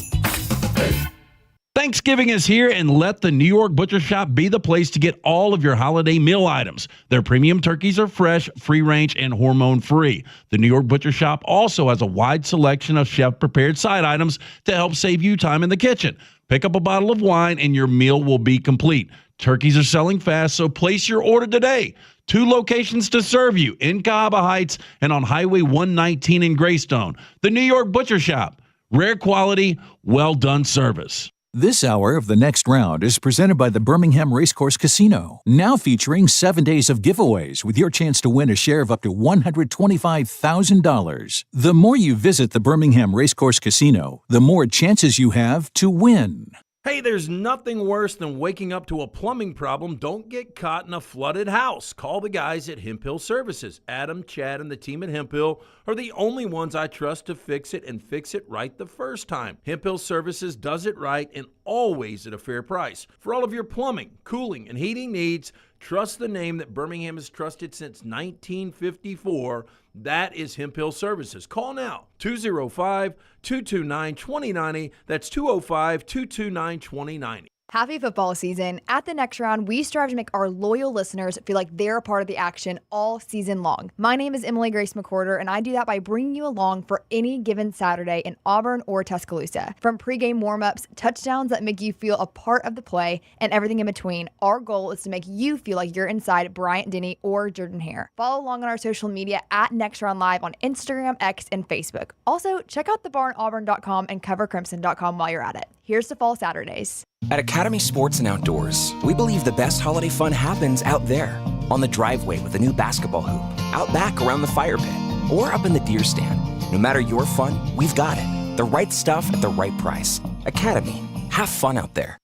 Speaker 9: Thanksgiving is here, and let the New York Butcher Shop be the place to get all of your holiday meal items. Their premium turkeys are fresh, free-range, and hormone-free. The New York Butcher Shop also has a wide selection of chef-prepared side items to help save you time in the kitchen. Pick up a bottle of wine, and your meal will be complete. Turkeys are selling fast, so place your order today. 2 locations to serve you, in Cahaba Heights and on Highway 119 in Greystone. The New York Butcher Shop. Rare quality, well-done service.
Speaker 17: This hour of The Next Round is presented by the Birmingham Racecourse Casino, now featuring 7 days of giveaways with your chance to win a share of up to $125,000. The more you visit the Birmingham Racecourse Casino, the more chances you have to win.
Speaker 9: Hey, there's nothing worse than waking up to a plumbing problem. Don't get caught in a flooded house. Call the guys at Hemp Hill Services. Adam, Chad, and the team at Hemp Hill are the only ones I trust to fix it and fix it right the first time. Hemp Hill Services does it right and always at a fair price. For all of your plumbing, cooling, and heating needs, trust the name that Birmingham has trusted since 1954. That is Hemp Hill Services. Call now, 205-229-2090. That's 205-229-2090.
Speaker 12: Happy football season. At the Next Round, we strive to make our loyal listeners feel like they're a part of the action all season long. My name is Emily Grace McWhorter, and I do that by bringing you along for any given Saturday in Auburn or Tuscaloosa. From pregame warm-ups, touchdowns that make you feel a part of the play, and everything in between, our goal is to make you feel like you're inside Bryant Denny or Jordan Hare. Follow along on our social media at Next Round Live on Instagram, X, and Facebook. Also, check out thebarnauburn.com and covercrimson.com while you're at it. Here's to fall Saturdays.
Speaker 10: At Academy Sports and Outdoors, we believe the best holiday fun happens out there. On the driveway with a new basketball hoop, out back around the fire pit, or up in the deer stand. No matter your fun, we've got it. The right stuff at the right price. Academy. Have fun out there.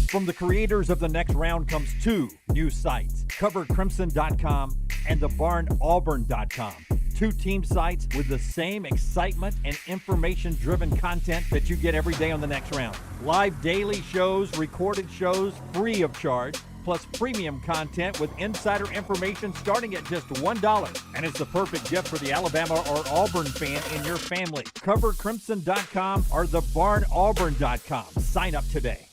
Speaker 4: From the creators of The Next Round comes two new sites, covercrimson.com and thebarnauburn.com. Two team sites with the same excitement and information-driven content that you get every day on The Next Round. Live daily shows, recorded shows, free of charge, plus premium content with insider information starting at just $1. And it's the perfect gift for the Alabama or Auburn fan in your family. Covercrimson.com or thebarnauburn.com. Sign up today.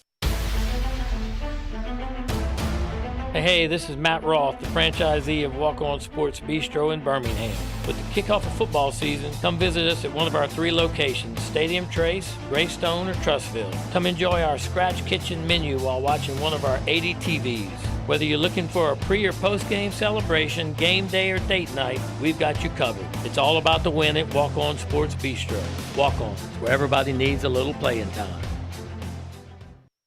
Speaker 11: Hey, this is Matt Roth, the franchisee of Walk On Sports Bistro in Birmingham. With the kickoff of football season, come visit us at one of our 3 locations, Stadium Trace, Greystone, or Trussville. Come enjoy our scratch kitchen menu while watching one of our 80 TVs. Whether you're looking for a pre- or post-game celebration, game day, or date night, we've got you covered. It's all about the win at Walk On Sports Bistro. Walk On, where everybody needs a little playing time.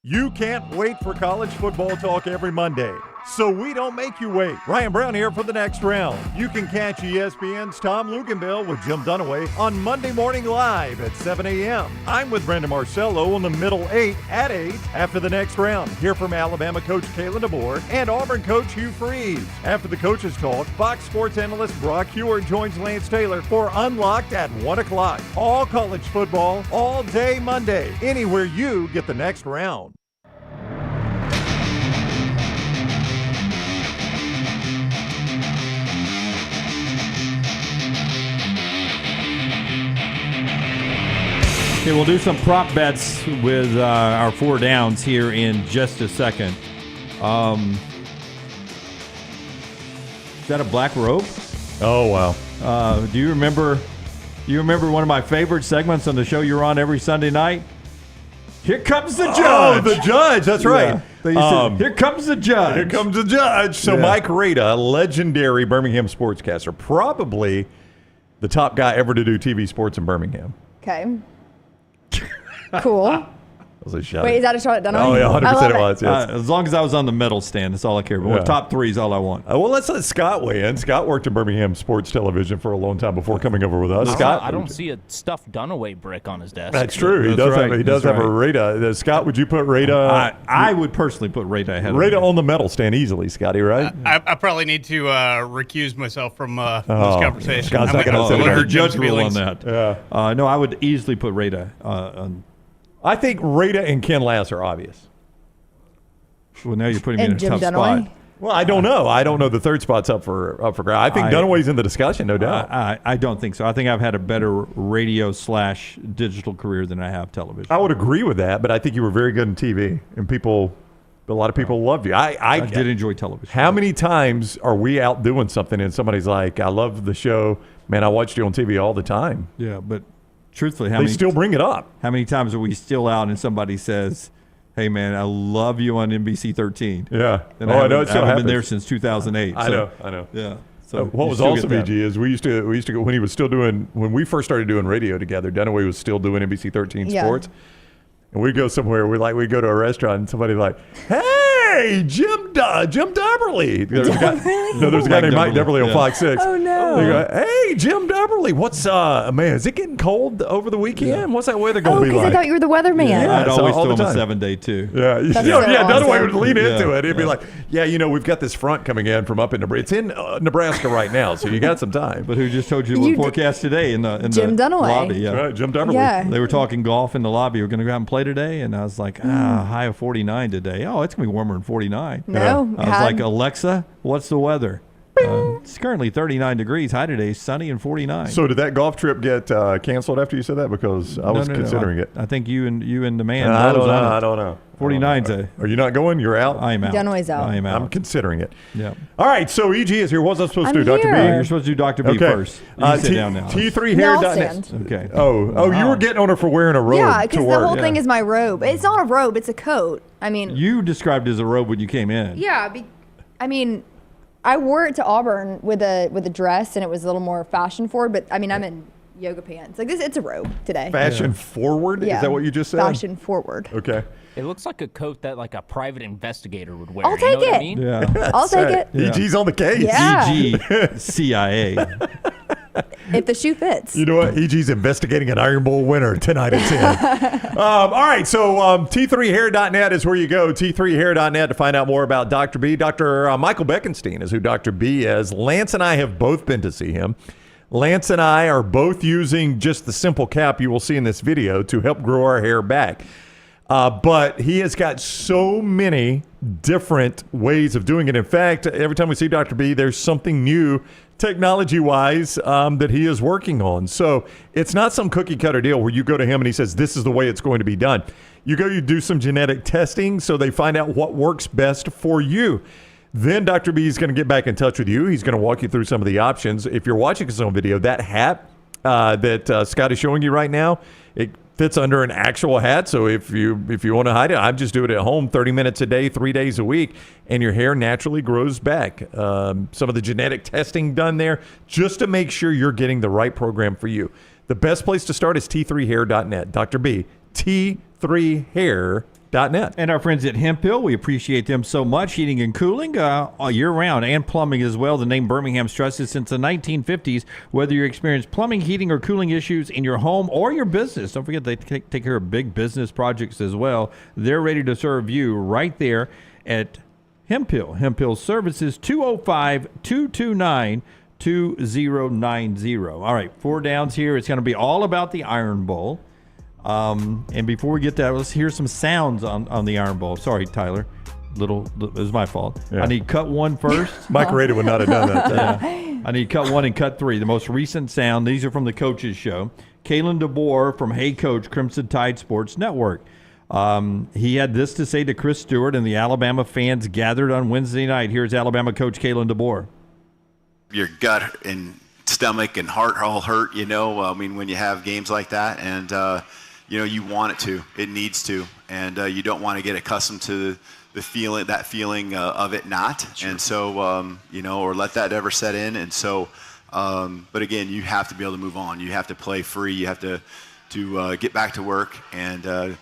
Speaker 3: You can't wait for college football talk every Monday, so we don't make you wait. Ryan Brown here for The Next Round. You can catch ESPN's Tom Luganville with Jim Dunaway on Monday Morning Live at 7 a.m. I'm with Brandon Marcello on the Middle 8 at 8 after The Next Round. Hear from Alabama coach Kalen DeBoer and Auburn coach Hugh Freeze. After the coaches talk, Fox Sports analyst Brock Heward joins Lance Taylor for Unlocked at 1 o'clock. All college football, all day Monday, anywhere you get The Next Round.
Speaker 1: Okay, we'll do some prop bets with our 4 downs here in just a second. Is that a black robe?
Speaker 3: Oh, wow.
Speaker 1: Do you remember one of my favorite segments on the show you're on every Sunday night? Here comes the judge.
Speaker 3: Oh, the judge. That's right.
Speaker 1: Yeah. Here comes the judge.
Speaker 3: Here comes the judge. So Mike Rada, legendary Birmingham sportscaster, probably the top guy ever to do TV sports in Birmingham.
Speaker 12: Okay. Cool.
Speaker 3: Was a shout.
Speaker 12: Wait, is that a shot at Dunaway?
Speaker 3: Oh, yeah, 100% it was. Yes.
Speaker 1: As long as I was on the medal stand, that's all I care about.
Speaker 3: Yeah.
Speaker 1: Top 3 is all I want.
Speaker 3: Well, let's let Scott weigh in. Scott worked in Birmingham sports television for a long time before coming over with us. Scott,
Speaker 14: I don't see a stuffed Dunaway brick on his desk.
Speaker 3: That's true. He does have a Rada. Scott, would you put Rada?
Speaker 1: I would personally put Rada ahead of
Speaker 3: Rada on the medal stand easily, Scotty, right?
Speaker 15: I probably need to recuse myself from this conversation.
Speaker 3: Scott's not going to
Speaker 1: say
Speaker 3: hurt
Speaker 1: judge rule on that.
Speaker 3: Yeah.
Speaker 1: No, I would easily put Rada on.
Speaker 3: I think Rada and Ken Lass are obvious.
Speaker 1: Well, now you're putting me in a
Speaker 12: Jim
Speaker 1: tough
Speaker 12: Dunaway?
Speaker 1: spot.
Speaker 3: Well, I don't know. I don't know. The third spot's up for grabs. I think Dunaway's in the discussion, no doubt.
Speaker 1: I don't think so. I think I've had a better radio/digital career than I have television.
Speaker 3: I would agree with that, but I think you were very good in TV, and a lot of people loved you. I
Speaker 1: did enjoy television.
Speaker 3: How many times are we out doing something and somebody's like, "I love the show, man. I watched you on TV all the time."
Speaker 1: Yeah, but truthfully,
Speaker 3: they still bring it up.
Speaker 1: How many times are we still out and somebody says, "Hey, man, I love you on NBC 13."
Speaker 3: Yeah.
Speaker 1: And I haven't been there since 2008.
Speaker 3: I know.
Speaker 1: Yeah. So
Speaker 3: what was awesome, EG, is we used to go when he was still doing, when we first started doing radio together, Dunaway was still doing NBC 13 Sports. And we'd go somewhere, we'd go to a restaurant and somebody'd like, "Hey, Jim Dubberly." There was a guy named Mike Dubberly on Fox 6.
Speaker 12: Oh, no.
Speaker 3: They go, "Hey, Jim Dubberly, what's, man, is it getting cold over the weekend? Yeah. What's that weather going to be like?"
Speaker 12: I thought you were the weatherman.
Speaker 1: Yeah, I'd always
Speaker 3: all
Speaker 1: throw
Speaker 3: the
Speaker 1: him a
Speaker 3: time.
Speaker 1: 7-day too.
Speaker 3: Yeah,
Speaker 12: That's
Speaker 3: Dunaway would
Speaker 12: awesome.
Speaker 3: lean into it. He'd be like, "Yeah, we've got this front coming in from up in Nebraska. It's in Nebraska right now, so you got some time."
Speaker 1: But who just told you the forecast today in the
Speaker 12: Jim Dunaway.
Speaker 1: lobby? Yeah.
Speaker 3: That's right, Jim Dubberly.
Speaker 12: Yeah.
Speaker 1: They were talking golf in the lobby. We're going to go out and play today, and I was like, high of 49 today. Oh, it's going to be warmer than 49.
Speaker 12: No.
Speaker 1: I was like, Alexa, what's the weather? It's currently 39 degrees. High today, sunny and 49.
Speaker 3: So did that golf trip get canceled after you said that? Because I was considering it.
Speaker 1: I think you and the man.
Speaker 3: I don't know.
Speaker 1: 49's
Speaker 3: Are you not going? You're out?
Speaker 1: I am out.
Speaker 12: Dunaway's out.
Speaker 1: I am out.
Speaker 3: I'm considering it.
Speaker 1: Yeah.
Speaker 3: All right, so EG is here. What was I supposed to do,
Speaker 12: I'm
Speaker 3: Dr.
Speaker 12: here.
Speaker 3: B?
Speaker 1: You're supposed to do Dr. B
Speaker 3: Okay.
Speaker 1: first. You sit down now.
Speaker 3: T3hair.net.
Speaker 12: No, I'll
Speaker 1: Okay.
Speaker 3: Oh, you were getting on her for wearing a robe
Speaker 12: Yeah,
Speaker 3: to
Speaker 12: because
Speaker 3: work.
Speaker 12: the whole thing is my robe. It's not a robe, it's a coat. I mean,
Speaker 1: You described it as a robe when you came in.
Speaker 12: yeah, I wore it to Auburn with a dress, and it was a little more fashion forward. But I mean, I'm in yoga pants. Like this, it's a robe today.
Speaker 3: Fashion forward?
Speaker 12: Yeah.
Speaker 3: Is that what you just said?
Speaker 12: Fashion forward.
Speaker 3: Okay.
Speaker 14: It looks like a coat that like a private investigator would wear.
Speaker 12: I'll take
Speaker 14: you know
Speaker 12: it.
Speaker 14: What I mean?
Speaker 1: Yeah.
Speaker 12: I'll take it.
Speaker 1: Yeah.
Speaker 3: EG's on the case.
Speaker 12: Yeah.
Speaker 1: EG CIA.
Speaker 12: If the shoe fits.
Speaker 3: You know what? EG's investigating an Iron Bowl winner tonight at 10. All right, so T3hair.net is where you go. T3hair.net to find out more about Dr. B. Dr. Michael Beckenstein is who Dr. B is. Lance and I have both been to see him. Lance and I are both using just the simple cap you will see in this video to help grow our hair back. But he has got so many different ways of doing it. In fact, every time we see Dr. B, there's something new technology-wise that he is working on. So it's not some cookie-cutter deal where you go to him and he says, this is the way it's going to be done. You do some genetic testing so they find out what works best for you. Then Dr. B is going to get back in touch with you. He's going to walk you through some of the options. If you're watching this on video, that hat that Scott is showing you right now, it fits under an actual hat. So if you want to hide it, I just do it at home 30 minutes a day, 3 days a week, and your hair naturally grows back. Some of the genetic testing done there just to make sure you're getting the right program for you. The best place to start is T3hair.net. Dr. B, T3hair.net.
Speaker 1: And our friends at Hemp Hill, we appreciate them so much. Heating and cooling all year round, and plumbing as well. The name Birmingham's trusted since the 1950s. Whether you experience plumbing, heating, or cooling issues in your home or your business, don't forget they take care of big business projects as well. They're ready to serve you right there at Hemp Hill. Hemp Hill Services, 205-229-2090. All right, 4 downs here. It's going to be all about the Iron Bowl. And before we get that, let's hear some sounds on the Iron Bowl. Sorry, Tyler. It was my fault.
Speaker 3: Yeah.
Speaker 1: I need cut 1 first.
Speaker 3: Mike Rader would not have done that.
Speaker 1: Yeah. I need cut 1 and cut 3. The most recent sound. These are from the Coaches Show. Kalen DeBoer from Hey Coach, Crimson Tide Sports Network. He had this to say to Chris Stewart and the Alabama fans gathered on Wednesday night. Here's Alabama coach Kalen DeBoer.
Speaker 8: Your gut and stomach and heart all hurt, when you have games like that. And, you want it to. It needs to. And you don't want to get accustomed to the feeling of it not. Sure. And so, or let that ever set in. And so, but again, you have to be able to move on. You have to play free. You have to get back to work and,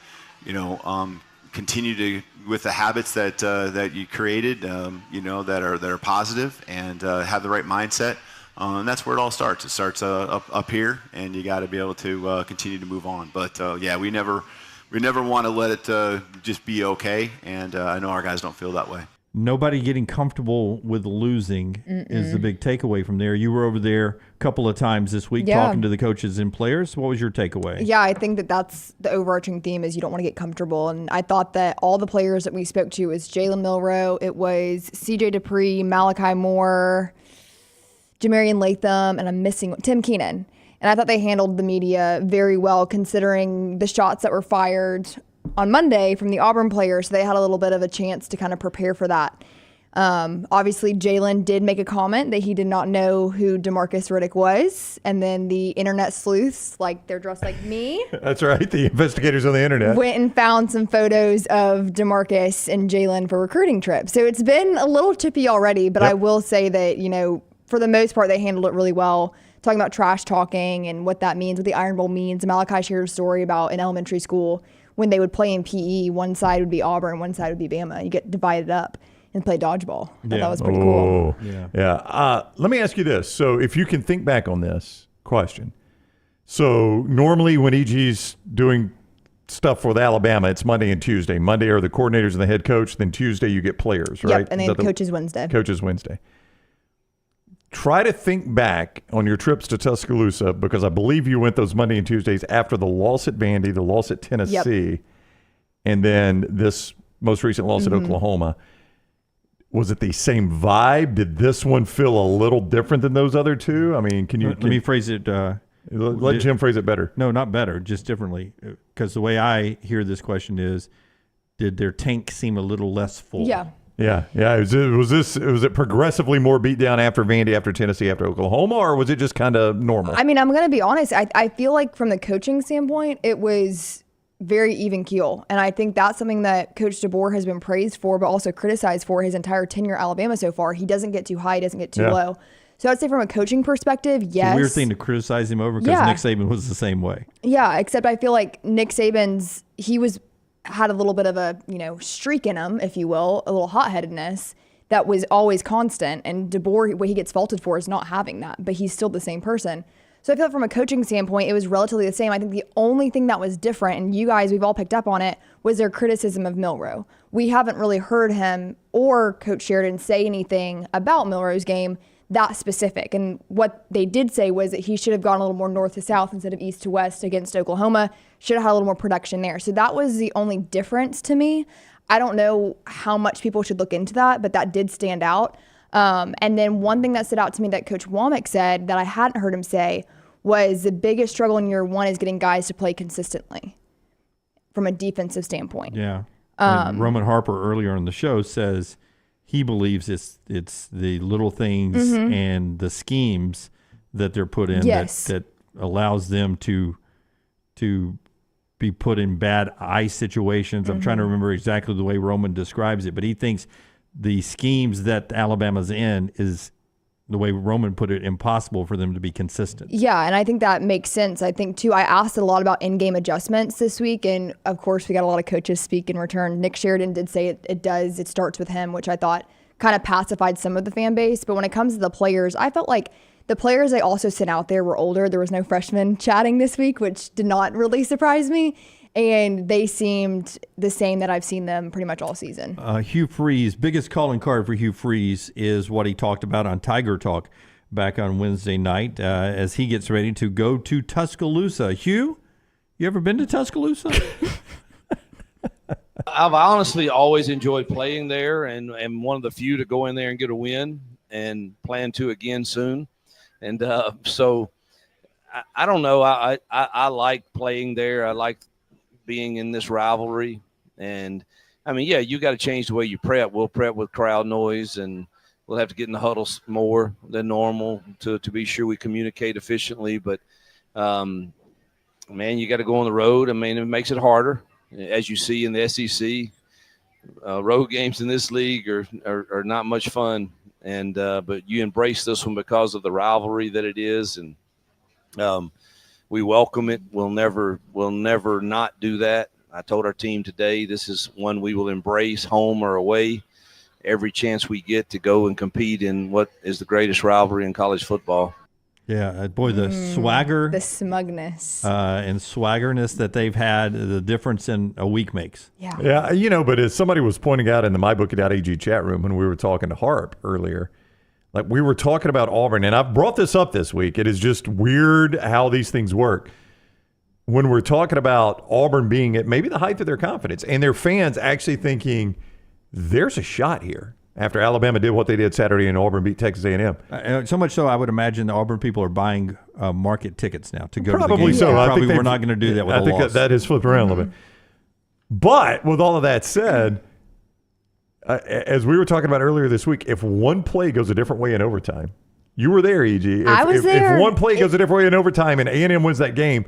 Speaker 8: continue with the habits that you created, that are positive and have the right mindset. And that's where it all starts. It starts up here, and you got to be able to continue to move on. But we never want to let it just be okay. And I know our guys don't feel that way.
Speaker 1: Nobody getting comfortable with losing is the big takeaway from there. You were over there a couple of times this week talking to the coaches and players. What was your takeaway?
Speaker 12: Yeah, I think that's the overarching theme is you don't want to get comfortable. And I thought that all the players that we spoke to was Jalen Milroe, it was CJ Dupree, Malachi Moore, Jamarian Latham, and I'm missing Tim Keenan. And I thought they handled the media very well considering the shots that were fired on Monday from the Auburn players. So they had a little bit of a chance to kind of prepare for that. Obviously, Jalen did make a comment that he did not know who DeMarcus Riddick was. And then the internet sleuths, like they're dressed like me.
Speaker 3: That's right. The investigators on the internet
Speaker 12: went and found some photos of DeMarcus and Jalen for recruiting trips. So it's been a little chippy already, but I will say that, for the most part, they handled it really well. Talking about trash talking and what that means, what the Iron Bowl means. Malachi shared a story about in elementary school when they would play in PE, one side would be Auburn, one side would be Bama. You get divided up and play dodgeball. I thought that was pretty cool.
Speaker 3: Yeah. Let me ask you this. So if you can think back on this question. So normally when EG's doing stuff for the Alabama, it's Monday and Tuesday. Monday are the coordinators and the head coach. Then Tuesday you get players, right?
Speaker 12: Yep, and then Coaches Wednesday.
Speaker 3: Coaches Wednesday. Try to think back on your trips to Tuscaloosa because I believe you went those Monday and Tuesdays after the loss at Vandy, the loss at Tennessee, and then this most recent loss at Oklahoma. Was it the same vibe? Did this one feel a little different than those other two? I mean, can
Speaker 1: Let me phrase it.
Speaker 3: Let Jim phrase it better.
Speaker 1: No, not better, just differently. Because the way I hear this question is, did their tank seem a little less full?
Speaker 12: Yeah.
Speaker 3: Yeah. Was it progressively more beat down after Vandy, after Tennessee, after Oklahoma, or was it just kind of normal?
Speaker 12: I mean, I'm going to be honest. I feel like from the coaching standpoint, it was very even keel. And I think that's something that Coach DeBoer has been praised for, but also criticized for his entire tenure at Alabama so far. He doesn't get too high, he doesn't get too low. So I'd say from a coaching perspective, yes.
Speaker 1: It's a weird thing to criticize him over because Nick Saban was the same way.
Speaker 12: Yeah, except I feel like Nick Saban's, had a little bit of a, streak in him, if you will, a little hot-headedness that was always constant. And DeBoer, what he gets faulted for is not having that, but he's still the same person. So I feel like from a coaching standpoint, it was relatively the same. I think the only thing that was different, and you guys, we've all picked up on it, was their criticism of Milroe. We haven't really heard him or Coach Sheridan say anything about Milroe's game that specific. And what they did say was that he should have gone a little more north to south instead of east to west against Oklahoma, should have had a little more production there. So that was the only difference to me. I don't know how much people should look into that, but that did stand out. And then one thing that stood out to me that Coach Womack said that I hadn't heard him say was the biggest struggle in year one is getting guys to play consistently from a defensive standpoint.
Speaker 1: Yeah. And Roman Harper earlier in the show says he believes it's the little things and the schemes that they're put in that allows them to be put in bad ice situations. I'm trying to remember exactly the way Roman describes it, but he thinks the schemes that Alabama's in is, the way Roman put it, impossible for them to be consistent.
Speaker 12: Yeah, and I think that makes sense. I think, too, I asked a lot about in-game adjustments this week, and, of course, we got a lot of coaches speak in return. Nick Sheridan did say it starts with him, which I thought kind of pacified some of the fan base. But when it comes to the players, I felt like the players they also sent out there were older. There was no freshmen chatting this week, which did not really surprise me. And they seemed the same that I've seen them pretty much all season.
Speaker 1: Hugh Freeze, biggest calling card for Hugh Freeze is what he talked about on Tiger Talk back on Wednesday night as he gets ready to go to Tuscaloosa. Hugh, you ever been to Tuscaloosa?
Speaker 13: I've honestly always enjoyed playing there and am one of the few to go in there and get a win and plan to again soon. And so I don't know. I like playing there. I like being in this rivalry. And I mean, yeah, you got to change the way you prep. We'll prep with crowd noise and we'll have to get in the huddles more than normal to be sure we communicate efficiently. But man, you got to go on the road. I mean, it makes it harder. As you see in the SEC, road games in this league are not much fun. And but you embrace this one because of the rivalry that it is. And we welcome it. We'll never not do that. I told our team today, this is one we will embrace, home or away, every chance we get to go and compete in what is the greatest rivalry in college football.
Speaker 1: Yeah, boy, the swagger.
Speaker 12: The smugness.
Speaker 1: And swaggerness that they've had, the difference in a week makes.
Speaker 3: Yeah. Yeah, but as somebody was pointing out in the mybookie.ag chat room when we were talking to Harp earlier, like we were talking about Auburn, and I've brought this up this week. It is just weird how these things work. When we're talking about Auburn being at maybe the height of their confidence and their fans actually thinking there's a shot here after Alabama did what they did Saturday and Auburn beat Texas A&M.
Speaker 1: So much so, I would imagine the Auburn people are buying market tickets now to go
Speaker 3: Probably
Speaker 1: to the game.
Speaker 3: so. I
Speaker 1: Probably
Speaker 3: think
Speaker 1: we're not going to do that with a loss.
Speaker 3: I think that has flipped around a little bit. But with all of that said, as we were talking about earlier this week, if one play goes a different way in overtime, you were there, E.G.
Speaker 12: I was there.
Speaker 3: If one play goes a different way in overtime and A&M wins that game,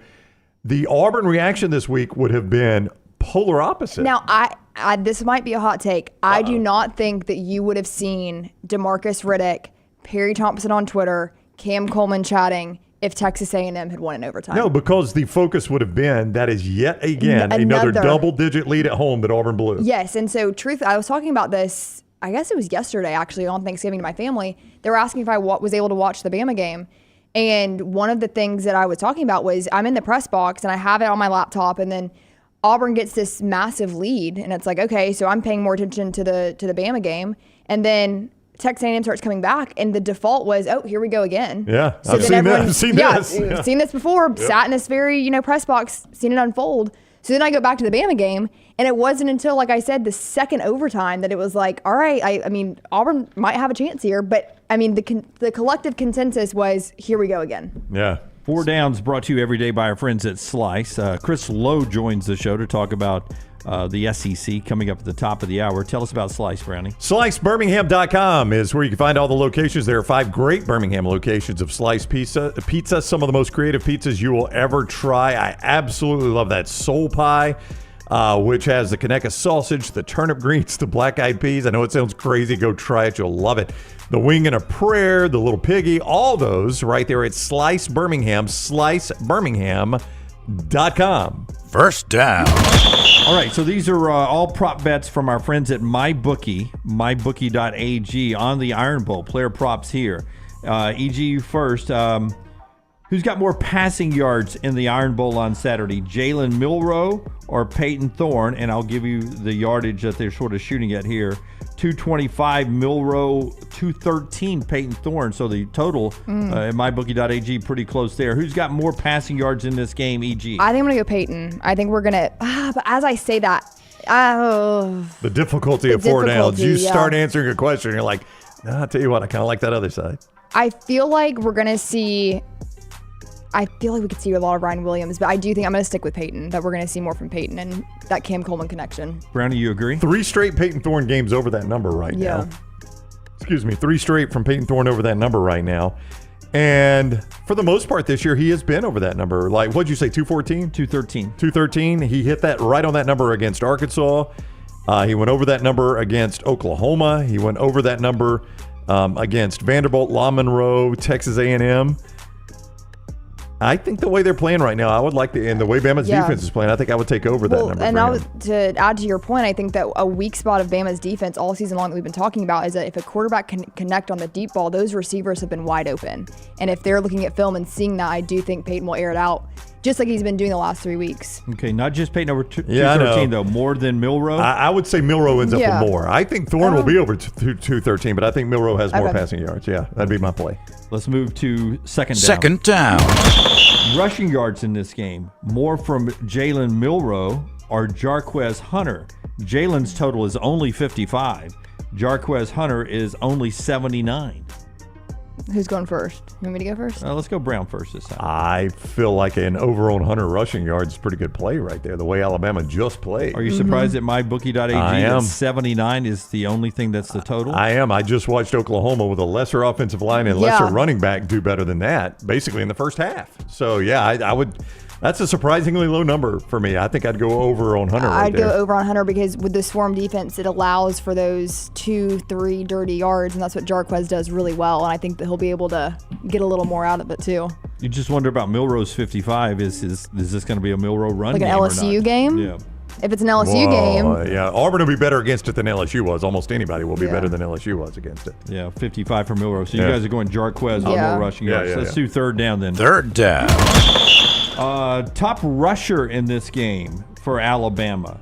Speaker 3: the Auburn reaction this week would have been polar opposite.
Speaker 12: Now, I this might be a hot take. I do not think that you would have seen DeMarcus Riddick, Perry Thompson on Twitter, Cam Coleman chatting if Texas A&M had won in overtime.
Speaker 3: No, because the focus would have been that is yet again another double-digit lead at home that Auburn blew.
Speaker 12: Yes, and so I was talking about this, I guess it was yesterday actually on Thanksgiving to my family. They were asking if I was able to watch the Bama game. And one of the things that I was talking about was I'm in the press box and I have it on my laptop, and then Auburn gets this massive lead, and it's like, okay, so I'm paying more attention to the Bama game, and then Texas A&M starts coming back, and the default was, oh, here we go again.
Speaker 3: Yeah,
Speaker 12: so
Speaker 3: I've seen this.
Speaker 12: I've seen this before. Yep. Sat in this very press box, seen it unfold. So then I go back to the Bama game, and it wasn't until, like I said, the second overtime that it was like, all right, I mean, Auburn might have a chance here, but I mean, the collective consensus was, here we go again.
Speaker 3: Yeah.
Speaker 1: Four Downs brought to you every day by our friends at Slice. Chris Lowe joins the show to talk about the SEC coming up at the top of the hour. Tell us about Slice, Brownie.
Speaker 3: SliceBirmingham.com is where you can find all the locations. There are 5 great Birmingham locations of Slice Pizza. Some of the most creative pizzas you will ever try. I absolutely love that soul pie. which has the Conecuh sausage, the turnip greens, the black-eyed peas. I know it sounds crazy. Go try it. You'll love it. The wing and a prayer, the little piggy, all those right there at Slice Birmingham, slicebirmingham.com.
Speaker 6: First down.
Speaker 1: All right, so these are all prop bets from our friends at MyBookie, mybookie.ag on the Iron Bowl. Player props here. EG, you first. Who's got more passing yards in the Iron Bowl on Saturday? Jalen Milroe or Peyton Thorne? And I'll give you the yardage that they're sort of shooting at here. 225 Milroe, 213 Peyton Thorne. So the total at mybookie.ag pretty close there. Who's got more passing yards in this game, EG?
Speaker 12: I think I'm going to go Peyton. I think we're going to, but as I say that,
Speaker 3: the difficulty of four downs. You start answering a question, you're like, nah, I'll tell you what, I kind of like that other side.
Speaker 12: I feel like we're going to see, I feel like we could see a lot of Ryan Williams, but I do think I'm going to stick with Peyton, that we're going to see more from Peyton and that Cam Coleman connection.
Speaker 1: Brownie, you agree?
Speaker 3: 3 straight Peyton Thorne games over that number right now. Excuse me, 3 straight from Peyton Thorne over that number right now. And for the most part this year, he has been over that number. Like, what'd you say, 214?
Speaker 1: 213.
Speaker 3: 213. He hit that right on that number against Arkansas. He went over that number against Oklahoma. He went over that number against Vanderbilt, La Monroe, Texas A&M. I think the way they're playing right now, I would like and the way Bama's defense is playing, I think I would take over that number.
Speaker 12: And to add to your point, I think that a weak spot of Bama's defense all season long that we've been talking about is that if a quarterback can connect on the deep ball, those receivers have been wide open. And if they're looking at film and seeing that, I do think Peyton will air it out, just like he's been doing the last 3 weeks.
Speaker 1: Okay, not just Peyton over 213, though, more than Milroe?
Speaker 3: I would say Milroe ends up with more. I think Thorne will be over 213, but I think Milroe has more passing yards. Yeah, that'd be my play.
Speaker 1: Let's move to second down.
Speaker 6: Second down.
Speaker 1: Rushing yards in this game, more from Jalen Milroe or Jarquez Hunter. Jalen's total is only 55. Jarquez Hunter is only 79.
Speaker 12: Who's going first? You want me to go first?
Speaker 1: Let's go Brown first this time.
Speaker 3: I feel like an over on Hunter rushing yards is a pretty good play right there, the way Alabama just played.
Speaker 1: Are you surprised that mybookie.ag
Speaker 3: I am.
Speaker 1: 79 is the only thing that's the total?
Speaker 3: I am. I just watched Oklahoma with a lesser offensive line and lesser running back do better than that, basically in the first half. So, yeah, I would – that's a surprisingly low number for me. I think I'd go over on Hunter
Speaker 12: I'd go over on Hunter because with the swarm defense, it allows for those 2-3 dirty yards, and that's what Jarquez does really well, and I think that he'll be able to get a little more out of it too.
Speaker 1: You just wonder about Milroe's 55. Is this going to be a Milroe run
Speaker 12: like
Speaker 1: game
Speaker 12: an LSU game?
Speaker 1: Yeah.
Speaker 12: If it's an LSU game.
Speaker 3: Yeah, Auburn will be better against it than LSU was. Almost anybody will be better than LSU was against it.
Speaker 1: Yeah, 55 for Milroe. So you guys are going Jarquez on more rushing yards. Let's do third down then.
Speaker 6: Third down.
Speaker 1: Top rusher in this game for Alabama,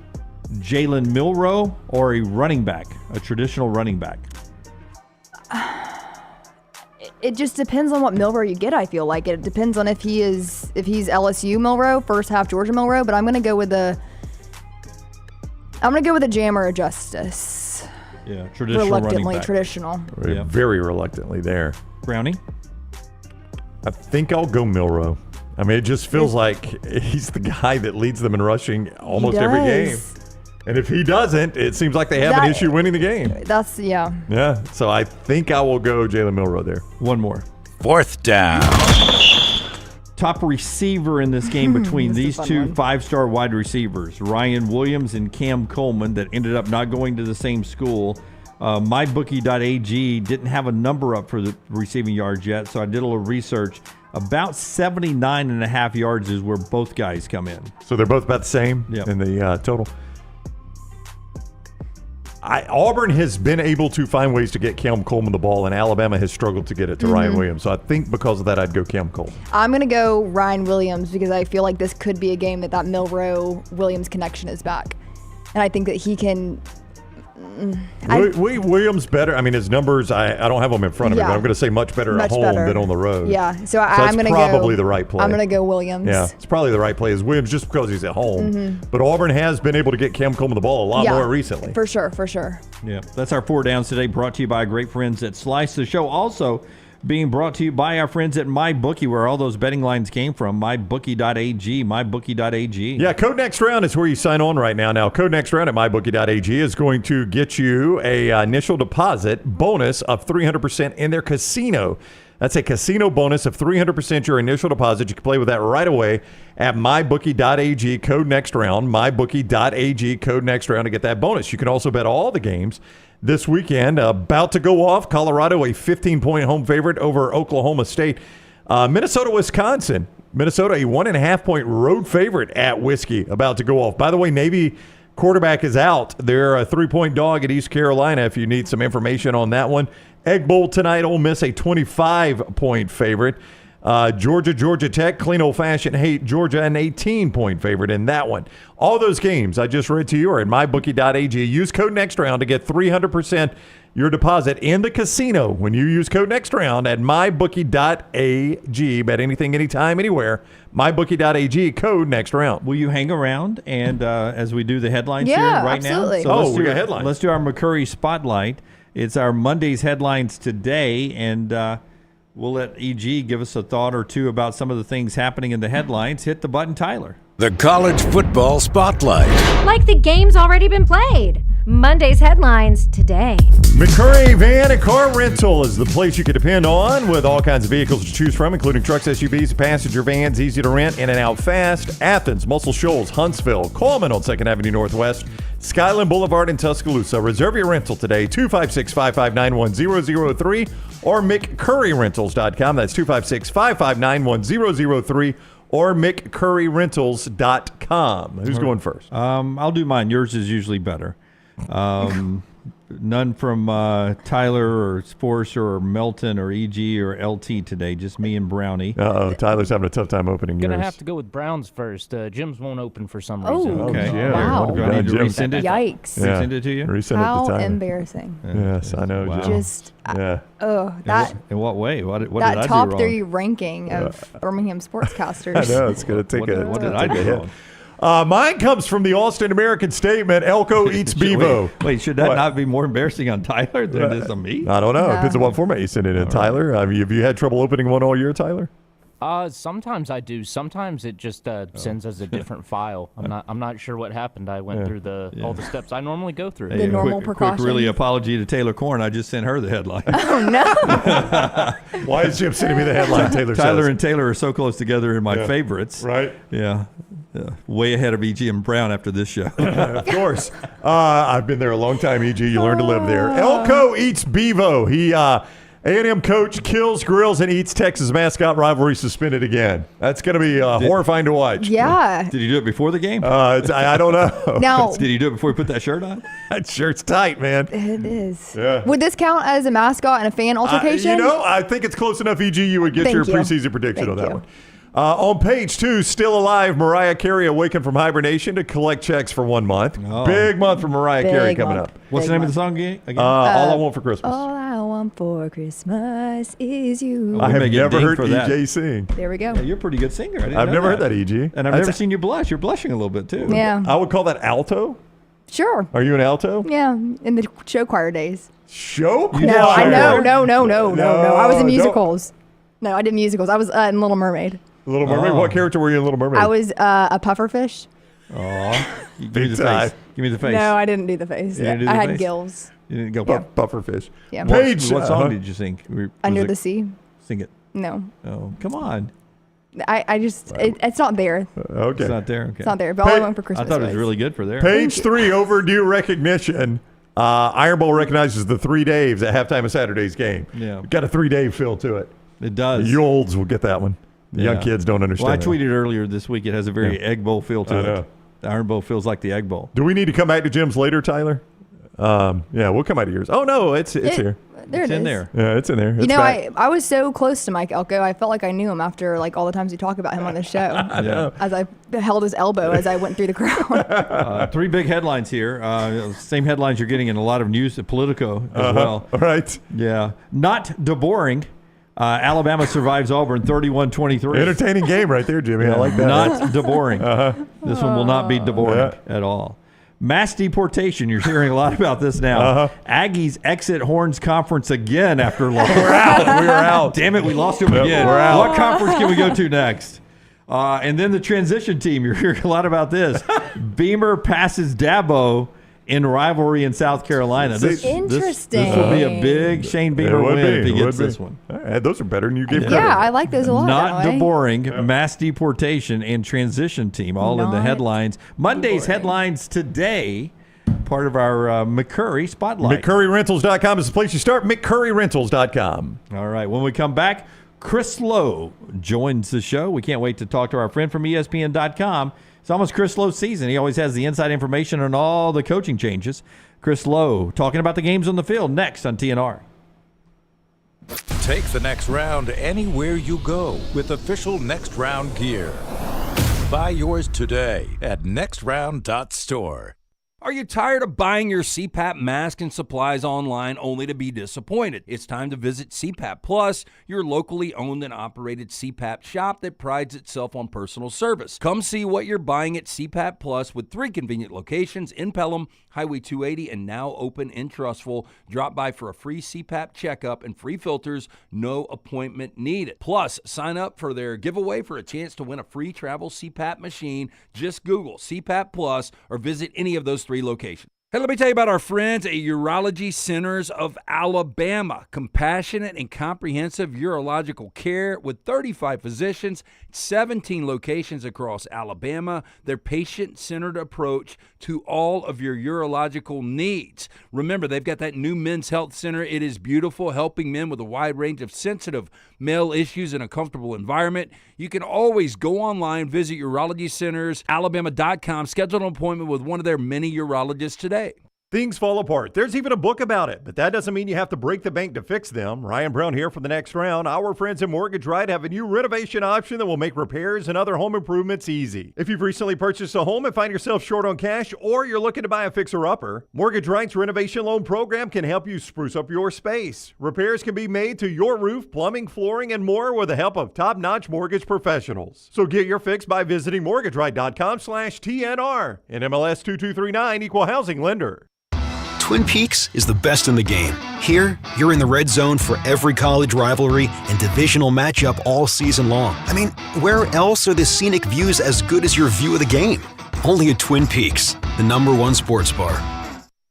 Speaker 1: Jalen Milroe or a running back, a traditional running back?
Speaker 12: It just depends on what Milroe you get, I feel like. It depends on if he's LSU Milroe, first half Georgia Milroe, but I'm going to go with the Jammer of Justice.
Speaker 1: Yeah, traditional
Speaker 12: reluctantly
Speaker 1: running back.
Speaker 12: Traditional.
Speaker 3: Very reluctantly there.
Speaker 1: Brownie?
Speaker 3: I think I'll go Milroe. I mean, it just feels like he's the guy that leads them in rushing almost every game. And if he doesn't, it seems like they have an issue winning the game.
Speaker 12: That's, yeah.
Speaker 3: Yeah, so I think I will go Jalen Milroe there.
Speaker 1: One more.
Speaker 6: Fourth down.
Speaker 1: Top receiver in this game between these two 5-star wide receivers, Ryan Williams and Cam Coleman, that ended up not going to the same school. MyBookie.ag didn't have a number up for the receiving yards yet, so I did a little research. About 79.5 yards is where both guys come in.
Speaker 3: So they're both about the same in the total. Auburn has been able to find ways to get Cam Coleman the ball, and Alabama has struggled to get it to Ryan Williams. So I think because of that, I'd go Cam Coleman.
Speaker 12: I'm going to go Ryan Williams because I feel like this could be a game that Milroe-Williams connection is back. And I think that he can...
Speaker 3: Williams better. I mean, his numbers, I don't have them in front of me, but I'm going to say much better at home than on the road.
Speaker 12: Yeah, so I'm going to go...
Speaker 3: That's probably the right play.
Speaker 12: I'm going to go Williams.
Speaker 3: Yeah, it's probably the right play is Williams just because he's at home. But Auburn has been able to get Cam Coleman the ball a lot more recently.
Speaker 12: For sure.
Speaker 1: Yeah, that's our 4 downs today, brought to you by our great friends at Slice. The show also being brought to you by our friends at MyBookie, where all those betting lines came from. MyBookie.ag, MyBookie.ag.
Speaker 3: Yeah, Code Next Round is where you sign on right now. Now, Code Next Round at MyBookie.ag is going to get you a initial deposit bonus of 300% in their casino. That's a casino bonus of 300% your initial deposit. You can play with that right away at mybookie.ag, code next round, mybookie.ag, code next round to get that bonus. You can also bet all the games this weekend. About to go off, Colorado, a 15-point home favorite over Oklahoma State. Minnesota, Wisconsin. Minnesota, a 1.5-point road favorite at Whiskey, about to go off. By the way, Navy quarterback is out. They're a 3-point dog at East Carolina if you need some information on that one. Egg Bowl tonight, Ole Miss, a 25-point favorite. Georgia Tech, clean old-fashioned hate Georgia, an 18-point favorite in that one. All those games I just read to you are at mybookie.ag. Use code NEXTROUND to get 300% your deposit in the casino when you use code NEXTROUND at mybookie.ag. Bet anything, anytime, anywhere. mybookie.ag, code NEXTROUND.
Speaker 1: Will you hang around and as we do the headlines
Speaker 12: Yeah,
Speaker 1: here right
Speaker 12: absolutely.
Speaker 1: now?
Speaker 3: We got headlines.
Speaker 1: Let's do our McCurry Spotlight. It's our Monday's headlines today, and we'll let EG give us a thought or two about some of the things happening in the headlines. Hit the button, Tyler.
Speaker 6: The College Football Spotlight.
Speaker 5: Like the game's already been played. Monday's headlines today.
Speaker 3: McCurry Van and Car Rental is the place you can depend on with all kinds of vehicles to choose from, including trucks, SUVs, passenger vans, easy to rent, in and out fast. Athens, Muscle Shoals, Huntsville, Coleman on 2nd Avenue Northwest, Skyland Boulevard in Tuscaloosa. Reserve your rental today, 256-559-1003 or McCurryRentals.com. That's 256-559-1003 or McCurryRentals.com. Who's going first?
Speaker 1: I'll do mine. Yours is usually better. None from Tyler or Forrester or Melton or EG or LT today. Just me and Brownie.
Speaker 3: Tyler's having a tough time opening yours.
Speaker 14: Gonna have to go with Browns first. Jim's won't open for some
Speaker 12: Oh,
Speaker 14: reason.
Speaker 1: Okay.
Speaker 12: Wow.
Speaker 1: Do I need to resend it?
Speaker 12: Yikes.
Speaker 1: Resend it to you?
Speaker 3: Resend
Speaker 12: How
Speaker 3: it to Tyler.
Speaker 12: embarrassing.
Speaker 3: Yes, I know.
Speaker 1: Wow.
Speaker 3: Jim.
Speaker 12: Just,
Speaker 3: Yeah.
Speaker 12: that
Speaker 1: In what way? What did
Speaker 12: that
Speaker 1: I
Speaker 12: top
Speaker 1: do wrong?
Speaker 12: 3 ranking of Birmingham sportscasters.
Speaker 3: I know, it's going to take
Speaker 1: What did I do wrong?
Speaker 3: Mine comes from the Austin American Statement, Elko eats Bevo.
Speaker 1: Wait, should that
Speaker 3: What?
Speaker 1: not be more embarrassing on Tyler than it is on me?
Speaker 3: I don't know.
Speaker 12: No.
Speaker 3: Depends on what format you send it in, Tyler. Have you had trouble opening one all year, Tyler?
Speaker 14: Sometimes I do. Sometimes it just sends as a different file. I'm not sure what happened. I went through all the steps I normally go through.
Speaker 12: The normal
Speaker 1: quick
Speaker 12: precautions.
Speaker 1: really apology to Taylor Corn. I just sent her the headline.
Speaker 12: Oh, no.
Speaker 3: Why is Jim sending me the headline, Taylor
Speaker 1: Tyler
Speaker 3: says?
Speaker 1: and Taylor are so close together in my favorites.
Speaker 3: Right.
Speaker 1: Yeah. Way ahead of EG and Brown after this show.
Speaker 3: Of course. I've been there a long time, EG. You learn to live there. Elko eats Bevo. He A&M coach kills, grills, and eats Texas mascot rivalry suspended again. That's going to be horrifying to watch.
Speaker 12: Yeah.
Speaker 1: Did he do it before the game?
Speaker 3: I don't know.
Speaker 12: Now,
Speaker 1: Did he do it before he put that shirt on?
Speaker 3: That shirt's tight, man.
Speaker 12: it is.
Speaker 3: Yeah.
Speaker 12: Would this count as a mascot and a fan altercation?
Speaker 3: I think it's close enough, EG. You would get
Speaker 12: Thank
Speaker 3: your
Speaker 12: you.
Speaker 3: preseason prediction
Speaker 12: Thank
Speaker 3: on that
Speaker 12: you.
Speaker 3: one. On page 2, still alive, Mariah Carey awakened from hibernation to collect checks for 1 month.
Speaker 1: Oh.
Speaker 3: Big month for Mariah Carey
Speaker 12: Big
Speaker 3: coming
Speaker 12: month.
Speaker 3: up.
Speaker 1: What's the
Speaker 12: Big
Speaker 1: name of the
Speaker 12: month.
Speaker 1: song again?
Speaker 3: All I Want for Christmas.
Speaker 12: All I want for Christmas is you.
Speaker 3: I
Speaker 1: we
Speaker 3: have
Speaker 1: may get
Speaker 3: never
Speaker 1: dinged
Speaker 3: heard
Speaker 1: for that.
Speaker 3: EJ sing.
Speaker 12: There we go.
Speaker 1: Yeah, you're a pretty good singer. I didn't
Speaker 3: I've
Speaker 1: know
Speaker 3: never heard that, EG.
Speaker 1: And I've never seen you blush. You're blushing a little bit, too.
Speaker 12: Yeah.
Speaker 3: I would call that alto.
Speaker 12: Sure.
Speaker 3: Are you an alto?
Speaker 12: Yeah. In the show choir days.
Speaker 3: Show choir?
Speaker 12: No, I know. No. I was in
Speaker 3: don't-
Speaker 12: musicals. No, I did musicals. I was in Little Mermaid.
Speaker 3: Little Mermaid?
Speaker 1: Oh.
Speaker 3: What character were you in Little Mermaid?
Speaker 12: I was a pufferfish.
Speaker 1: Aw. Give me
Speaker 3: Big
Speaker 1: the
Speaker 3: time.
Speaker 1: face. Give me the face.
Speaker 12: No, I didn't do the face.
Speaker 1: You didn't do
Speaker 12: I
Speaker 1: the
Speaker 12: had
Speaker 1: face?
Speaker 12: gills.
Speaker 1: You didn't go
Speaker 3: Pufferfish.
Speaker 12: Yeah.
Speaker 3: Page.
Speaker 1: What song did you sing?
Speaker 12: Under the Sea.
Speaker 1: Sing it.
Speaker 12: No.
Speaker 1: Oh, come on.
Speaker 12: I just, it's not there.
Speaker 3: Okay.
Speaker 1: It's not there. Okay.
Speaker 12: It's not there. But all I want for Christmas
Speaker 1: I thought it was
Speaker 12: was.
Speaker 1: really good for there.
Speaker 3: Page 3, overdue recognition. Iron Bowl recognizes the 3 Daves at halftime of Saturday's game.
Speaker 1: Yeah.
Speaker 3: Got a 3-Dave feel to it.
Speaker 1: It does.
Speaker 3: The olds will get that one. The young kids don't understand.
Speaker 1: Well, I
Speaker 3: that.
Speaker 1: tweeted earlier this week. It has a very Egg Bowl feel to
Speaker 3: I
Speaker 1: it.
Speaker 3: know.
Speaker 1: The Iron Bowl feels like the Egg Bowl.
Speaker 3: Do we need to come back to Jim's later, Tyler? Yeah, we'll come back to yours. Oh, no, it's here.
Speaker 12: There
Speaker 1: It's
Speaker 12: it
Speaker 1: in
Speaker 12: is.
Speaker 1: there.
Speaker 3: Yeah, it's in there.
Speaker 12: You
Speaker 3: It's
Speaker 12: know,
Speaker 3: back.
Speaker 12: I was so close to Mike Elko. I felt like I knew him after like all the times we talk about him on the show.
Speaker 3: I know.
Speaker 12: As I held his elbow as I went through the crowd.
Speaker 1: 3 big headlines here. Same headlines you're getting in a lot of news at Politico as well.
Speaker 3: All right.
Speaker 1: Yeah. Not DeBoering. Alabama survives Auburn 31-23.
Speaker 3: Entertaining game right there, Jimmy. I like that.
Speaker 1: Not DeBoering. This one will not be DeBoering at all. Mass deportation. You're hearing a lot about this now. Aggies exit Horns Conference again after loss.
Speaker 3: We're out. We're out.
Speaker 1: Damn it, we lost them again.
Speaker 3: We're out.
Speaker 1: What conference can we go to next? And then the transition team. You're hearing a lot about this. Beamer passes Dabo in rivalry in South Carolina.
Speaker 12: Interesting.
Speaker 1: This will be a big Shane Beamer win if he gets this one.
Speaker 3: All right, those are better than you gave credit.
Speaker 12: Yeah, I like those a lot.
Speaker 1: Not
Speaker 12: Dunaway.
Speaker 1: DeBoering, mass deportation, and transition team, all in the headlines. Monday's headlines today, part of our McCurry Spotlight.
Speaker 3: McCurryRentals.com is the place you start. McCurryRentals.com.
Speaker 1: All right, when we come back, Chris Lowe joins the show. We can't wait to talk to our friend from ESPN.com. It's almost Chris Lowe's season. He always has the inside information on all the coaching changes. Chris Lowe talking about the games on the field next on TNR.
Speaker 6: Take the next round anywhere you go with official Next Round gear. Buy yours today at nextround.store.
Speaker 9: Are you tired of buying your CPAP mask and supplies online only to be disappointed? It's time to visit CPAP Plus, your locally owned and operated CPAP shop that prides itself on personal service. Come see what you're buying at CPAP Plus with 3 convenient locations in Pelham, Highway 280, and now open in Trustful. Drop by for a free CPAP checkup and free filters, no appointment needed. Plus, sign up for their giveaway for a chance to win a free travel CPAP machine. Just Google CPAP Plus or visit any of those 3 locations. Hey, let me tell you about our friends at Urology Centers of Alabama. Compassionate and comprehensive urological care with 35 physicians, 17 locations across Alabama. Their patient-centered approach to all of your urological needs. Remember, they've got that new men's health center. It is beautiful, helping men with a wide range of sensitive male issues in a comfortable environment. You can always go online, visit urologycentersalabama.com, schedule an appointment with one of their many urologists today.
Speaker 3: Things fall apart. There's even a book about it, but that doesn't mean you have to break the bank to fix them. Ryan Brown here for the next round. Our friends at Mortgage Right have a new renovation option that will make repairs and other home improvements easy. If you've recently purchased a home and find yourself short on cash, or you're looking to buy a fixer-upper, Mortgage Right's renovation loan program can help you spruce up your space. Repairs can be made to your roof, plumbing, flooring, and more with the help of top-notch mortgage professionals. So get your fix by visiting mortgageright.com/TNR. And MLS 2239, Equal Housing Lender.
Speaker 18: Twin Peaks is the best in the game. Here, you're in the red zone for every college rivalry and divisional matchup all season long. I mean, where else are the scenic views as good as your view of the game? Only at Twin Peaks, the #1 sports bar.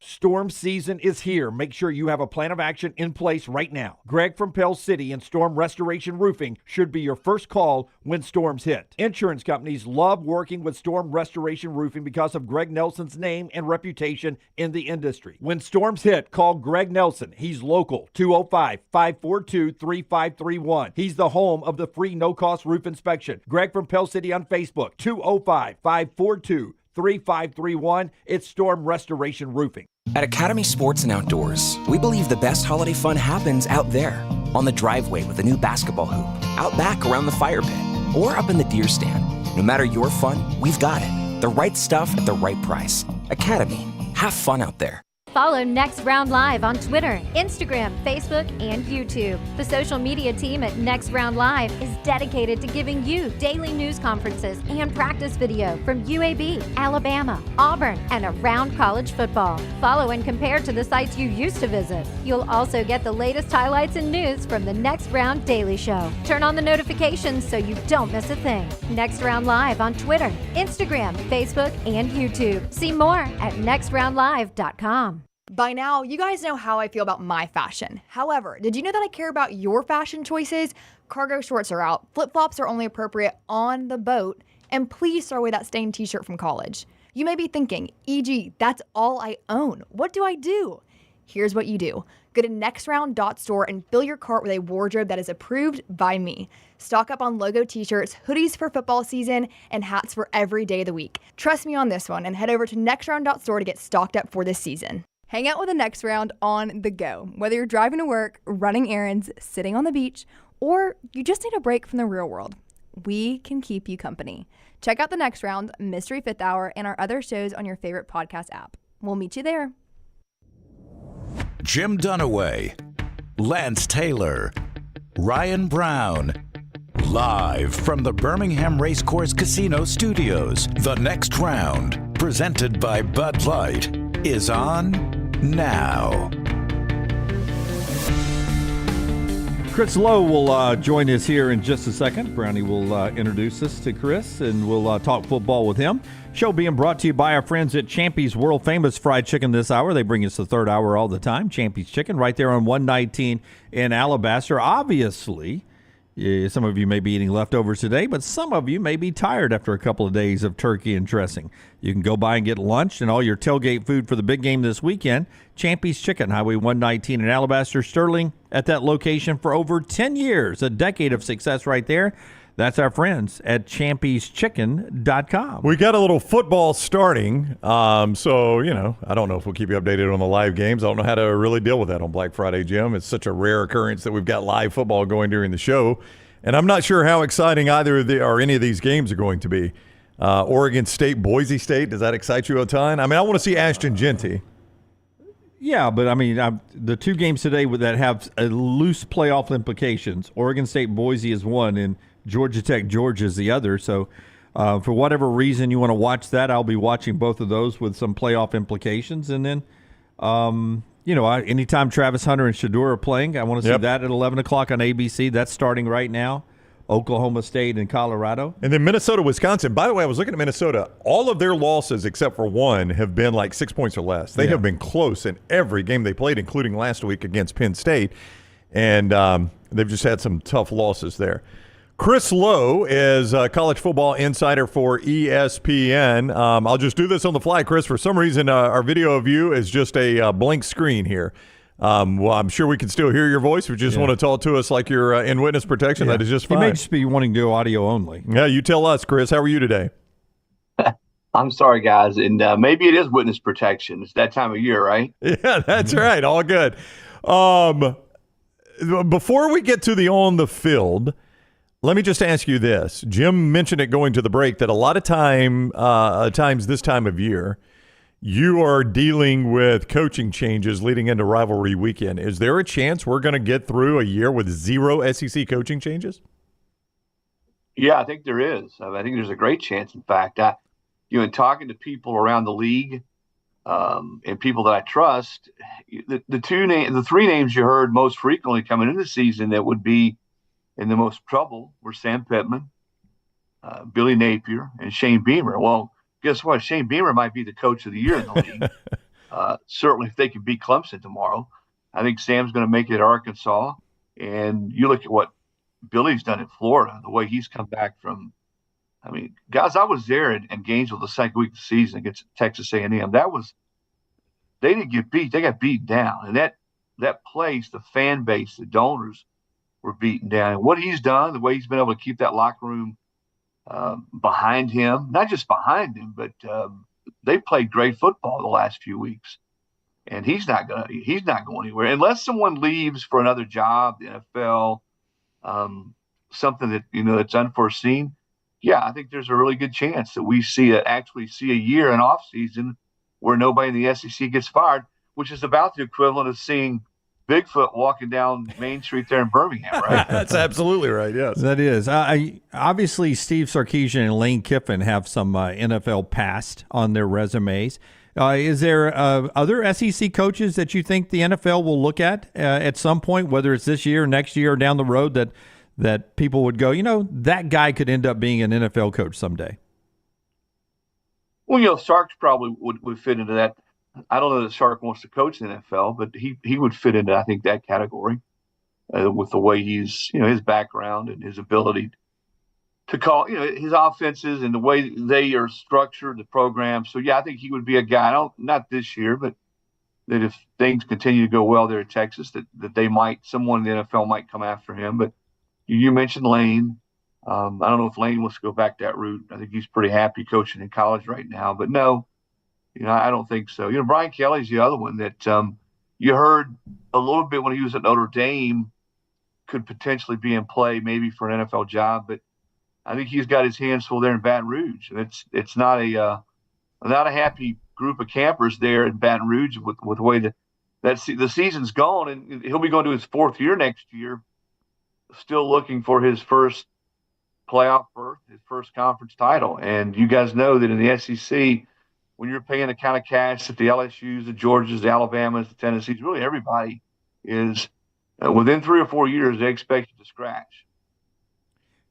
Speaker 4: Storm season is here. Make sure you have a plan of action in place right now. Greg from Pell City and Storm Restoration Roofing should be your first call when storms hit. Insurance companies love working with Storm Restoration Roofing because of Greg Nelson's name and reputation in the industry. When storms hit, call Greg Nelson. He's local, 205-542-3531. He's the home of the free no-cost roof inspection. Greg from Pell City on Facebook, 205-542-3531. It's Storm Restoration Roofing.
Speaker 10: At Academy Sports and Outdoors, we believe the best holiday fun happens out there. On the driveway with a new basketball hoop, out back around the fire pit, or up in the deer stand. No matter your fun, we've got it. The right stuff at the right price. Academy. Have fun out there.
Speaker 5: Follow Next Round Live on Twitter, Instagram, Facebook, and YouTube. The social media team at Next Round Live is dedicated to giving you daily news conferences and practice video from UAB, Alabama, Auburn, and around college football. Follow and compare to the sites you used to visit. You'll also get the latest highlights and news from the Next Round Daily Show. Turn on the notifications so you don't miss a thing. Next Round Live on Twitter, Instagram, Facebook, and YouTube. See more at nextroundlive.com.
Speaker 12: By now, you guys know how I feel about my fashion. However, did you know that I care about your fashion choices? Cargo shorts are out, flip-flops are only appropriate on the boat, and please throw away that stained t-shirt from college. You may be thinking, EG, that's all I own. What do I do? Here's what you do. Go to nextround.store and fill your cart with a wardrobe that is approved by me. Stock up on logo t-shirts, hoodies for football season, and hats for every day of the week. Trust me on this one and head over to nextround.store to get stocked up for this season. Hang out with the Next Round on the go. Whether you're driving to work, running errands, sitting on the beach, or you just need a break from the real world, we can keep you company. Check out the Next Round, Mystery Fifth Hour, and our other shows on your favorite podcast app. We'll meet you there.
Speaker 6: Jim Dunaway, Lance Taylor, Ryan Brown. Live from the Birmingham Racecourse Casino Studios, the Next Round, presented by Bud Light, is on now.
Speaker 1: Chris Lowe will join us here in just a second. Brownie will introduce us to Chris, and we'll talk football with him. Show being brought to you by our friends at Champy's World Famous Fried Chicken this hour. They bring us the third hour all the time. Champy's Chicken right there on 119 in Alabaster. Obviously, some of you may be eating leftovers today, but some of you may be tired after a couple of days of turkey and dressing. You can go by and get lunch and all your tailgate food for the big game this weekend. Champy's Chicken, Highway 119 in Alabaster, Sterling, at that location for over 10 years. A decade of success right there. That's our friends at champyschicken.com.
Speaker 3: We got a little football starting, so, I don't know if we'll keep you updated on the live games. I don't know how to really deal with that on Black Friday, Jim. It's such a rare occurrence that we've got live football going during the show, and I'm not sure how exciting either of or any of these games are going to be. Oregon State, Boise State, does that excite you a ton? I mean, I want to see Ashton Genty.
Speaker 1: Yeah, but the two games today that have loose playoff implications, Oregon State, Boise is one, and Georgia Tech, Georgia is the other. So for whatever reason you want to watch that, I'll be watching both of those with some playoff implications. And then, anytime Travis Hunter and Shedeur are playing, I want to see that at 11 o'clock on ABC. That's starting right now. Oklahoma State and Colorado.
Speaker 3: And then Minnesota, Wisconsin. By the way, I was looking at Minnesota. All of their losses except for one have been like 6 points or less. They have been close in every game they played, including last week against Penn State. And they've just had some tough losses there. Chris Lowe is a college football insider for ESPN. I'll just do this on the fly, Chris. For some reason, our video of you is just a blank screen here. Well, I'm sure we can still hear your voice. We just want to talk to us like you're in witness protection. That is just fine.
Speaker 1: You may just be wanting to do audio only.
Speaker 3: Yeah, you tell us, Chris. How are you today?
Speaker 16: I'm sorry, guys. And maybe it is witness protection. It's that time of year, right?
Speaker 3: Yeah, that's right. All good. Before we get to the on the field, let me just ask you this. Jim mentioned it going to the break that a lot of times this time of year, you are dealing with coaching changes leading into rivalry weekend. Is there a chance we're going to get through a year with 0 SEC coaching changes?
Speaker 16: Yeah, I think there is. I think there's a great chance. In fact, in talking to people around the league and people that I trust, the three names you heard most frequently coming into the season that would be in the most trouble were Sam Pittman, Billy Napier, and Shane Beamer. Well, guess what? Shane Beamer might be the coach of the year in the league. Certainly, if they can beat Clemson tomorrow, I think Sam's going to make it at Arkansas. And you look at what Billy's done in Florida, the way he's come back from. I mean, guys, I was there in Gainesville the second week of the season against Texas A&M. They didn't get beat; they got beat down. And that place, the fan base, the donors were beaten down. And what he's done, the way he's been able to keep that locker room behind him, not just behind him, but they played great football the last few weeks, and he's not going anywhere unless someone leaves for another job, the NFL, something that that's unforeseen. Yeah, I think there's a really good chance that we actually see a year in off season where nobody in the SEC gets fired, which is about the equivalent of seeing Bigfoot walking down Main Street there in Birmingham, right?
Speaker 3: That's absolutely right, yes.
Speaker 1: That is. Obviously, Steve Sarkisian and Lane Kiffin have some NFL past on their resumes. Is there other SEC coaches that you think the NFL will look at some point, whether it's this year, next year, or down the road, that people would go, that guy could end up being an NFL coach someday?
Speaker 16: Well, Sark's probably would fit into that. I don't know that Sark wants to coach the NFL, but he would fit into, I think, that category with the way he's, his background and his ability to call, his offenses and the way they are structured, the program. So, yeah, I think he would be a guy, not this year, but that if things continue to go well there in Texas, that someone in the NFL might come after him. But you mentioned Lane. I don't know if Lane wants to go back that route. I think he's pretty happy coaching in college right now. But no, I don't think so. Brian Kelly's the other one that you heard a little bit when he was at Notre Dame could potentially be in play maybe for an NFL job. But I think he's got his hands full there in Baton Rouge. And it's not a happy group of campers there in Baton Rouge with the way that the season's gone. And he'll be going to his fourth year next year, still looking for his first playoff berth, his first conference title. And you guys know that in the SEC, when you're paying the kind of cash that the LSUs, the Georgias, the Alabamas, the Tennessees, really everybody is, within 3 or 4 years, they expect you to scratch.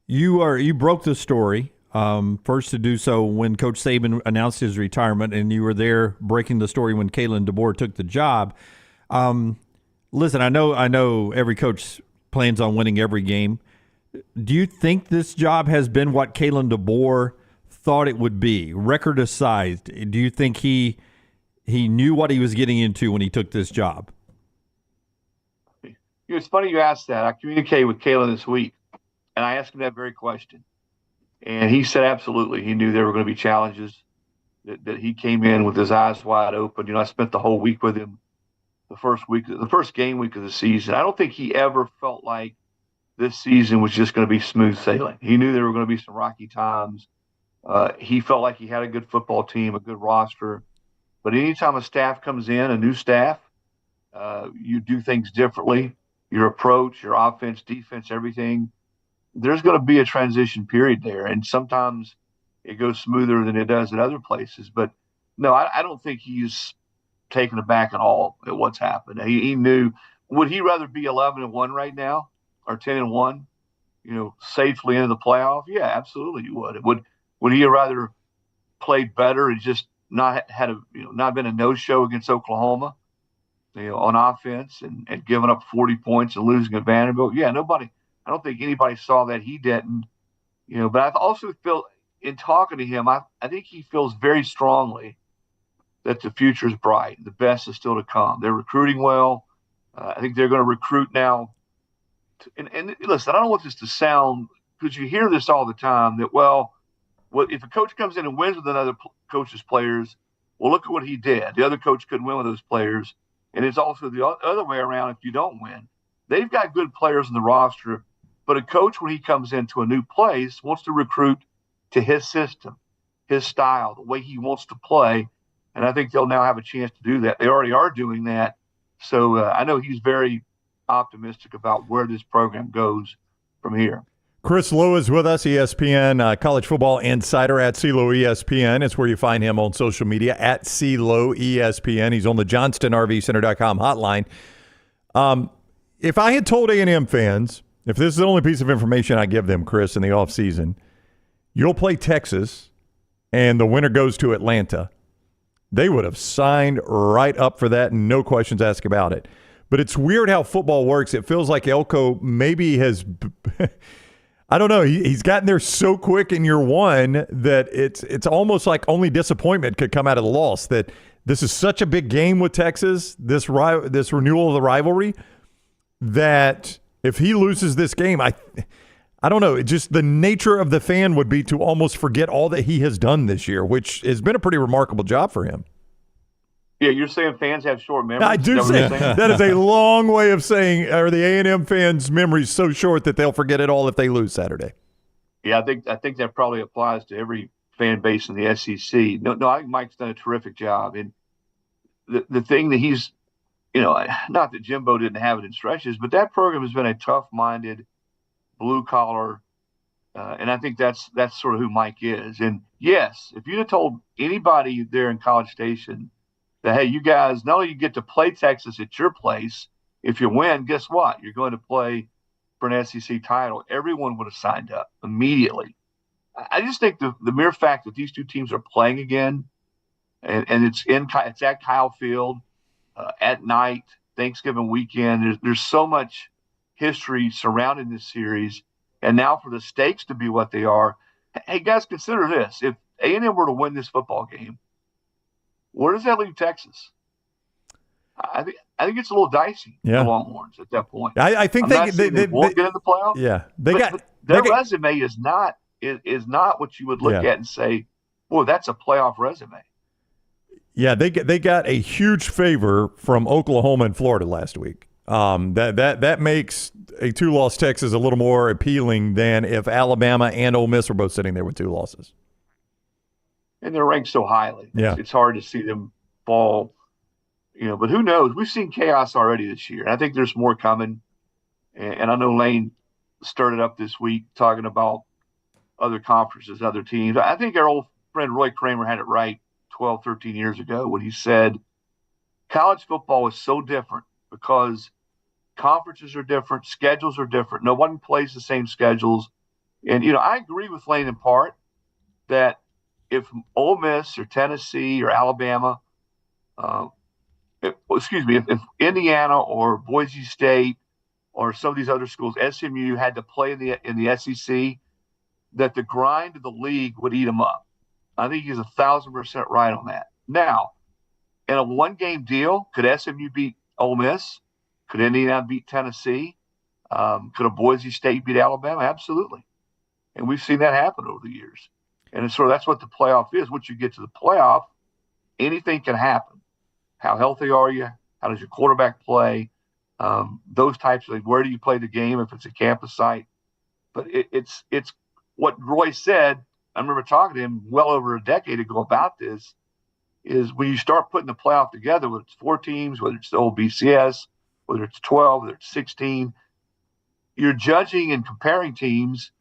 Speaker 1: You broke the story first to do so when Coach Saban announced his retirement, and you were there breaking the story when Kalen DeBoer took the job. Listen, I know every coach plans on winning every game. Do you think this job has been what Kalen DeBoer thought it would be, record aside? Do you think he knew what he was getting into when he took this job?
Speaker 16: It's funny you asked that. I communicated with Kalen this week, and I asked him that very question. And he said absolutely. He knew there were going to be challenges, that he came in with his eyes wide open. I spent the whole week with him, the first game week of the season. I don't think he ever felt like this season was just going to be smooth sailing. He knew there were going to be some rocky times. He felt like he had a good football team, a good roster. But anytime a staff comes in, a new staff, you do things differently. Your approach, your offense, defense, everything, there's going to be a transition period there. And sometimes it goes smoother than it does in other places. But no, I don't think he's taken aback at all at what's happened. He knew. Would he rather be 11-1 right now or 10-1, safely into the playoff? Yeah, absolutely he would. Would he rather played better and just not been a no-show against Oklahoma, on offense and giving up 40 points and losing at Vanderbilt? Yeah, I don't think anybody saw that. He didn't, but I also feel in talking to him, I think he feels very strongly that the future is bright. The best is still to come. They're recruiting well. I think they're going to recruit now. And listen, I don't want this to sound, because you hear this all the time, that, if a coach comes in and wins with another coach's players, well, look at what he did. The other coach couldn't win with those players. And it's also the other way around if you don't win. They've got good players in the roster, but a coach, when he comes into a new place, wants to recruit to his system, his style, the way he wants to play. And I think they'll now have a chance to do that. They already are doing that. So I know he's very optimistic about where this program goes from here.
Speaker 3: Chris Lowe is with us, ESPN college football insider at CLO ESPN. It's where you find him on social media at CLO ESPN. He's on the JohnstonRVCenter.com hotline. If I had told A&M fans, if this is the only piece of information I give them, Chris, in the offseason, you'll play Texas and the winner goes to Atlanta, they would have signed right up for that and no questions asked about it. But it's weird how football works. It feels like Elko maybe has – I don't know. He's gotten there so quick in year one that it's almost like only disappointment could come out of the loss. That this is such a big game with Texas, this renewal of the rivalry, that if he loses this game, I don't know. It just the nature of the fan would be to almost forget all that he has done this year, which has been a pretty remarkable job for him.
Speaker 16: Yeah, you're saying fans have short memories?
Speaker 3: I do say that is a long way of saying, are the A&M fans' memories so short that they'll forget it all if they lose Saturday?
Speaker 16: Yeah, I think that probably applies to every fan base in the SEC. No, I think Mike's done a terrific job. And the thing that he's, not that Jimbo didn't have it in stretches, but that program has been a tough-minded, blue-collar, and I think that's sort of who Mike is. And, yes, if you'd have told anybody there in College Station that, hey, you guys, not only you get to play Texas at your place, if you win, guess what? You're going to play for an SEC title. Everyone would have signed up immediately. I just think the mere fact that these two teams are playing again, and it's at Kyle Field at night, Thanksgiving weekend, there's so much history surrounding this series, and now for the stakes to be what they are, hey, guys, consider this. If A&M were to win this football game, where does that leave Texas? I think it's a little dicey for the Longhorns at that point.
Speaker 3: I think they won't
Speaker 16: get in the playoff.
Speaker 3: Yeah,
Speaker 16: their resume is not what you would look at and say, boy, that's a playoff resume.
Speaker 3: Yeah, they got a huge favor from Oklahoma and Florida last week. That makes a 2-loss Texas a little more appealing than if Alabama and Ole Miss were both sitting there with 2 losses.
Speaker 16: And they're ranked so highly.
Speaker 3: Yeah.
Speaker 16: It's hard to see them fall, but who knows? We've seen chaos already this year. And I think there's more coming. And I know Lane stirred it up this week talking about other conferences, other teams. I think our old friend Roy Kramer had it right 12, 13 years ago when he said college football is so different because conferences are different, schedules are different. No one plays the same schedules. And, I agree with Lane in part that if Ole Miss or Tennessee or Alabama, if Indiana or Boise State or some of these other schools, SMU, had to play in the SEC, that the grind of the league would eat them up. I think he's 1,000% right on that. Now, in a one-game deal, could SMU beat Ole Miss? Could Indiana beat Tennessee? Could a Boise State beat Alabama? Absolutely. And we've seen that happen over the years. And that's what the playoff is. Once you get to the playoff, anything can happen. How healthy are you? How does your quarterback play? Those types of things. Where do you play the game if it's a campus site? But it's what Roy said. I remember talking to him well over a decade ago about this, is when you start putting the playoff together, whether it's 4 teams, whether it's the old BCS, whether it's 12, whether it's 16, you're judging and comparing teams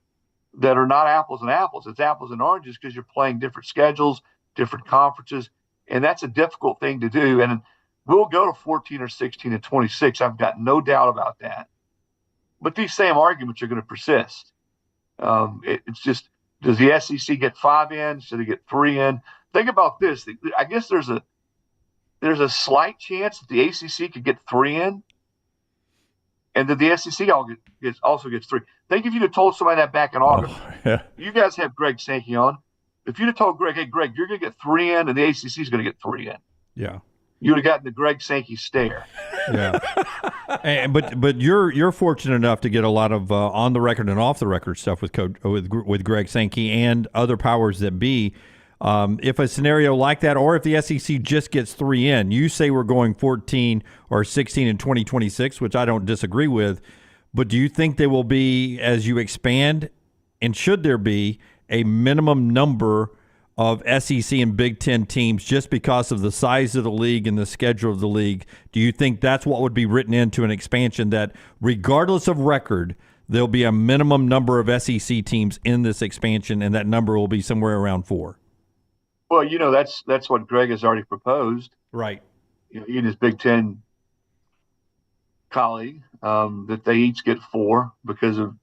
Speaker 16: that are not apples and apples. It's apples and oranges because you're playing different schedules, different conferences, and that's a difficult thing to do. And we'll go to 14 or 16 and 26. I've got no doubt about that. But these same arguments are going to persist. It's just, does the SEC get 5 in? Should they get 3 in? Think about this. I guess there's a slight chance that the ACC could get 3 in, and that the SEC also gets 3. Think if you'd have told somebody that back in August. You guys have Greg Sankey on. If you'd have told Greg, hey, Greg, you're going to get 3 in, and the ACC is going to get 3 in.
Speaker 1: Yeah.
Speaker 16: You would have gotten the Greg Sankey stare.
Speaker 1: Yeah. But you're fortunate enough to get a lot of on the record and off the record stuff with Greg Sankey and other powers that be. If a scenario like that, or if the SEC just gets 3 in, you say we're going 14 or 16 in 2026, which I don't disagree with. But do you think there will be, as you expand, and should there be a minimum number of SEC and Big Ten teams just because of the size of the league and the schedule of the league? Do you think that's what would be written into an expansion, that regardless of record, there'll be a minimum number of SEC teams in this expansion, and that number will be somewhere around 4?
Speaker 16: Well, that's what Greg has already proposed.
Speaker 1: Right.
Speaker 16: He and his Big Ten colleague, that they each get 4 because of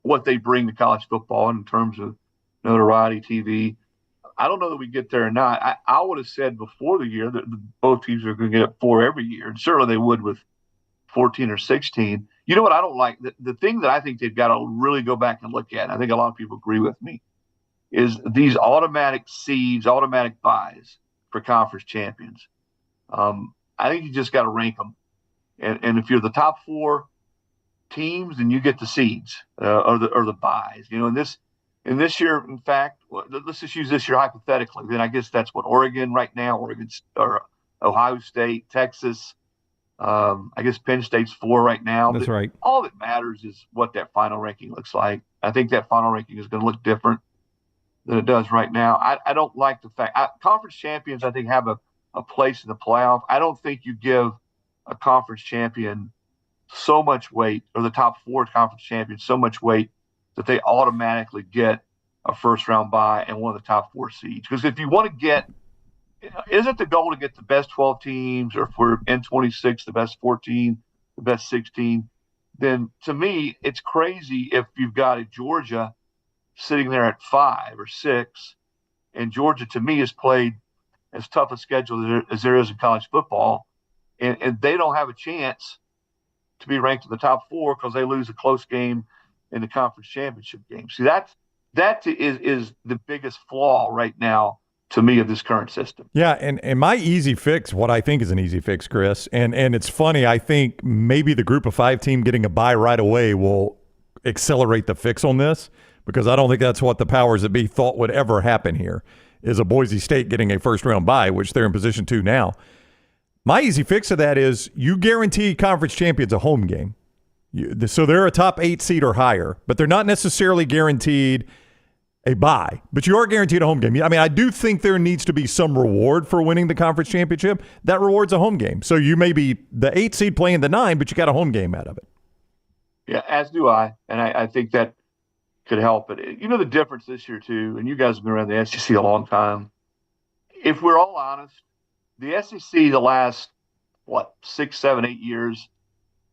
Speaker 16: what they bring to college football in terms of notoriety, TV. I don't know that we get there or not. I would have said before the year that both teams are going to get 4 every year, and certainly they would with 14 or 16. You know what I don't like? The thing that I think they've got to really go back and look at, and I think a lot of people agree with me, is these automatic seeds, automatic buys for conference champions. I think you just got to rank them. And if you're the top 4 teams, then you get the seeds or the buys. In this year, in fact, let's just use this year hypothetically. Then I guess that's what Oregon right now, or Ohio State, Texas. I guess Penn State's 4 right now.
Speaker 1: That's right.
Speaker 16: All that matters is what that final ranking looks like. I think that final ranking is going to look different than it does right now. I don't like the fact conference champions, I think, have a place in the playoff. I don't think you give a conference champion so much weight, or the top 4 conference champions so much weight, that they automatically get a first-round bye and one of the top 4 seeds. Because if you want to get – isn't the goal to get the best 12 teams, or if we're in 26, the best 14, the best 16, then to me it's crazy if you've got a Georgia sitting there at 5 or 6, and Georgia to me has played as tough a schedule as there is in college football, and they don't have a chance to be ranked in the top 4 because they lose a close game in the conference championship game. See, that is the biggest flaw right now to me of this current system.
Speaker 3: Yeah, and my easy fix, what I think is an easy fix, Chris, and it's funny, I think maybe the group of 5 team getting a bye right away will accelerate the fix on this, because I don't think that's what the powers that be thought would ever happen here, is a Boise State getting a first-round bye, which they're in position to now. My easy fix to that is you guarantee conference champions a home game. So they're a top 8 seed or higher, but they're not necessarily guaranteed a bye. But you are guaranteed a home game. I mean, I do think there needs to be some reward for winning the conference championship. That reward's a home game. So you may be the 8 seed playing the 9, but you got a home game out of it.
Speaker 16: Yeah, as do I. And I think that could help. But the difference this year, too, and you guys have been around the SEC a long time. If we're all honest, the SEC the last, 6, 7, 8 years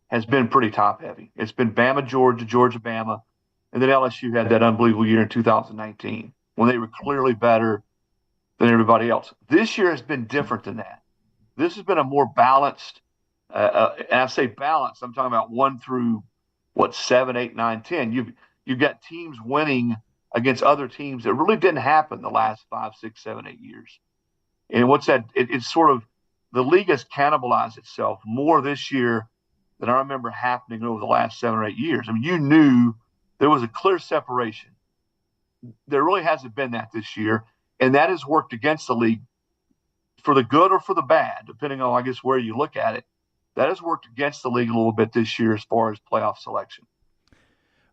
Speaker 16: has been pretty top heavy. It's been Bama, Georgia, Georgia, Bama, and then LSU had that unbelievable year in 2019 when they were clearly better than everybody else. This year has been different than that. This has been a more balanced, and I say balanced, I'm talking about 1 through 7, 8, 9, 10. You've got teams winning against other teams that really didn't happen the last 5, 6, 7, 8 years. And what's that? It's sort of the league has cannibalized itself more this year than I remember happening over the last 7 or 8 years. I mean, you knew there was a clear separation. There really hasn't been that this year, and that has worked against the league for the good or for the bad, depending on, I guess, where you look at it. That has worked against the league a little bit this year as far as playoff selection.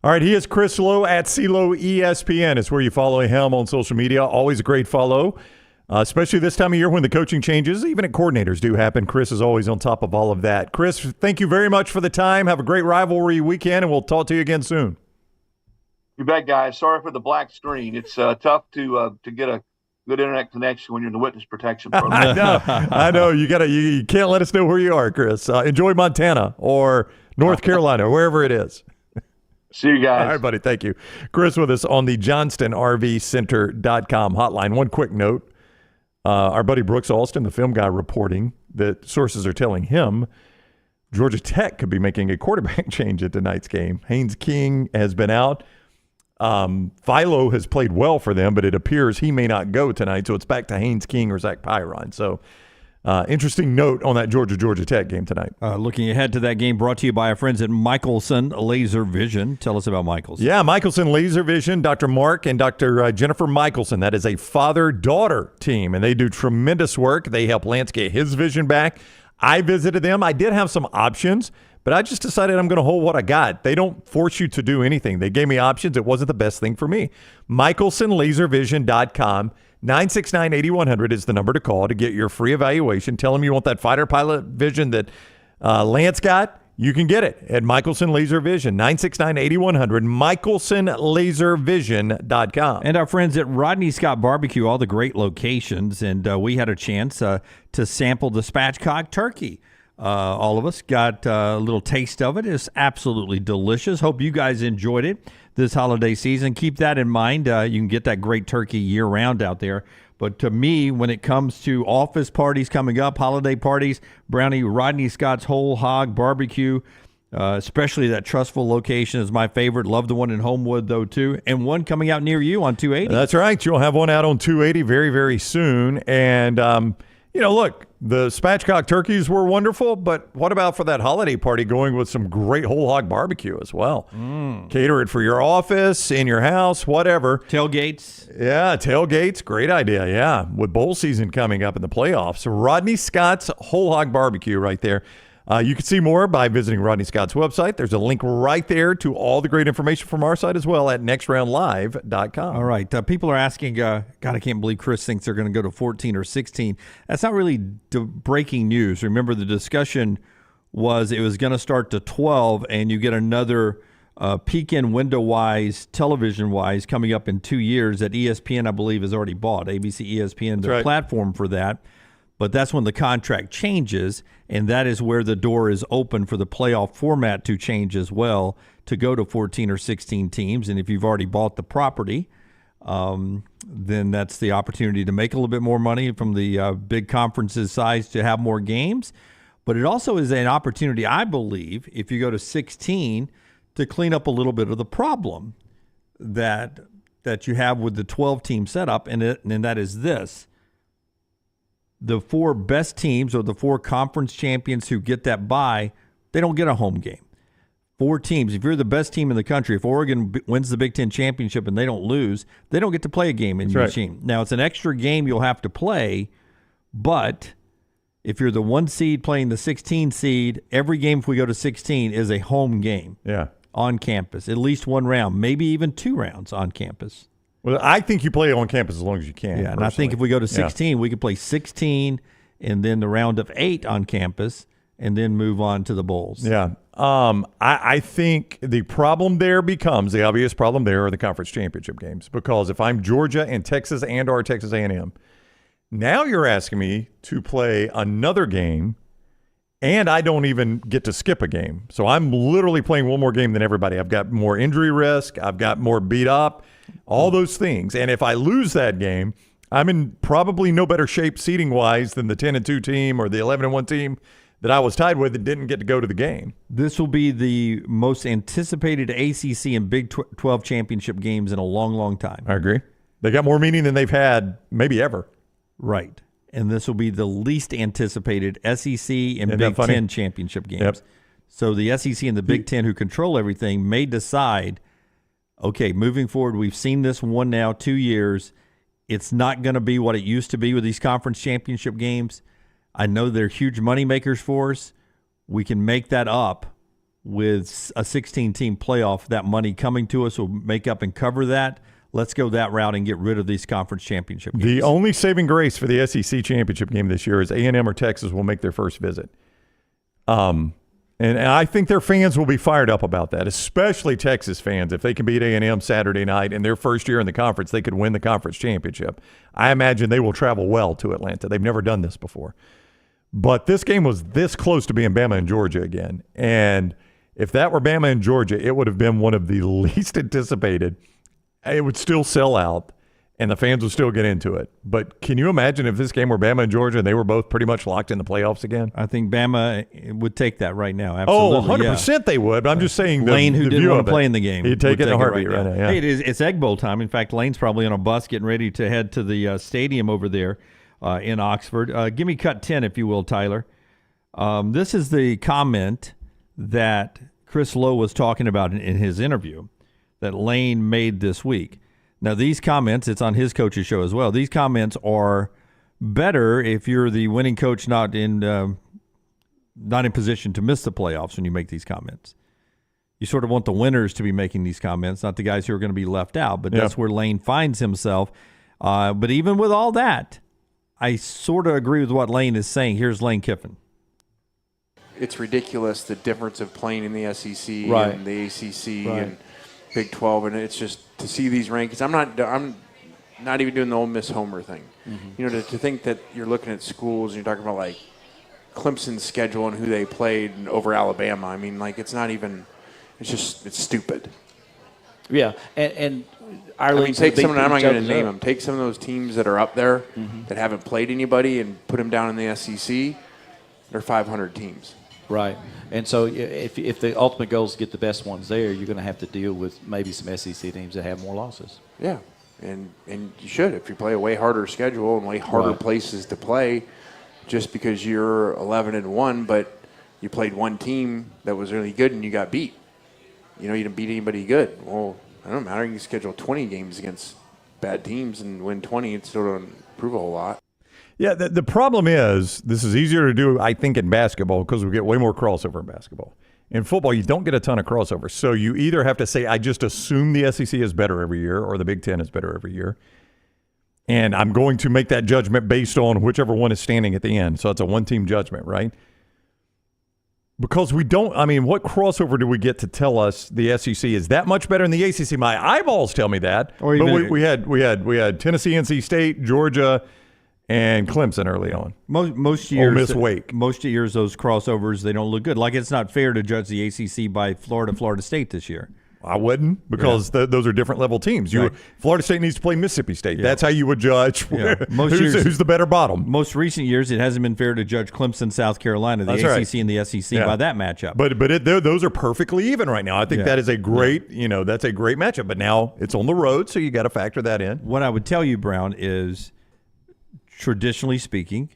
Speaker 3: All right, he is Chris Lowe at CLO ESPN. It's where you follow him on social media. Always a great follow, especially this time of year when the coaching changes. Even at coordinators do happen. Chris is always on top of all of that. Chris, thank you very much for the time. Have a great rivalry weekend, and we'll talk to you again soon.
Speaker 16: You bet, guys. Sorry for the black screen. It's tough to get a good internet connection when you're in the witness protection program.
Speaker 3: I know. You can't let us know where you are, Chris. Enjoy Montana or North Carolina, wherever it is.
Speaker 16: See you guys.
Speaker 3: All right, buddy. Thank you. Chris with us on the JohnstonRVCenter.com hotline. One quick note. Our buddy Brooks Alston, the film guy, reporting that sources are telling him Georgia Tech could be making a quarterback change at tonight's game. Haynes King has been out. Philo has played well for them, but it appears he may not go tonight. So it's back to Haynes King or Zach Pyron. So interesting note on that Georgia Tech game tonight.
Speaker 1: Looking ahead to that game, brought to you by our friends at Michelson Laser Vision. Tell us about Michelson.
Speaker 3: Yeah, Michelson Laser Vision, Dr. Mark and Dr. Jennifer Michelson. That is a father-daughter team, and they do tremendous work. They help Lance get his vision back. I visited them. I did have some options, but I just decided I'm going to hold what I got. They don't force you to do anything. They gave me options. It wasn't the best thing for me. MichelsonLaserVision.com. 969-8100 is the number to call to get your free evaluation. Tell them you want that fighter pilot vision that Lance got. You can get it at Michelson Laser Vision. 969-8100, MichelsonLaserVision.com.
Speaker 1: And our friends at Rodney Scott Barbecue, all the great locations. And we had a chance to sample the spatchcock turkey. All of us got a little taste of it. It's absolutely delicious. Hope you guys enjoyed it this holiday season. Keep that in mind. You can get that great turkey year-round out there. But to me, when it comes to office parties coming up, holiday parties, Rodney Scott's Whole Hog Barbecue, especially that Trustful location is my favorite. Love the one in Homewood, though, too. And one coming out near you on 280.
Speaker 3: That's right. You'll have one out on 280 very, very soon. And, look, the spatchcock turkeys were wonderful, but what about for that holiday party going with some great whole hog barbecue as well? Cater it for your office, in your house, whatever.
Speaker 1: Tailgates.
Speaker 3: Yeah, tailgates. Great idea, yeah. With bowl season coming up in the playoffs. Rodney Scott's Whole Hog Barbecue right there. You can see more by visiting Rodney Scott's website. There's a link right there to all the great information from our side as well at nextroundlive.com.
Speaker 1: All right. People are asking, God, I can't believe Chris thinks they're going to go to 14 or 16. That's not really breaking news. Remember, the discussion was it was going to start to 12, and you get another peek-in window-wise, television-wise, coming up in 2 years that ESPN, I believe, has already bought. ABC, ESPN, their platform for that. But that's when the contract changes, and that is where the door is open for the playoff format to change as well, to go to 14 or 16 teams. And if you've already bought the property, then that's the opportunity to make a little bit more money from the big conferences size to have more games. But it also is an opportunity, I believe, if you go to 16, to clean up a little bit of the problem that you have with the 12-team setup, and that is this. The 4 best teams or the 4 conference champions who get that bye, they don't get a home game. 4 teams. If you're the best team in the country, if Oregon wins the Big Ten championship and they don't lose, they don't get to play a game in your team. Now, it's an extra game you'll have to play, but if you're the 1 seed playing the 16 seed, every game if we go to 16 is a home game on campus, at least 1 round, maybe even 2 rounds on campus.
Speaker 3: Well, I think you play on campus as long as you can.
Speaker 1: Yeah, and I think if we go to 16, we could play 16 and then the round of 8 on campus and then move on to the bowls.
Speaker 3: Yeah. I think the problem there becomes, the obvious problem there are the conference championship games, because if I'm Georgia and Texas and or Texas A&M, now you're asking me to play another game And I don't even get to skip a game. So I'm literally playing one more game than everybody. I've got more injury risk. I've got more beat up, all those things. And if I lose that game, I'm in probably no better shape seating-wise than the 10-2 team or the 11-1 team that I was tied with and didn't get to go to the game.
Speaker 1: This will be the most anticipated ACC and Big 12 championship games in a long, long time.
Speaker 3: I agree. They got more meaning than they've had maybe ever.
Speaker 1: Right. And this will be the least anticipated SEC and
Speaker 3: Isn't
Speaker 1: Big
Speaker 3: that funny?
Speaker 1: 10 championship games.
Speaker 3: Yep.
Speaker 1: So the SEC and the Big 10, who control everything, may decide, okay, moving forward, we've seen this one now, 2 years. It's not going to be what it used to be with these conference championship games. I know they're huge money makers for us. We can make that up with a 16-team playoff. That money coming to us will make up and cover that. Let's go that route and get rid of these conference championship games.
Speaker 3: The only saving grace for the SEC championship game this year is A&M or Texas will make their first visit. And I think their fans will be fired up about that, especially Texas fans. If they can beat A&M Saturday night in their first year in the conference, they could win the conference championship. I imagine they will travel well to Atlanta. They've never done this before. But this game was this close to being Bama and Georgia again. And if that were Bama and Georgia, it would have been one of the least anticipated. It would still sell out, and the fans would still get into it. But can you imagine if this game were Bama and Georgia and they were both pretty much locked in the playoffs again?
Speaker 1: I think Bama would take that right now. Absolutely.
Speaker 3: 100% they would. But I'm just saying
Speaker 1: Lane, who didn't want to play in the
Speaker 3: game,
Speaker 1: game,
Speaker 3: he'd take
Speaker 1: would
Speaker 3: it in a heartbeat right now. Yeah.
Speaker 1: Hey, it's Egg Bowl time. In fact, Lane's probably on a bus getting ready to head to the stadium over there in Oxford. Give me cut 10, if you will, Tyler. This is the comment that Chris Lowe was talking about in his interview that Lane made this week. Now, these comments, it's on his coach's show as well. These comments are better if you're the winning coach not in position to miss the playoffs when you make these comments. You sort of want the winners to be making these comments, not the guys who are going to be left out. But that's where Lane finds himself. But even with all that, I sort of agree with what Lane is saying. Here's Lane Kiffin.
Speaker 19: It's ridiculous, the difference of playing in the SEC and the ACC and Big 12, and it's just to see these rankings. I'm not even doing the Ole Miss Homer thing.
Speaker 9: Mm-hmm.
Speaker 19: You know, to think that you're looking at schools and you're talking about like Clemson's schedule and who they played over Alabama. I mean, like it's it's stupid.
Speaker 22: Yeah, and
Speaker 19: I mean, take some. I'm not going to name them. Take some of those teams that are up there that haven't played anybody and put them down in the SEC. They're 500 teams.
Speaker 22: Right. And so if the ultimate goal is to get the best ones there, you're going to have to deal with maybe some SEC teams that have more losses.
Speaker 19: Yeah, and you should. If you play a way harder schedule and way harder places to play, just because you're 11-1, but you played one team that was really good and you got beat. You know, you didn't beat anybody good. Well, it don't matter. You can schedule 20 games against bad teams and win 20. It still don't prove a whole lot.
Speaker 3: Yeah, the problem is this is easier to do, I think, in basketball because we get way more crossover in basketball. In football, you don't get a ton of crossover. So you either have to say, I just assume the SEC is better every year or the Big Ten is better every year. And I'm going to make that judgment based on whichever one is standing at the end. So it's a one-team judgment, right? Because we don't, I mean, what crossover do we get to tell us the SEC is that much better than the ACC? My eyeballs tell me that. But we had Tennessee, NC State, Georgia, and Clemson early on.
Speaker 1: Most years,
Speaker 3: Ole Miss, Wake.
Speaker 1: Most years, those crossovers, they don't look good. Like it's not fair to judge the ACC by Florida State this year.
Speaker 3: I wouldn't because those are different level teams. Florida State needs to play Mississippi State. That's how you would judge who's the better bottom.
Speaker 1: Most recent years, it hasn't been fair to judge Clemson, South Carolina, the ACC and the SEC by that matchup.
Speaker 3: But those are perfectly even right now. I think that is a great, that's a great matchup. But now it's on the road, so you got to factor that in.
Speaker 1: What I would tell you, Brown, is traditionally speaking,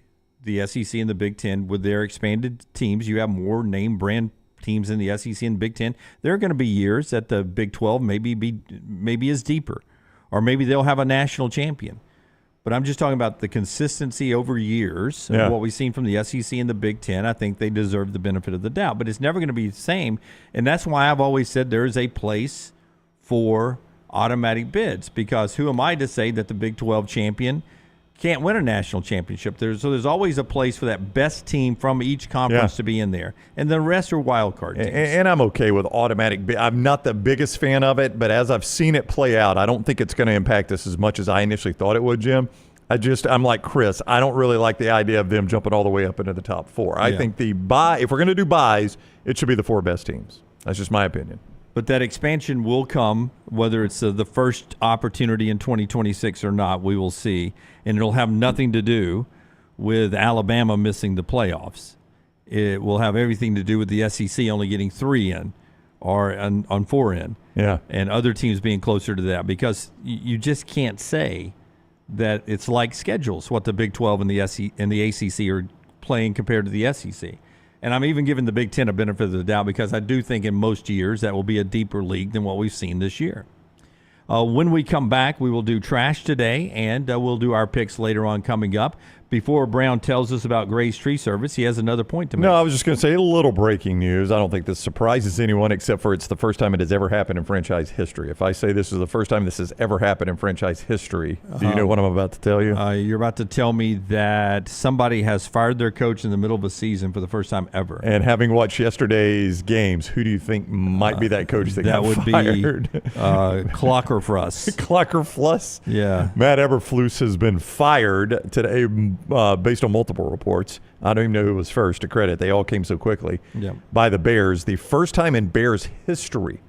Speaker 1: the SEC and the Big Ten, with their expanded teams, you have more name brand teams in the SEC and Big Ten. There are going to be years that the Big 12 maybe is deeper, or maybe they'll have a national champion. But I'm just talking about the consistency over years of what we've seen from the SEC and the Big Ten. I think they deserve the benefit of the doubt, but it's never going to be the same. And that's why I've always said there is a place for automatic bids, because who am I to say that the Big 12 champion can't win a national championship? There's always a place for that best team from each conference to be in there, and the rest are wild card teams.
Speaker 3: And I'm okay with automatic. I'm not the biggest fan of it, but as I've seen it play out, I don't think it's going to impact us as much as I initially thought it would, Jim. I'm like Chris. I don't really like the idea of them jumping all the way up into the top 4. I think if we're going to do buys, it should be the 4 best teams. That's just my opinion.
Speaker 1: But that expansion will come, whether it's the first opportunity in 2026 or not, we will see. And it'll have nothing to do with Alabama missing the playoffs. It will have everything to do with the SEC only getting 3 in or on 4 in.
Speaker 3: Yeah.
Speaker 1: And other teams being closer to that, because you just can't say that it's like schedules, what the Big 12 and the ACC are playing compared to the SEC. And I'm even giving the Big Ten a benefit of the doubt because I do think in most years that will be a deeper league than what we've seen this year. When we come back, we will do trash today, and we'll do our picks later on coming up. Before Brown tells us about Gray's Tree Service, he has another point to make.
Speaker 3: No, I was just going to say a little breaking news. I don't think this surprises anyone except for it's the first time it has ever happened in franchise history. If I say this is the first time this has ever happened in franchise history, do you know what I'm about to tell you?
Speaker 1: You're about to tell me that somebody has fired their coach in the middle of a season for the first time ever.
Speaker 3: And having watched yesterday's games, who do you think might be that coach that got fired?
Speaker 1: Be Clockerfluss.
Speaker 3: Clockerfluss?
Speaker 1: Yeah.
Speaker 3: Matt Eberflus has been fired today based on multiple reports. I don't even know who was first to credit. They all came so quickly by the Bears. The first time in Bears history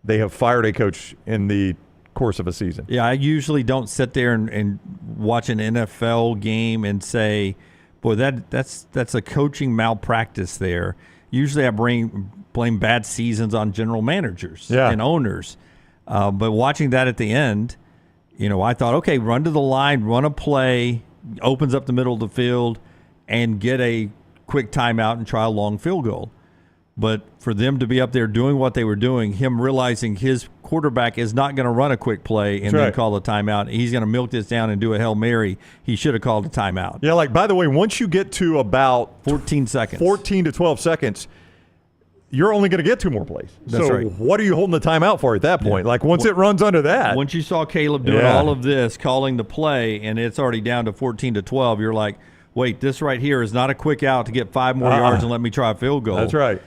Speaker 3: they have fired a coach in the course of a season.
Speaker 1: Yeah, I usually don't sit there and watch an NFL game and say, boy, that's a coaching malpractice there. Usually I blame bad seasons on general managers and owners. But watching that at the end, I thought, okay, run to the line, run a play, opens up the middle of the field, and get a quick timeout and try a long field goal. But for them to be up there doing what they were doing, him realizing his quarterback is not going to run a quick play and then call a timeout, he's going to milk this down and do a Hail Mary, he should have called a timeout.
Speaker 3: Yeah, by the way, once you get to about
Speaker 1: 14 seconds,
Speaker 3: 14 to 12 seconds, you're only going to get 2 more plays.
Speaker 1: That's right.
Speaker 3: What are you holding the timeout for at that point? Once it runs under that.
Speaker 1: Once you saw Caleb doing all of this, calling the play, and it's already down to 14 to 12, you're like, wait, this right here is not a quick out to get 5 more yards and let me try a field goal.
Speaker 3: That's right.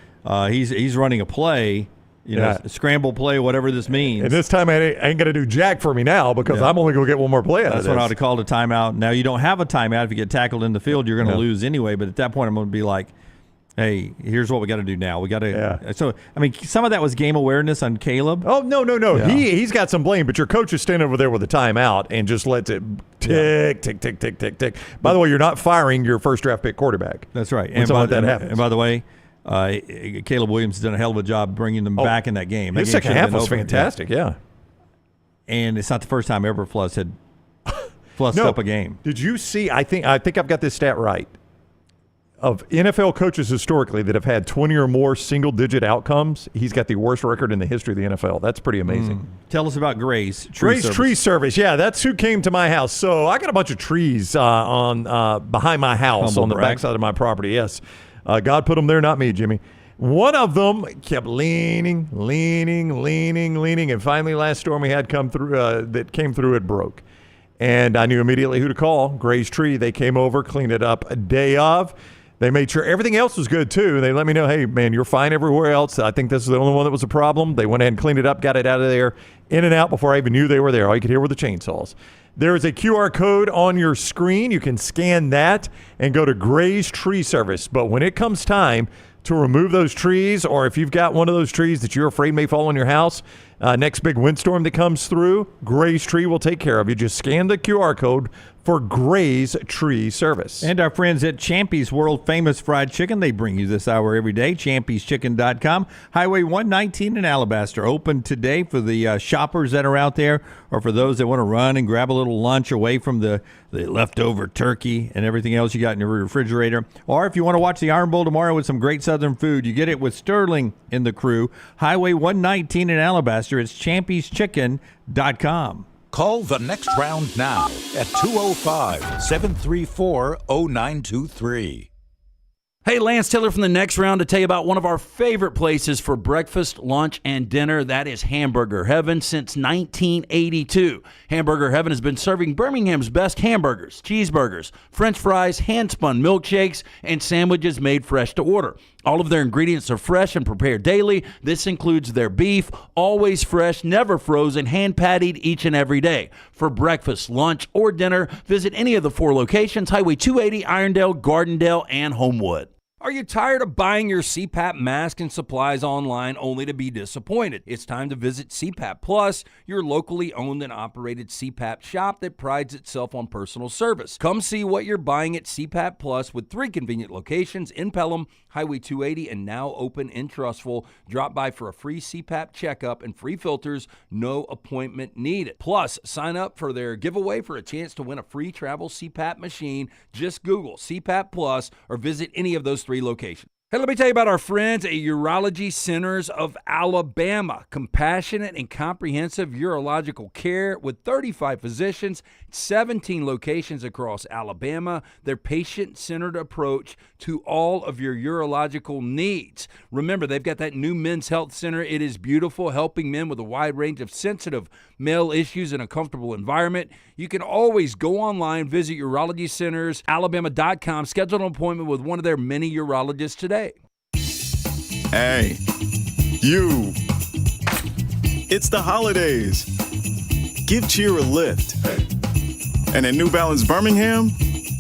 Speaker 1: He's running a play, a scramble play, whatever this means.
Speaker 3: And this time it ain't going to do jack for me now because I'm only going to get 1 more play out of this.
Speaker 1: That's when I would have called a timeout. Now, you don't have a timeout. If you get tackled in the field, you're going to lose anyway. But at that point, I'm going to be like, hey, here's what we got to do now. We got to. So, some of that was game awareness on Caleb.
Speaker 3: Oh, no. Yeah. He's got some blame, but your coach is standing over there with a timeout and just lets it tick, tick, tick, tick, tick, tick. By the way, you're not firing your first draft pick quarterback.
Speaker 1: That's right.
Speaker 3: And that happens.
Speaker 1: And by the way, Caleb Williams has done a hell of a job bringing them back in that game.
Speaker 3: His second half was fantastic,
Speaker 1: And it's not the first time Eberflus had flussed up a game.
Speaker 3: Did you see, I think I've got this stat right, of NFL coaches historically that have had 20 or more single-digit outcomes, he's got the worst record in the history of the NFL. That's pretty amazing.
Speaker 1: Tell us about Gray's Tree Service.
Speaker 3: Tree Service. Yeah, that's who came to my house. So I got a bunch of trees behind my house on the backside of my property. Yes. God put them there, not me, Jimmy. One of them kept leaning, and finally last storm we had come through that came through, it broke. And I knew immediately who to call. Gray's Tree. They came over, cleaned it up a day of. They made sure everything else was good, too. They let me know, hey, man, you're fine everywhere else. I think this is the only one that was a problem. They went ahead and cleaned it up, got it out of there, in and out before I even knew they were there. All you could hear were the chainsaws. There is a QR code on your screen. You can scan that and go to Gray's Tree Service. But when it comes time to remove those trees, or if you've got one of those trees that you're afraid may fall on your house, next big windstorm that comes through, Gray's Tree will take care of you. Just scan the QR code for Gray's Tree Service.
Speaker 1: And our friends at Champy's World Famous Fried Chicken, they bring you this hour every day. Champy'sChicken.com, Highway 119 in Alabaster. Open today for the shoppers that are out there, or for those that want to run and grab a little lunch away from the leftover turkey and everything else you got in your refrigerator. Or if you want to watch the Iron Bowl tomorrow with some great Southern food, you get it with Sterling in the crew. Highway 119 in Alabaster. It's Champy'sChicken.com.
Speaker 6: Call the next round now at 205-734-0923.
Speaker 9: Hey, Lance Taylor from the Next Round to tell you about one of our favorite places for breakfast, lunch, and dinner. That is Hamburger Heaven since 1982. Hamburger Heaven has been serving Birmingham's best hamburgers, cheeseburgers, French fries, hand-spun milkshakes, and sandwiches made fresh to order. All of their ingredients are fresh and prepared daily. This includes their beef, always fresh, never frozen, hand-pattied each and every day. For breakfast, lunch, or dinner, visit any of the 4 locations, Highway 280, Irondale, Gardendale, and Homewood.
Speaker 20: Are you tired of buying your CPAP mask and supplies online only to be disappointed? It's time to visit CPAP Plus, your locally owned and operated CPAP shop that prides itself on personal service. Come see what you're buying at CPAP Plus with 3 convenient locations in Pelham, Highway 280, and now open in Trustful. Drop by for a free CPAP checkup and free filters, no appointment needed. Plus, sign up for their giveaway for a chance to win a free travel CPAP machine. Just Google CPAP Plus or visit any of those 3 locations. Hey, let me tell you about our friends at Urology Centers of Alabama. Compassionate and comprehensive urological care with 35 physicians, 17 locations across Alabama. Their patient-centered approach to all of your urological needs. Remember, they've got that new men's health center. It is beautiful, helping men with a wide range of sensitive male issues in a comfortable environment. You can always go online, visit urologycentersalabama.com, schedule an appointment with one of their many urologists today.
Speaker 7: Hey, you. It's the holidays. Give cheer a lift. And at New Balance Birmingham,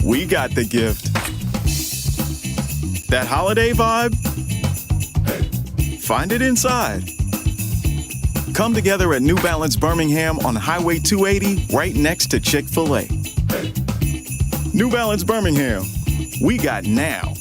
Speaker 7: we got the gift. That holiday vibe? Find it inside. Come together at New Balance Birmingham on Highway 280, right next to Chick-fil-A. New Balance Birmingham, we got now.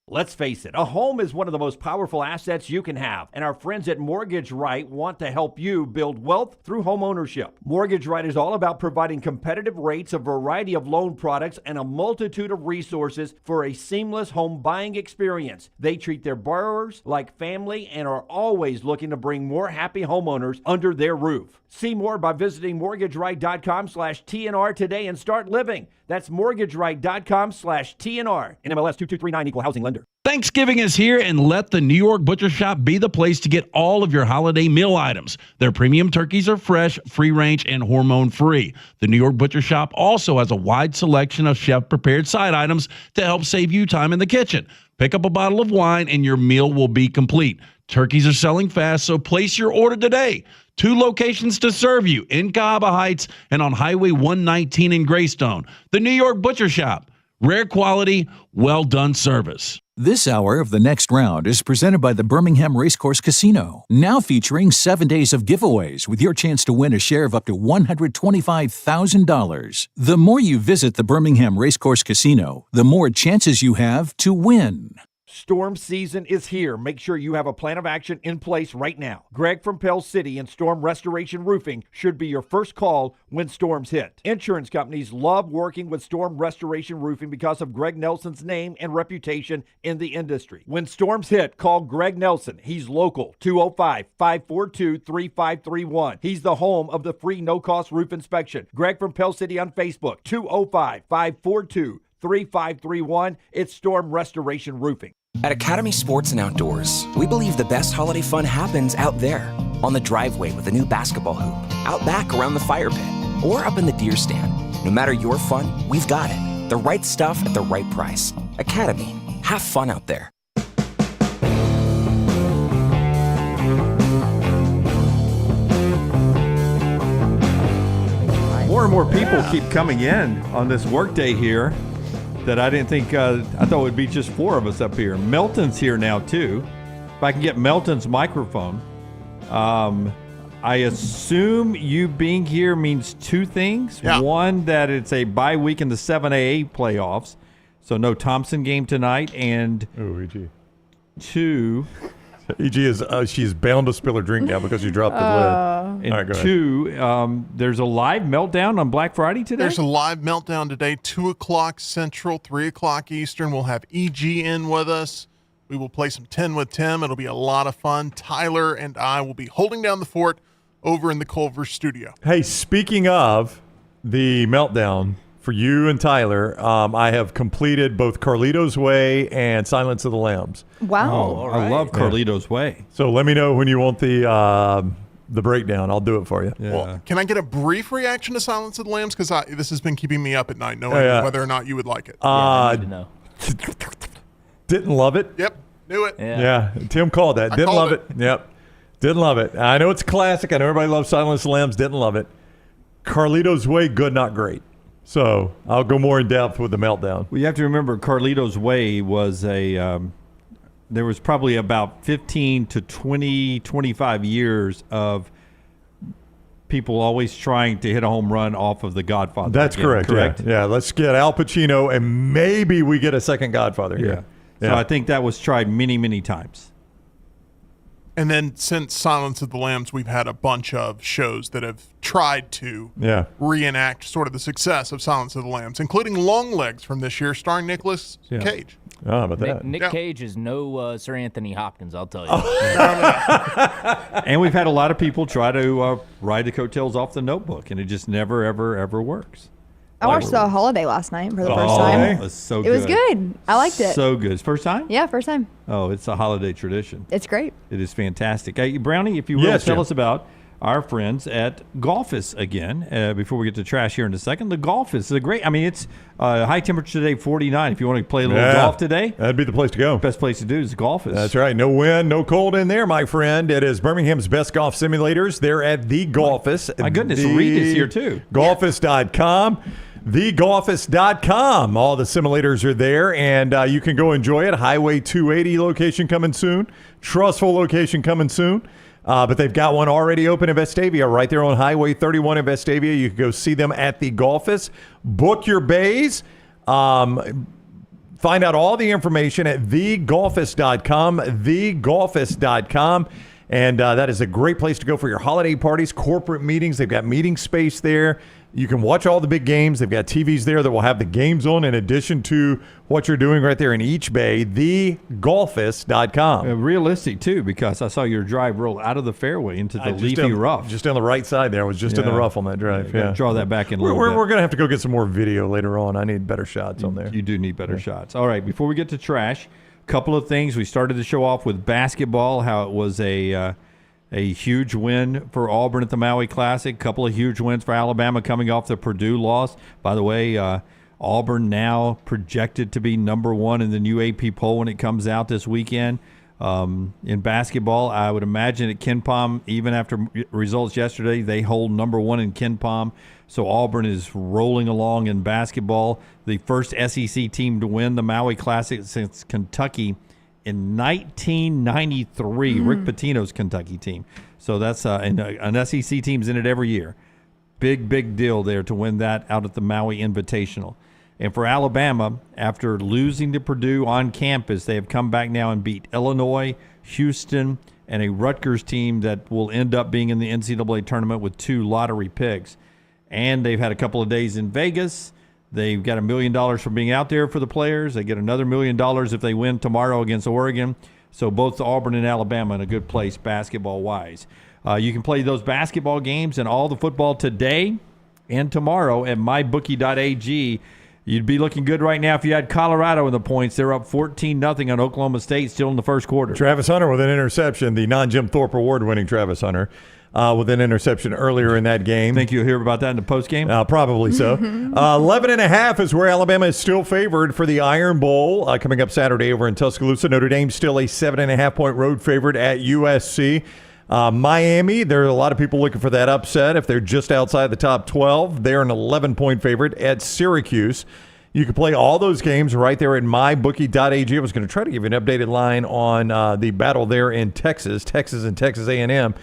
Speaker 4: Let's face it, a home is one of the most powerful assets you can have, and our friends at Mortgage Right want to help you build wealth through home ownership. Mortgage Right is all about providing competitive rates, a variety of loan products, and a multitude of resources for a seamless home buying experience. They treat their borrowers like family and are always looking to bring more happy homeowners under their roof. See more by visiting mortgageright.com/TNR today and start living. That's mortgageright.com/TNR. NMLS 2239, equal housing lender.
Speaker 9: Thanksgiving is here, and let the New York Butcher Shop be the place to get all of your holiday meal items. Their premium turkeys are fresh, free-range, and hormone-free. The New York Butcher Shop also has a wide selection of chef-prepared side items to help save you time in the kitchen. Pick up a bottle of wine, and your meal will be complete. Turkeys are selling fast, so place your order today. 2 locations to serve you, in Cahaba Heights and on Highway 119 in Greystone. The New York Butcher Shop. Rare quality, well-done service.
Speaker 17: This hour of The Next Round is presented by the Birmingham Racecourse Casino, now featuring 7 days of giveaways with your chance to win a share of up to $125,000. The more you visit the Birmingham Racecourse Casino, the more chances you have to win.
Speaker 4: Storm season is here. Make sure you have a plan of action in place right now. Greg from Pell City and Storm Restoration Roofing should be your first call when storms hit. Insurance companies love working with Storm Restoration Roofing because of Greg Nelson's name and reputation in the industry. When storms hit, call Greg Nelson. He's local, 205-542-3531. He's the home of the free no-cost roof inspection. Greg from Pell City on Facebook, 205-542-3531. It's Storm Restoration Roofing.
Speaker 10: At Academy Sports and Outdoors, we believe the best holiday fun happens out there. On the driveway with a new basketball hoop, out back around the fire pit, or up in the deer stand. No matter your fun, we've got it. The right stuff at the right price. Academy, have fun out there.
Speaker 1: More and more people keep coming in on this workday here that I didn't think, I thought it would be just 4 of us up here. Melton's here now, too. If I can get Melton's microphone. I assume you being here means 2 things.
Speaker 21: Yeah.
Speaker 1: One, that it's a bye week in the 7A playoffs, so no Thompson game tonight. And
Speaker 3: EG.
Speaker 1: 2...
Speaker 3: EG is she's bound to spill her drink now because you dropped the lid.
Speaker 1: And
Speaker 3: All right, go ahead.
Speaker 1: 2, there's a live meltdown on Black Friday today?
Speaker 21: There's a live meltdown today, 2 o'clock Central, 3 o'clock Eastern. We'll have EG in with us. We will play some 10 with Tim. It'll be a lot of fun. Tyler and I will be holding down the fort over in the Culver studio.
Speaker 3: Hey, speaking of the meltdown, for you and Tyler, I have completed both Carlito's Way and Silence of the Lambs.
Speaker 12: Wow.
Speaker 1: I love Carlito's Way.
Speaker 3: So let me know when you want the breakdown. I'll do it for you.
Speaker 21: Well, can I get a brief reaction to Silence of the Lambs? Because this has been keeping me up at night, knowing whether or not you would like it.
Speaker 14: I need to know.
Speaker 3: Didn't love it.
Speaker 21: Yep, knew it.
Speaker 3: Yeah, Tim called that. Didn't love it. Yep, didn't love it. I know it's a classic. I know everybody loves Silence of the Lambs. Didn't love it. Carlito's Way, good, not great. So I'll go more in depth with the meltdown.
Speaker 1: Well, you have to remember Carlito's Way was there was probably about 15 to 20, 25 years of people always trying to hit a home run off of The Godfather.
Speaker 3: That's
Speaker 1: again,
Speaker 3: correct. Yeah, let's get Al Pacino and maybe we get a second Godfather here.
Speaker 1: So I think that was tried many, many times.
Speaker 21: And then since Silence of the Lambs, we've had a bunch of shows that have tried to reenact sort of the success of Silence of the Lambs, including Long Legs from this year, starring Nicolas Cage.
Speaker 3: Oh, but that.
Speaker 14: Nick Cage is no Sir Anthony Hopkins, I'll tell you.
Speaker 1: And we've had a lot of people try to ride the coattails off The Notebook, and it just never, ever, ever works.
Speaker 12: I watched The Holiday last night for the first time.
Speaker 1: It was so good.
Speaker 12: It was good. I liked it.
Speaker 1: So good. First time?
Speaker 12: Yeah, first time.
Speaker 1: Oh, it's a holiday tradition.
Speaker 12: It's great.
Speaker 1: It is fantastic. Hey, Brownie, if you will, tell us about our friends at Golfus again. Before we get to trash here in a second, the Golfus is a great. I mean, it's high temperature today, 49. If you want to play a little golf today,
Speaker 3: that'd be the place to go.
Speaker 1: Best place to do is Golfus.
Speaker 3: That's right. No wind, no cold in there, my friend. It is Birmingham's best golf simulators. They're at the Golfus.
Speaker 1: My goodness, Reed is here too.
Speaker 3: Golfus.com. TheGolfus.com. All the simulators are there, and you can go enjoy it. Highway 280 location coming soon. Trustful location coming soon. But they've got one already open in Vestavia, right there on Highway 31 in Vestavia. You can go see them at the Golfus. Book your bays. Find out all the information at thegolfus.com. Thegolfus.com. And that is a great place to go for your holiday parties, corporate meetings. They've got meeting space there. You can watch all the big games. They've got TVs there that will have the games on in addition to what you're doing right there in each bay. TheGolfus.com.
Speaker 1: Realistic, too, because I saw your drive roll out of the fairway into the leafy rough.
Speaker 3: Just on the right side there. I was just in the rough on that drive.
Speaker 1: Yeah. Draw that back in a little
Speaker 3: We're
Speaker 1: bit.
Speaker 3: going to have to go get some more video later on. I need better shots on there.
Speaker 1: You do need better shots. All right, before we get to trash, a couple of things. We started the show off with basketball, how it was a huge win for Auburn at the Maui Classic. A couple of huge wins for Alabama coming off the Purdue loss. By the way, Auburn now projected to be number one in the new AP poll when it comes out this weekend. In basketball, I would imagine at KenPom, even after results yesterday, they hold number one in KenPom. So Auburn is rolling along in basketball. The first SEC team to win the Maui Classic since Kentucky in 1993, Rick Pitino's Kentucky team. So that's an SEC team's in it every year. Big deal there to win that out at the Maui Invitational. And for Alabama, after losing to Purdue on campus, they have come back now and beat Illinois, Houston, and a Rutgers team that will end up being in the NCAA tournament with 2 lottery picks. And they've had a couple of days in Vegas. They've got $1 million for being out there for the players. They get another $1 million if they win tomorrow against Oregon. So both Auburn and Alabama in a good place basketball-wise. You can play those basketball games and all the football today and tomorrow at mybookie.ag. You'd be looking good right now if you had Colorado in the points. They're up 14-0 on Oklahoma State still in the first quarter.
Speaker 3: Travis Hunter with an interception, the non-Jim Thorpe Award-winning Travis Hunter. With an interception earlier in that game.
Speaker 1: Think you'll hear about that in the postgame?
Speaker 3: Probably so. 11.5 is where Alabama is still favored for the Iron Bowl coming up Saturday over in Tuscaloosa. Notre Dame still a 7.5-point road favorite at USC. Miami, there are a lot of people looking for that upset. If they're just outside the top 12, they're an 11-point favorite at Syracuse. You can play all those games right there at mybookie.ag. I was going to try to give you an updated line on the battle there in Texas and Texas A&M.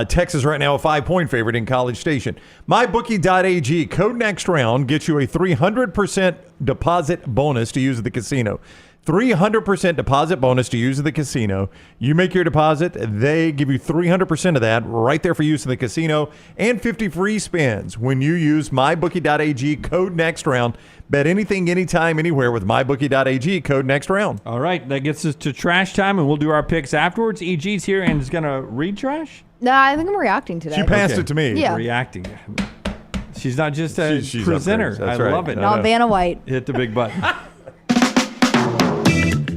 Speaker 3: Texas right now a 5-point favorite in College Station. MyBookie.ag, code next round gets you a 300% deposit bonus to use at the casino. 300% deposit bonus to use at the casino. You make your deposit, they give you 300% of that right there for use in the casino, and 50 free spins when you use mybookie.ag, code next round. Bet anything, anytime, anywhere with mybookie.ag, code next round.
Speaker 1: All right, that gets us to trash time, and we'll do our picks afterwards. EG's here and is going to read trash?
Speaker 12: No, I think I'm reacting to that.
Speaker 3: She passed it to me.
Speaker 12: Yeah.
Speaker 1: Reacting. She's not just a
Speaker 21: She's
Speaker 1: presenter.
Speaker 21: upgraded. That's
Speaker 1: I
Speaker 21: right.
Speaker 1: love it.
Speaker 12: Not Vanna White.
Speaker 1: Hit the big button.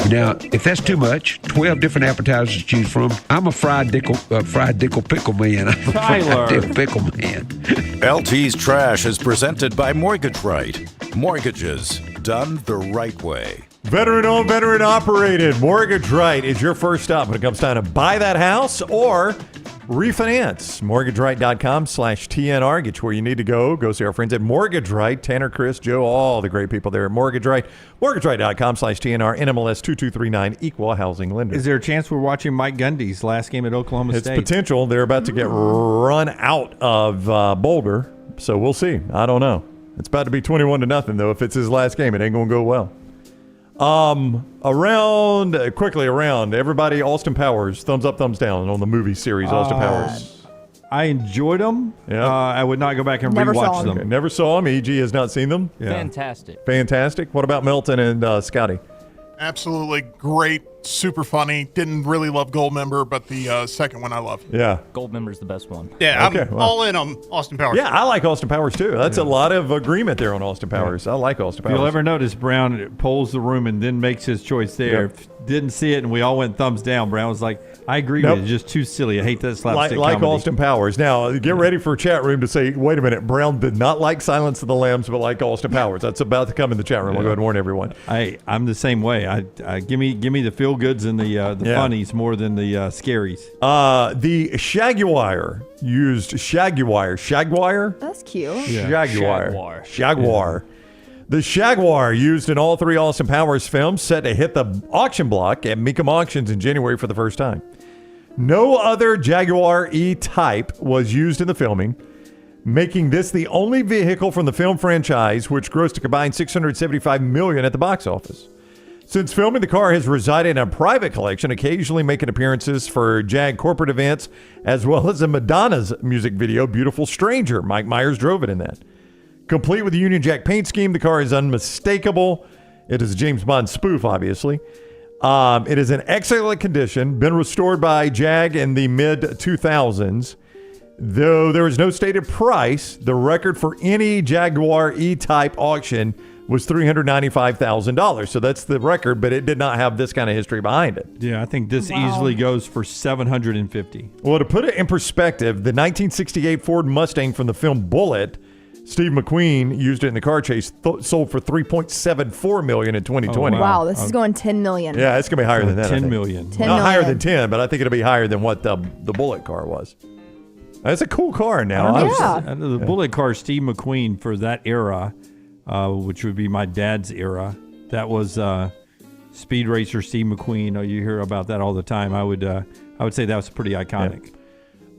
Speaker 2: Now, if that's too much, 12 different appetizers to choose from. I'm a fried dickle pickle man. I'm a
Speaker 1: Tyler.
Speaker 2: fried dickle pickle man.
Speaker 6: LT's Trash is presented by Mortgage Right. Mortgages done the right way.
Speaker 3: Veteran-owned, veteran-operated. Mortgage Right is your first stop when it comes time to buy that house or refinance. MortgageRight.com/TNR. Get you where you need to go. Go see our friends at Mortgage Right. Tanner, Chris, Joe, all the great people there at Mortgage Right. MortgageRight.com/TNR. NMLS 2239. Equal housing lender.
Speaker 1: Is there a chance we're watching Mike Gundy's last game at Oklahoma
Speaker 3: It's
Speaker 1: State?
Speaker 3: potential. They're about to get run out of Boulder, so we'll see. I don't know. It's about to be 21-0, though. If it's his last game, it ain't going to go well. Quickly around, everybody, Austin Powers, thumbs up, thumbs down on the movie series, Austin Powers.
Speaker 1: I enjoyed them.
Speaker 3: Yeah.
Speaker 1: I would not go back and
Speaker 12: Never saw
Speaker 1: rewatch them.
Speaker 3: Okay, never saw him. EG has not seen them.
Speaker 1: Yeah.
Speaker 14: Fantastic.
Speaker 3: What about Melton and Scotty?
Speaker 21: Absolutely great, super funny. Didn't really love Goldmember, but the second one I love.
Speaker 3: Yeah.
Speaker 14: Goldmember's the best one.
Speaker 21: Yeah,
Speaker 3: Okay,
Speaker 21: I'm
Speaker 3: well.
Speaker 21: all in on Austin Powers.
Speaker 3: Yeah, I like Austin Powers, too. That's a lot of agreement there on Austin Powers. I like Austin
Speaker 1: If
Speaker 3: Powers.
Speaker 1: you'll ever notice, Brown polls the room and then makes his choice there.
Speaker 3: Yep.
Speaker 1: If didn't see it and we all went thumbs down, Brown was like, I agree
Speaker 3: Nope.
Speaker 1: with you. It's just too silly. I hate that slapstick
Speaker 3: like
Speaker 1: comedy.
Speaker 3: Austin Powers. Now, get ready for chat room to say, wait a minute, Brown did not like Silence of the Lambs, but like Austin Powers. That's about to come in the chat room. I'll go ahead and warn everyone.
Speaker 1: I'm the same way. I give me the feel goods and the funnies more than the scaries.
Speaker 3: The Shaguar used Shagwire?
Speaker 12: That's cute.
Speaker 3: Jaguar. The Shaguar used in all three Austin Powers films set to hit the auction block at Mecum Auctions in January for the first time. No other Jaguar E-Type was used in the filming, making this the only vehicle from the film franchise which grossed a combined $675 million at the box office. Since filming, the car has resided in a private collection, occasionally making appearances for Jag corporate events, as well as in Madonna's music video, Beautiful Stranger. Mike Myers drove it in that. Complete with the Union Jack paint scheme, the car is unmistakable. It is a James Bond spoof, obviously. It is in excellent condition, been restored by Jag in the mid-2000s. Though there is no stated price, the record for any Jaguar E-Type auction was $395,000. So that's the record, but it did not have this kind of history behind it.
Speaker 1: Yeah, I think this easily goes for $750.
Speaker 3: Well, to put it in perspective, the 1968 Ford Mustang from the film Bullet, Steve McQueen used it in the car chase, sold for $3.74 million in 2020.
Speaker 12: Wow, this is going $10 million.
Speaker 3: Yeah, it's going to be higher than that.
Speaker 1: 10 million.
Speaker 3: Not higher than 10, but I think it'll be higher than what the Bullet car was. That's a cool car now.
Speaker 1: The Bullet car, Steve McQueen, for that era, which would be my dad's era, that was Speed Racer Steve McQueen. Oh, you hear about that all the time. I would say that was pretty iconic.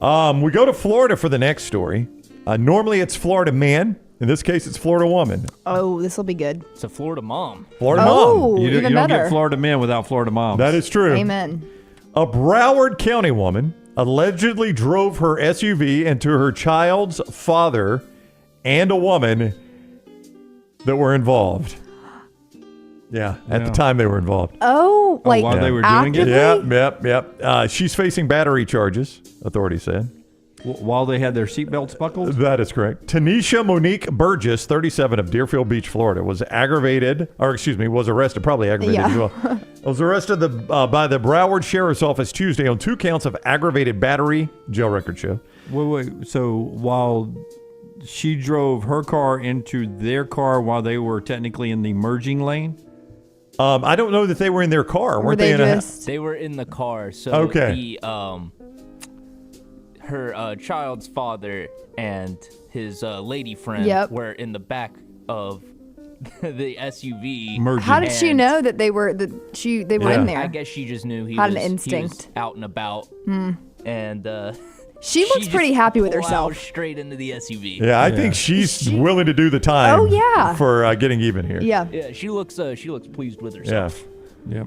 Speaker 3: Yeah. We go to Florida for the next story. Normally it's Florida man. In this case, it's Florida woman.
Speaker 12: Oh, this will be good.
Speaker 14: It's a Florida mom.
Speaker 3: Florida mom.
Speaker 1: You
Speaker 12: even
Speaker 1: don't
Speaker 12: better.
Speaker 1: get Florida men without Florida moms.
Speaker 3: That is true.
Speaker 12: Amen.
Speaker 3: A Broward County woman allegedly drove her SUV into her child's father and a woman that were involved. Yeah, at the time they were involved.
Speaker 12: Oh, like
Speaker 1: while they were doing it?
Speaker 3: Yep. She's facing battery charges, authorities said.
Speaker 1: While they had their seatbelts buckled?
Speaker 3: That is correct. Tanisha Monique Burgess, 37, of Deerfield Beach, Florida, was arrested, probably aggravated as well. Was arrested by the Broward Sheriff's Office Tuesday on 2 counts of aggravated battery, jail record show.
Speaker 1: Wait. So while she drove her car into their car while they were technically in the merging lane?
Speaker 3: I don't know that they were in their car. Weren't they in
Speaker 14: They were in the car. So
Speaker 3: okay.
Speaker 14: Her child's father and his lady friend were in the back of the SUV.
Speaker 1: Merging.
Speaker 12: How did she know that they were in there?
Speaker 14: I guess she just knew he
Speaker 12: had
Speaker 14: was,
Speaker 12: an instinct.
Speaker 14: He was out and about. And
Speaker 12: she looks pretty happy with herself.
Speaker 14: Straight into the SUV.
Speaker 3: Yeah, I think she's willing to do the time.
Speaker 12: Oh, yeah.
Speaker 3: For getting even here.
Speaker 12: Yeah.
Speaker 14: She looks pleased with herself.
Speaker 3: Yeah.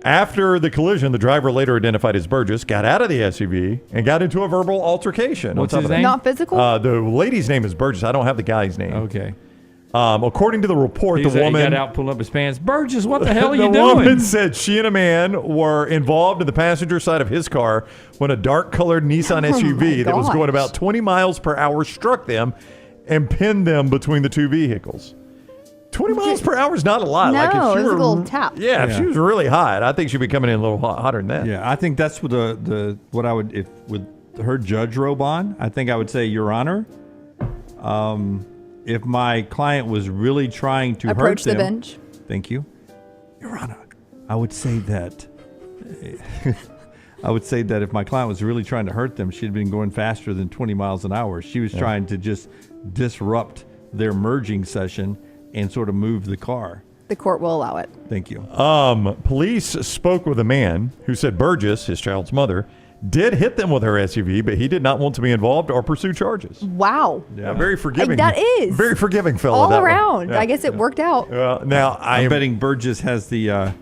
Speaker 3: After the collision, the driver, later identified as Burgess, got out of the SUV and got into a verbal altercation.
Speaker 1: What's his name?
Speaker 12: Not physical?
Speaker 3: The lady's name is Burgess. I don't have the guy's name.
Speaker 1: Okay.
Speaker 3: According to the report,
Speaker 1: He
Speaker 3: the woman
Speaker 1: got out, pulled up his pants. Burgess, what the hell are you doing?
Speaker 3: The woman said she and a man were involved in the passenger side of his car when a dark-colored Nissan SUV that was going about 20 miles per hour struck them and pinned them between the two vehicles. 20 miles per hour is not a lot.
Speaker 12: No,
Speaker 3: like if she
Speaker 12: it was a
Speaker 3: were,
Speaker 12: little tap.
Speaker 3: Yeah, if she was really hot, I think she'd be coming in a little hotter than that.
Speaker 1: Yeah, I think that's what what I would, if with her judge robe on, I think I would say, Your Honor, if my client was really trying to
Speaker 12: Approach
Speaker 1: hurt them,
Speaker 12: the bench.
Speaker 1: Thank you, Your Honor. I would say that. I would say that if my client was really trying to hurt them, she'd been going faster than 20 miles an hour. She was trying to just disrupt their merging session and sort of move the car.
Speaker 12: The court will allow it.
Speaker 1: Thank you.
Speaker 3: Police spoke with a man who said Burgess, his child's mother, did hit them with her SUV, but he did not want to be involved or pursue charges.
Speaker 12: Wow.
Speaker 3: Yeah, very forgiving.
Speaker 12: That is.
Speaker 3: Very forgiving fellow.
Speaker 12: All
Speaker 3: that
Speaker 12: around.
Speaker 3: Yeah.
Speaker 12: I guess it worked out.
Speaker 3: Now,
Speaker 1: I'm betting Burgess has the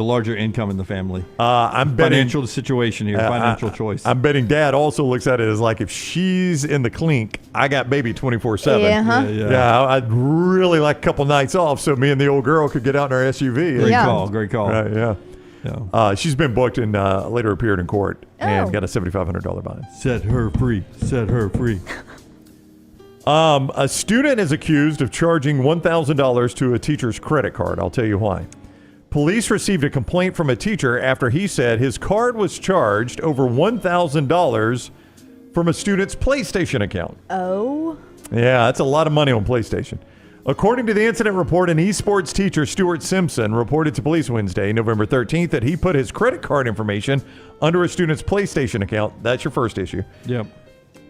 Speaker 1: larger income in the family.
Speaker 3: I'm betting
Speaker 1: financial situation here, financial choice.
Speaker 3: I'm betting Dad also looks at it as like, if she's in the clink, I got baby 24/7. Yeah, I'd really like a couple nights off so me and the old girl could get out in our SUV.
Speaker 1: Great call.
Speaker 3: Right, yeah. She's been booked and later appeared in court and got a $7,500 bond.
Speaker 1: Set her free. Set her free.
Speaker 3: A student is accused of charging $1,000 to a teacher's credit card. I'll tell you why. Police received a complaint from a teacher after he said his card was charged over $1,000 from a student's PlayStation account.
Speaker 12: Oh.
Speaker 3: Yeah, that's a lot of money on PlayStation. According to the incident report, an esports teacher, Stuart Simpson, reported to police Wednesday, November 13th, that he put his credit card information under a student's PlayStation account. That's your first issue.
Speaker 1: Yep.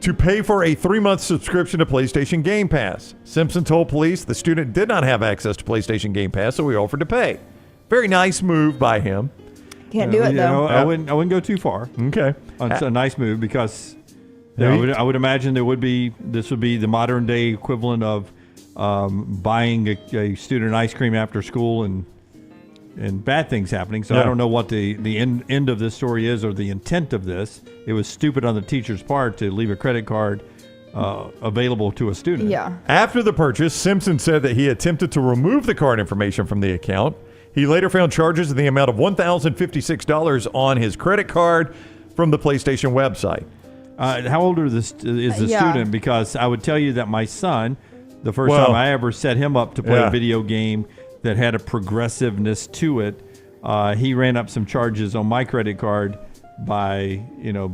Speaker 3: To pay for a 3-month subscription to PlayStation Game Pass. Simpson told police the student did not have access to PlayStation Game Pass, so he offered to pay. Very nice move by him.
Speaker 12: Can't do it, though.
Speaker 1: I wouldn't go too far.
Speaker 3: Okay.
Speaker 1: It's a nice move because I would imagine this would be the modern day equivalent of buying a student ice cream after school and bad things happening. So I don't know what the end of this story is or the intent of this. It was stupid on the teacher's part to leave a credit card available to a student.
Speaker 12: Yeah.
Speaker 3: After the purchase, Simpson said that he attempted to remove the card information from the account. He later found charges in the amount of $1,056 on his credit card from the PlayStation website.
Speaker 1: How old is the student? Because I would tell you that my son, the first time I ever set him up to play a video game that had a progressiveness to it, he ran up some charges on my credit card by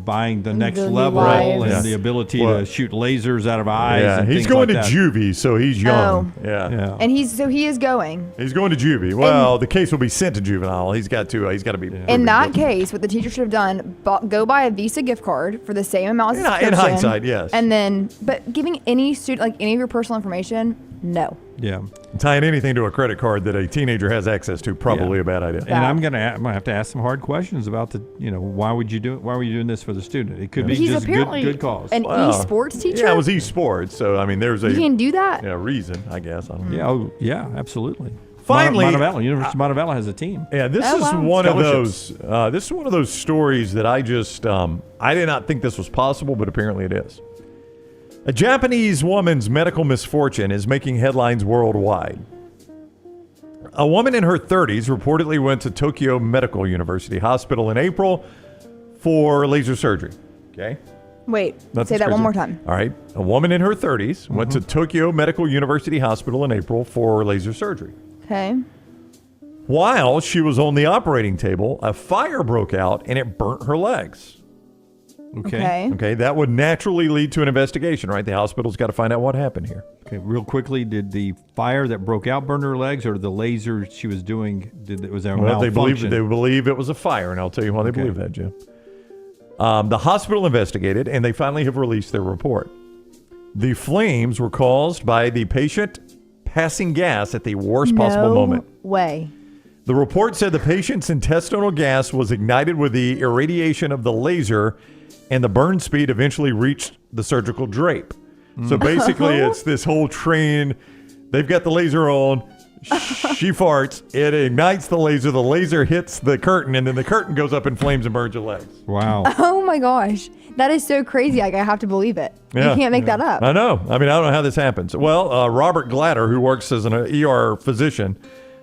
Speaker 1: buying the next level and the ability to shoot lasers out of eyes.
Speaker 3: Yeah,
Speaker 1: and
Speaker 3: he's going to juvie, so he's young. Yeah.
Speaker 12: And he is going.
Speaker 3: He's going to juvie. Well, the case will be sent to juvenile. He's got to be.
Speaker 12: In that case, what the teacher should have done, go buy a Visa gift card for the same amount as subscription.
Speaker 3: In hindsight, yes.
Speaker 12: And then, but giving any student, like any of your personal information, no.
Speaker 1: Yeah.
Speaker 3: Tying anything to a credit card that a teenager has access to, probably a bad idea.
Speaker 1: And I'm gonna have to ask some hard questions about why were you doing this for the student? It could be just good cause.
Speaker 12: An esports teacher?
Speaker 3: Yeah, it was esports. So I mean, there's
Speaker 12: you can do that.
Speaker 3: Reason, I guess. I don't know.
Speaker 1: Yeah, absolutely.
Speaker 3: Finally,
Speaker 1: University of Montevallo has a team.
Speaker 3: Yeah, this is one of those. This is one of those stories that I just I did not think this was possible, but apparently it is. A Japanese woman's medical misfortune is making headlines worldwide. A woman in her 30s reportedly went to Tokyo Medical University Hospital in April for laser surgery. Okay?
Speaker 12: Wait, say that one more time.
Speaker 3: All right. A woman in her 30s went to Tokyo Medical University Hospital in April for laser surgery.
Speaker 12: Okay.
Speaker 3: While she was on the operating table, a fire broke out and it burnt her legs. Okay, that would naturally lead to an investigation, right? The hospital's got to find out what happened here.
Speaker 1: Okay, real quickly, did the fire that broke out burn her legs, or the laser she was doing, was there a malfunction?
Speaker 3: They believe it was a fire, and I'll tell you why they believe that, Jim. The hospital investigated, and they finally have released their report. The flames were caused by the patient passing gas at the worst possible moment.
Speaker 12: No way.
Speaker 3: The report said the patient's intestinal gas was ignited with the irradiation of the laser, and the burn speed eventually reached the surgical drape. So basically, it's this whole train. They've got the laser on. She farts. It ignites the laser hits the curtain, and then the curtain goes up in flames and burns your legs.
Speaker 1: Wow.
Speaker 12: Oh my gosh. That is so crazy. Like, I have to believe it. You can't make that up.
Speaker 3: I know. I mean, I don't know how this happens. Well, Robert Glatter, who works as an ER physician,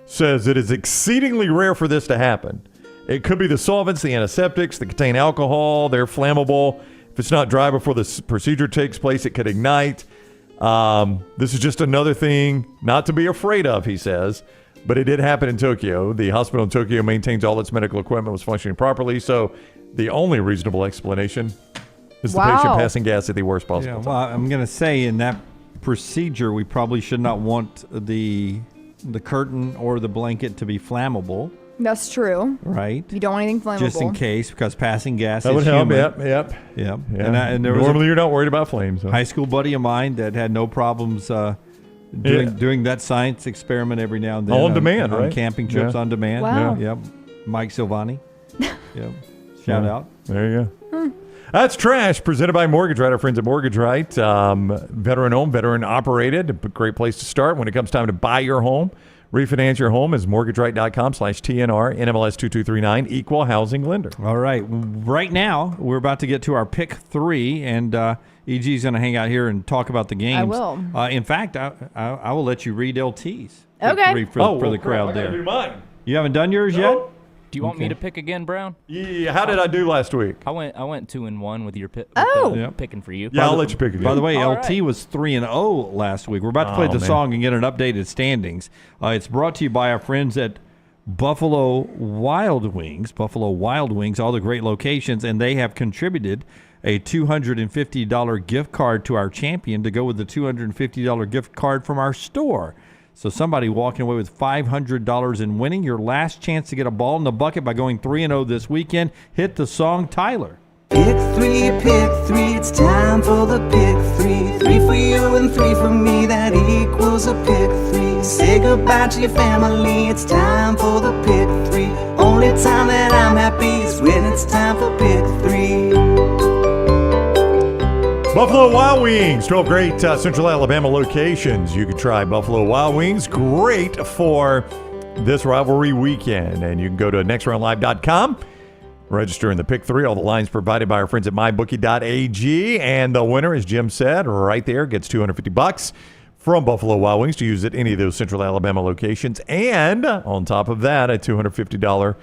Speaker 3: says it is exceedingly rare for this to happen. It could be the solvents, the antiseptics that contain alcohol. They're flammable. If it's not dry before the procedure takes place, it could ignite. This is just another thing not to be afraid of, he says. But it did happen in Tokyo. The hospital in Tokyo maintains all its medical equipment was functioning properly. So the only reasonable explanation is the patient passing gas at the worst possible time.
Speaker 1: Well, I'm going to say in that procedure, we probably should not want the curtain or the blanket to be flammable.
Speaker 12: That's true.
Speaker 1: Right.
Speaker 12: You don't want anything flammable.
Speaker 1: Just in case, because passing gas
Speaker 3: That
Speaker 1: is
Speaker 3: would help.
Speaker 1: human.
Speaker 3: Yep.
Speaker 1: Yeah.
Speaker 3: And normally you're not worried about flames.
Speaker 1: High school buddy of mine that had no problems doing that science experiment every now and then.
Speaker 3: On demand,
Speaker 1: on
Speaker 3: right?
Speaker 1: camping trips on demand.
Speaker 12: Wow.
Speaker 1: Yep. Mike Silvani. Yep. Shout out.
Speaker 3: There you go. That's Trash, presented by Mortgage Right, our friends at Mortgage Right. Veteran-owned, veteran-operated. A great place to start when it comes time to buy your home. Refinance your home is mortgageright.com/TNR, NMLS 2239, equal housing lender.
Speaker 1: All right. Right now, we're about to get to our pick 3, and EG's going to hang out here and talk about the games.
Speaker 12: I will.
Speaker 1: In fact, I will let you read LT's.
Speaker 12: Okay.
Speaker 1: Pick 3 for the crowd there.
Speaker 3: Do mine.
Speaker 1: You haven't done yours yet?
Speaker 14: Do you want me to pick again, Brown?
Speaker 3: Yeah. How did I do last week?
Speaker 14: I went 2-1 with your pick. Picking for you.
Speaker 3: Yeah, I'll let you pick again.
Speaker 1: By the way,
Speaker 14: All
Speaker 1: LT
Speaker 14: right.
Speaker 1: was 3-0 last week. We're about to play the song and get an updated standings. It's brought to you by our friends at Buffalo Wild Wings. Buffalo Wild Wings, all the great locations, and they have contributed a $250 gift card to our champion to go with the $250 gift card from our store. So somebody walking away with $500 and winning. Your last chance to get a ball in the bucket by going 3-0 this weekend. Hit the song, Tyler.
Speaker 11: Pick three, it's time for the pick three. 3 for you and 3 for me, that equals a pick 3. Say goodbye to your family, it's time for the pick 3. Only time that I'm happy is when it's time for pick 3.
Speaker 3: Buffalo Wild Wings, 12 great Central Alabama locations. You can try Buffalo Wild Wings. Great for this rivalry weekend. And you can go to nextroundlive.com, register in the pick 3. All the lines provided by our friends at mybookie.ag. And the winner, as Jim said, right there, gets $250 from Buffalo Wild Wings to use at any of those Central Alabama locations. And on top of that, a $250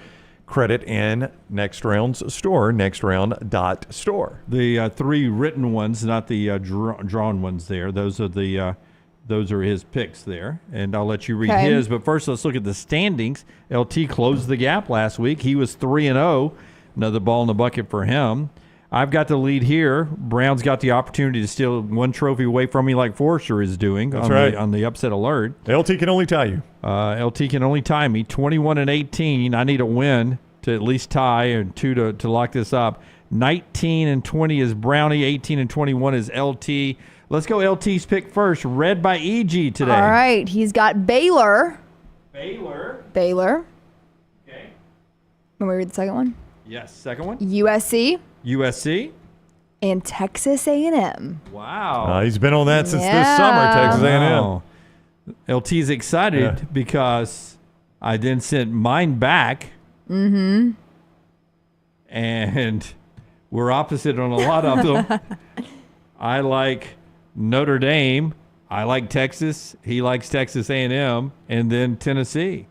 Speaker 3: credit in Next Round's store, nextround.store.
Speaker 1: The 3 written ones, not the drawn ones there. Those are his picks there. And I'll let you read his. But first, let's look at the standings. LT closed the gap last week. He was 3-0. Another ball in the bucket for him. I've got the lead here. Brown's got the opportunity to steal 1 trophy away from me like Forrester is doing.
Speaker 3: That's right.
Speaker 1: On the upset alert.
Speaker 3: LT can only tie you.
Speaker 1: LT can only tie me. 21-18. I need a win to at least tie, and 2 to lock this up. 19-20 is Brownie. 18-21 is LT. Let's go LT's pick first. Read by EG today.
Speaker 12: All right. He's got Baylor.
Speaker 1: Baylor.
Speaker 12: Okay. Want me to read the second one?
Speaker 1: Yes. Second one.
Speaker 12: USC. And Texas A&M.
Speaker 1: Wow.
Speaker 3: He's been on that since this summer, Texas A&M.
Speaker 1: Wow. LT's excited because I then sent mine back.
Speaker 12: Mm-hmm.
Speaker 1: And we're opposite on a lot of them. I like Notre Dame. I like Texas. He likes Texas A&M. And then Tennessee.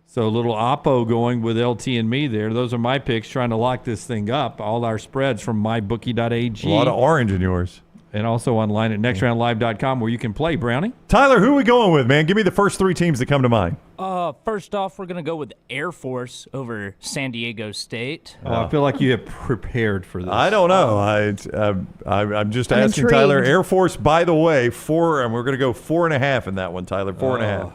Speaker 1: So a little oppo going with LT and me there. Those are my picks, trying to lock this thing up. All our spreads from mybookie.ag.
Speaker 3: A lot of orange in yours.
Speaker 1: And also online at nextroundlive.com where you can play, Brownie.
Speaker 3: Tyler, who are we going with, man? Give me the first 3 teams that come to mind.
Speaker 14: First off, we're going to go with Air Force over San Diego State.
Speaker 1: I feel like you have prepared for this.
Speaker 3: I don't know. I'm just asking
Speaker 12: intrigued.
Speaker 3: Tyler. Air Force, by the way, 4, and we're going to go 4.5 in that one, Tyler. 4.5.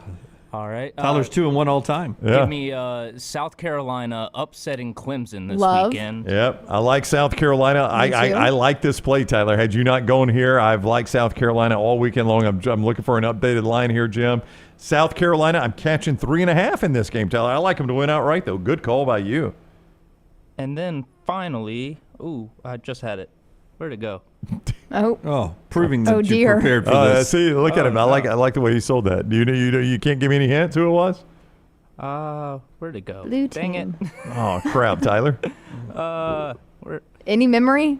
Speaker 14: All right.
Speaker 1: Tyler's 2-1 all time.
Speaker 3: Yeah.
Speaker 14: Give me South Carolina upsetting Clemson this weekend.
Speaker 3: Yep, I like South Carolina. I like this play, Tyler. Had you not gone here, I've liked South Carolina all weekend long. I'm looking for an updated line here, Jim. South Carolina, I'm catching 3.5 in this game, Tyler. I like them to win outright, though. Good call by you.
Speaker 14: And then finally, I just had it. Where'd it go?
Speaker 1: Proving that you're prepared for this.
Speaker 3: See, look at him. I like the way he sold that. You can't give me any hints who it was?
Speaker 14: Where'd it go?
Speaker 12: Blue
Speaker 14: Dang
Speaker 12: team.
Speaker 14: it.
Speaker 3: Oh, crap, Tyler.
Speaker 12: Any memory?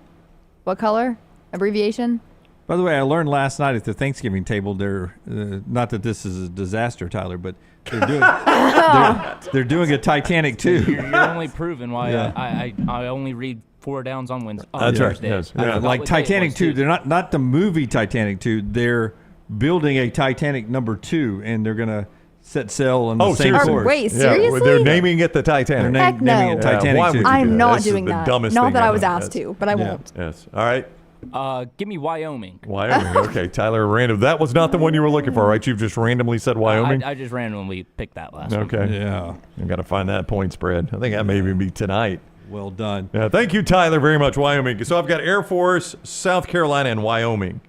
Speaker 12: What color? Abbreviation?
Speaker 1: By the way, I learned last night at the Thanksgiving table, they're not that this is a disaster, Tyler, but they're doing they're doing a Titanic too.
Speaker 14: You're only proving why I only read 4 Downs on Wednesday.
Speaker 3: That's right.
Speaker 14: Thursday.
Speaker 3: Yes.
Speaker 14: I forgot
Speaker 1: Like
Speaker 14: what day it
Speaker 1: Titanic
Speaker 14: was,
Speaker 1: 2,
Speaker 14: too.
Speaker 1: they're not the movie Titanic 2. They're building a Titanic number 2, and they're gonna set sail on the same
Speaker 3: seriously?
Speaker 1: course.
Speaker 12: Wait, seriously?
Speaker 3: They're naming it the Titanic.
Speaker 1: They're
Speaker 12: Heck no.
Speaker 1: naming it Titanic
Speaker 3: why
Speaker 1: 2.
Speaker 3: would you
Speaker 12: I'm
Speaker 3: do that?
Speaker 12: not
Speaker 3: This is
Speaker 12: doing
Speaker 3: the
Speaker 12: that.
Speaker 3: dumbest
Speaker 12: Not
Speaker 3: thing
Speaker 12: that I
Speaker 3: ever.
Speaker 12: was asked to, but I won't.
Speaker 3: Yes. All right.
Speaker 14: Give me Wyoming.
Speaker 3: Wyoming. Okay, Tyler, random. That was not the one you were looking for, right? You've just randomly said Wyoming?
Speaker 14: I just randomly picked that last one.
Speaker 3: Okay.
Speaker 1: Yeah.
Speaker 3: You got to find that point spread. I think that may even be tonight.
Speaker 1: Well done.
Speaker 3: Yeah, thank you, Tyler, very much. Wyoming. So I've got Air Force, South Carolina, and Wyoming.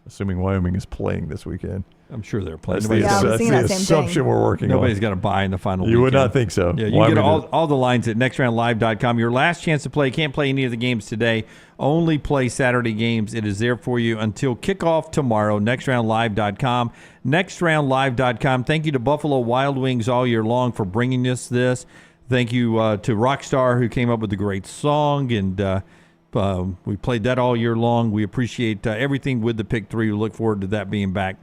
Speaker 3: Assuming Wyoming is playing this weekend.
Speaker 1: I'm sure they're playing.
Speaker 3: That's the assumption we're working on.
Speaker 1: Nobody's got to buy in the final
Speaker 3: You would
Speaker 1: weekend.
Speaker 3: not think so.
Speaker 1: Yeah, you can get all the lines at nextroundlive.com. Your last chance to play. Can't play any of the games today. Only play Saturday games. It is there for you until kickoff tomorrow. Nextroundlive.com. Nextroundlive.com. Thank you to Buffalo Wild Wings all year long for bringing us this. Thank you to Rockstar, who came up with a great song, and we played that all year long. We appreciate everything with the Pick 3. We look forward to that being back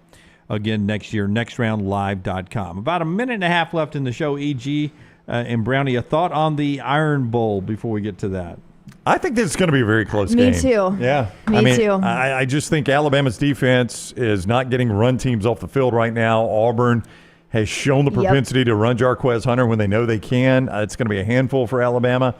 Speaker 1: again next year. Nextroundlive.com. About a minute and a half left in the show. EG and Brownie, a thought on the Iron Bowl before we get to that?
Speaker 3: I think this is going to be a very close game.
Speaker 12: Me too.
Speaker 3: Yeah.
Speaker 12: Me too.
Speaker 3: I just think Alabama's defense is not getting run teams off the field right now. Auburn has shown the propensity to run Jarquez Hunter when they know they can. It's going to be a handful for Alabama.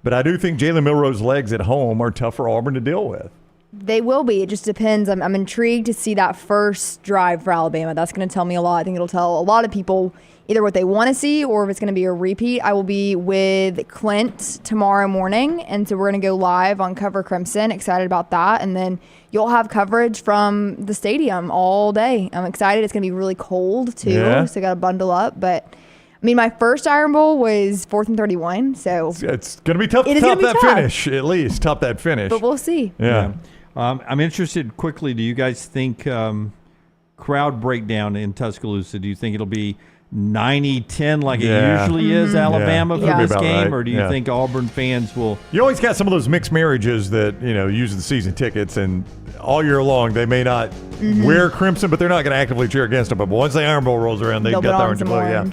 Speaker 3: But I do think Jalen Milroe's legs at home are tough for Auburn to deal with.
Speaker 12: They will be. It just depends. I'm intrigued to see that first drive for Alabama. That's going to tell me a lot. I think it'll tell a lot of people either what they want to see or if it's going to be a repeat. I will be with Clint tomorrow morning, and so we're going to go live on Cover Crimson. Excited about that. And then you'll have coverage from the stadium all day. I'm excited. It's going to be really cold, too, so I got to bundle up. But, I mean, my first Iron Bowl was 4th and 31, so
Speaker 3: it's going to be tough to top that finish, at least. Top that finish.
Speaker 12: But we'll see.
Speaker 3: Yeah.
Speaker 1: I'm interested quickly. Do you guys think crowd breakdown in Tuscaloosa? Do you think it'll be 90-10 like it usually is Alabama for this game, or do you think Auburn fans will?
Speaker 3: You always got some of those mixed marriages that use the season tickets, and all year long they may not wear crimson, but they're not going to actively cheer against them. But once the Iron Bowl rolls around, they've got the orange and blue. Yeah.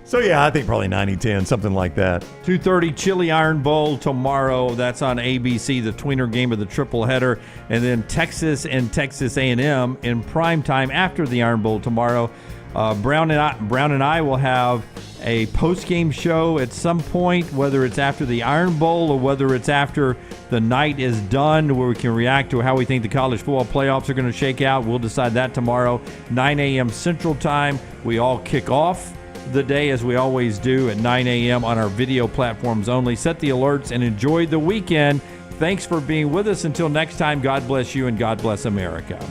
Speaker 3: So, I think probably 90-10, something like that.
Speaker 1: 2:30 Chili Iron Bowl tomorrow. That's on ABC, the tweener game of the triple header. And then Texas and Texas A&M in prime time after the Iron Bowl tomorrow. Brown and I will have a post-game show at some point, whether it's after the Iron Bowl or whether it's after the night is done, where we can react to how we think the college football playoffs are going to shake out. We'll decide that tomorrow, 9 a.m. Central Time. We all kick off the day as we always do at 9 a.m. on our video platforms only. Set the alerts and enjoy the weekend. Thanks for being with us. Until next time, God bless you and God bless America.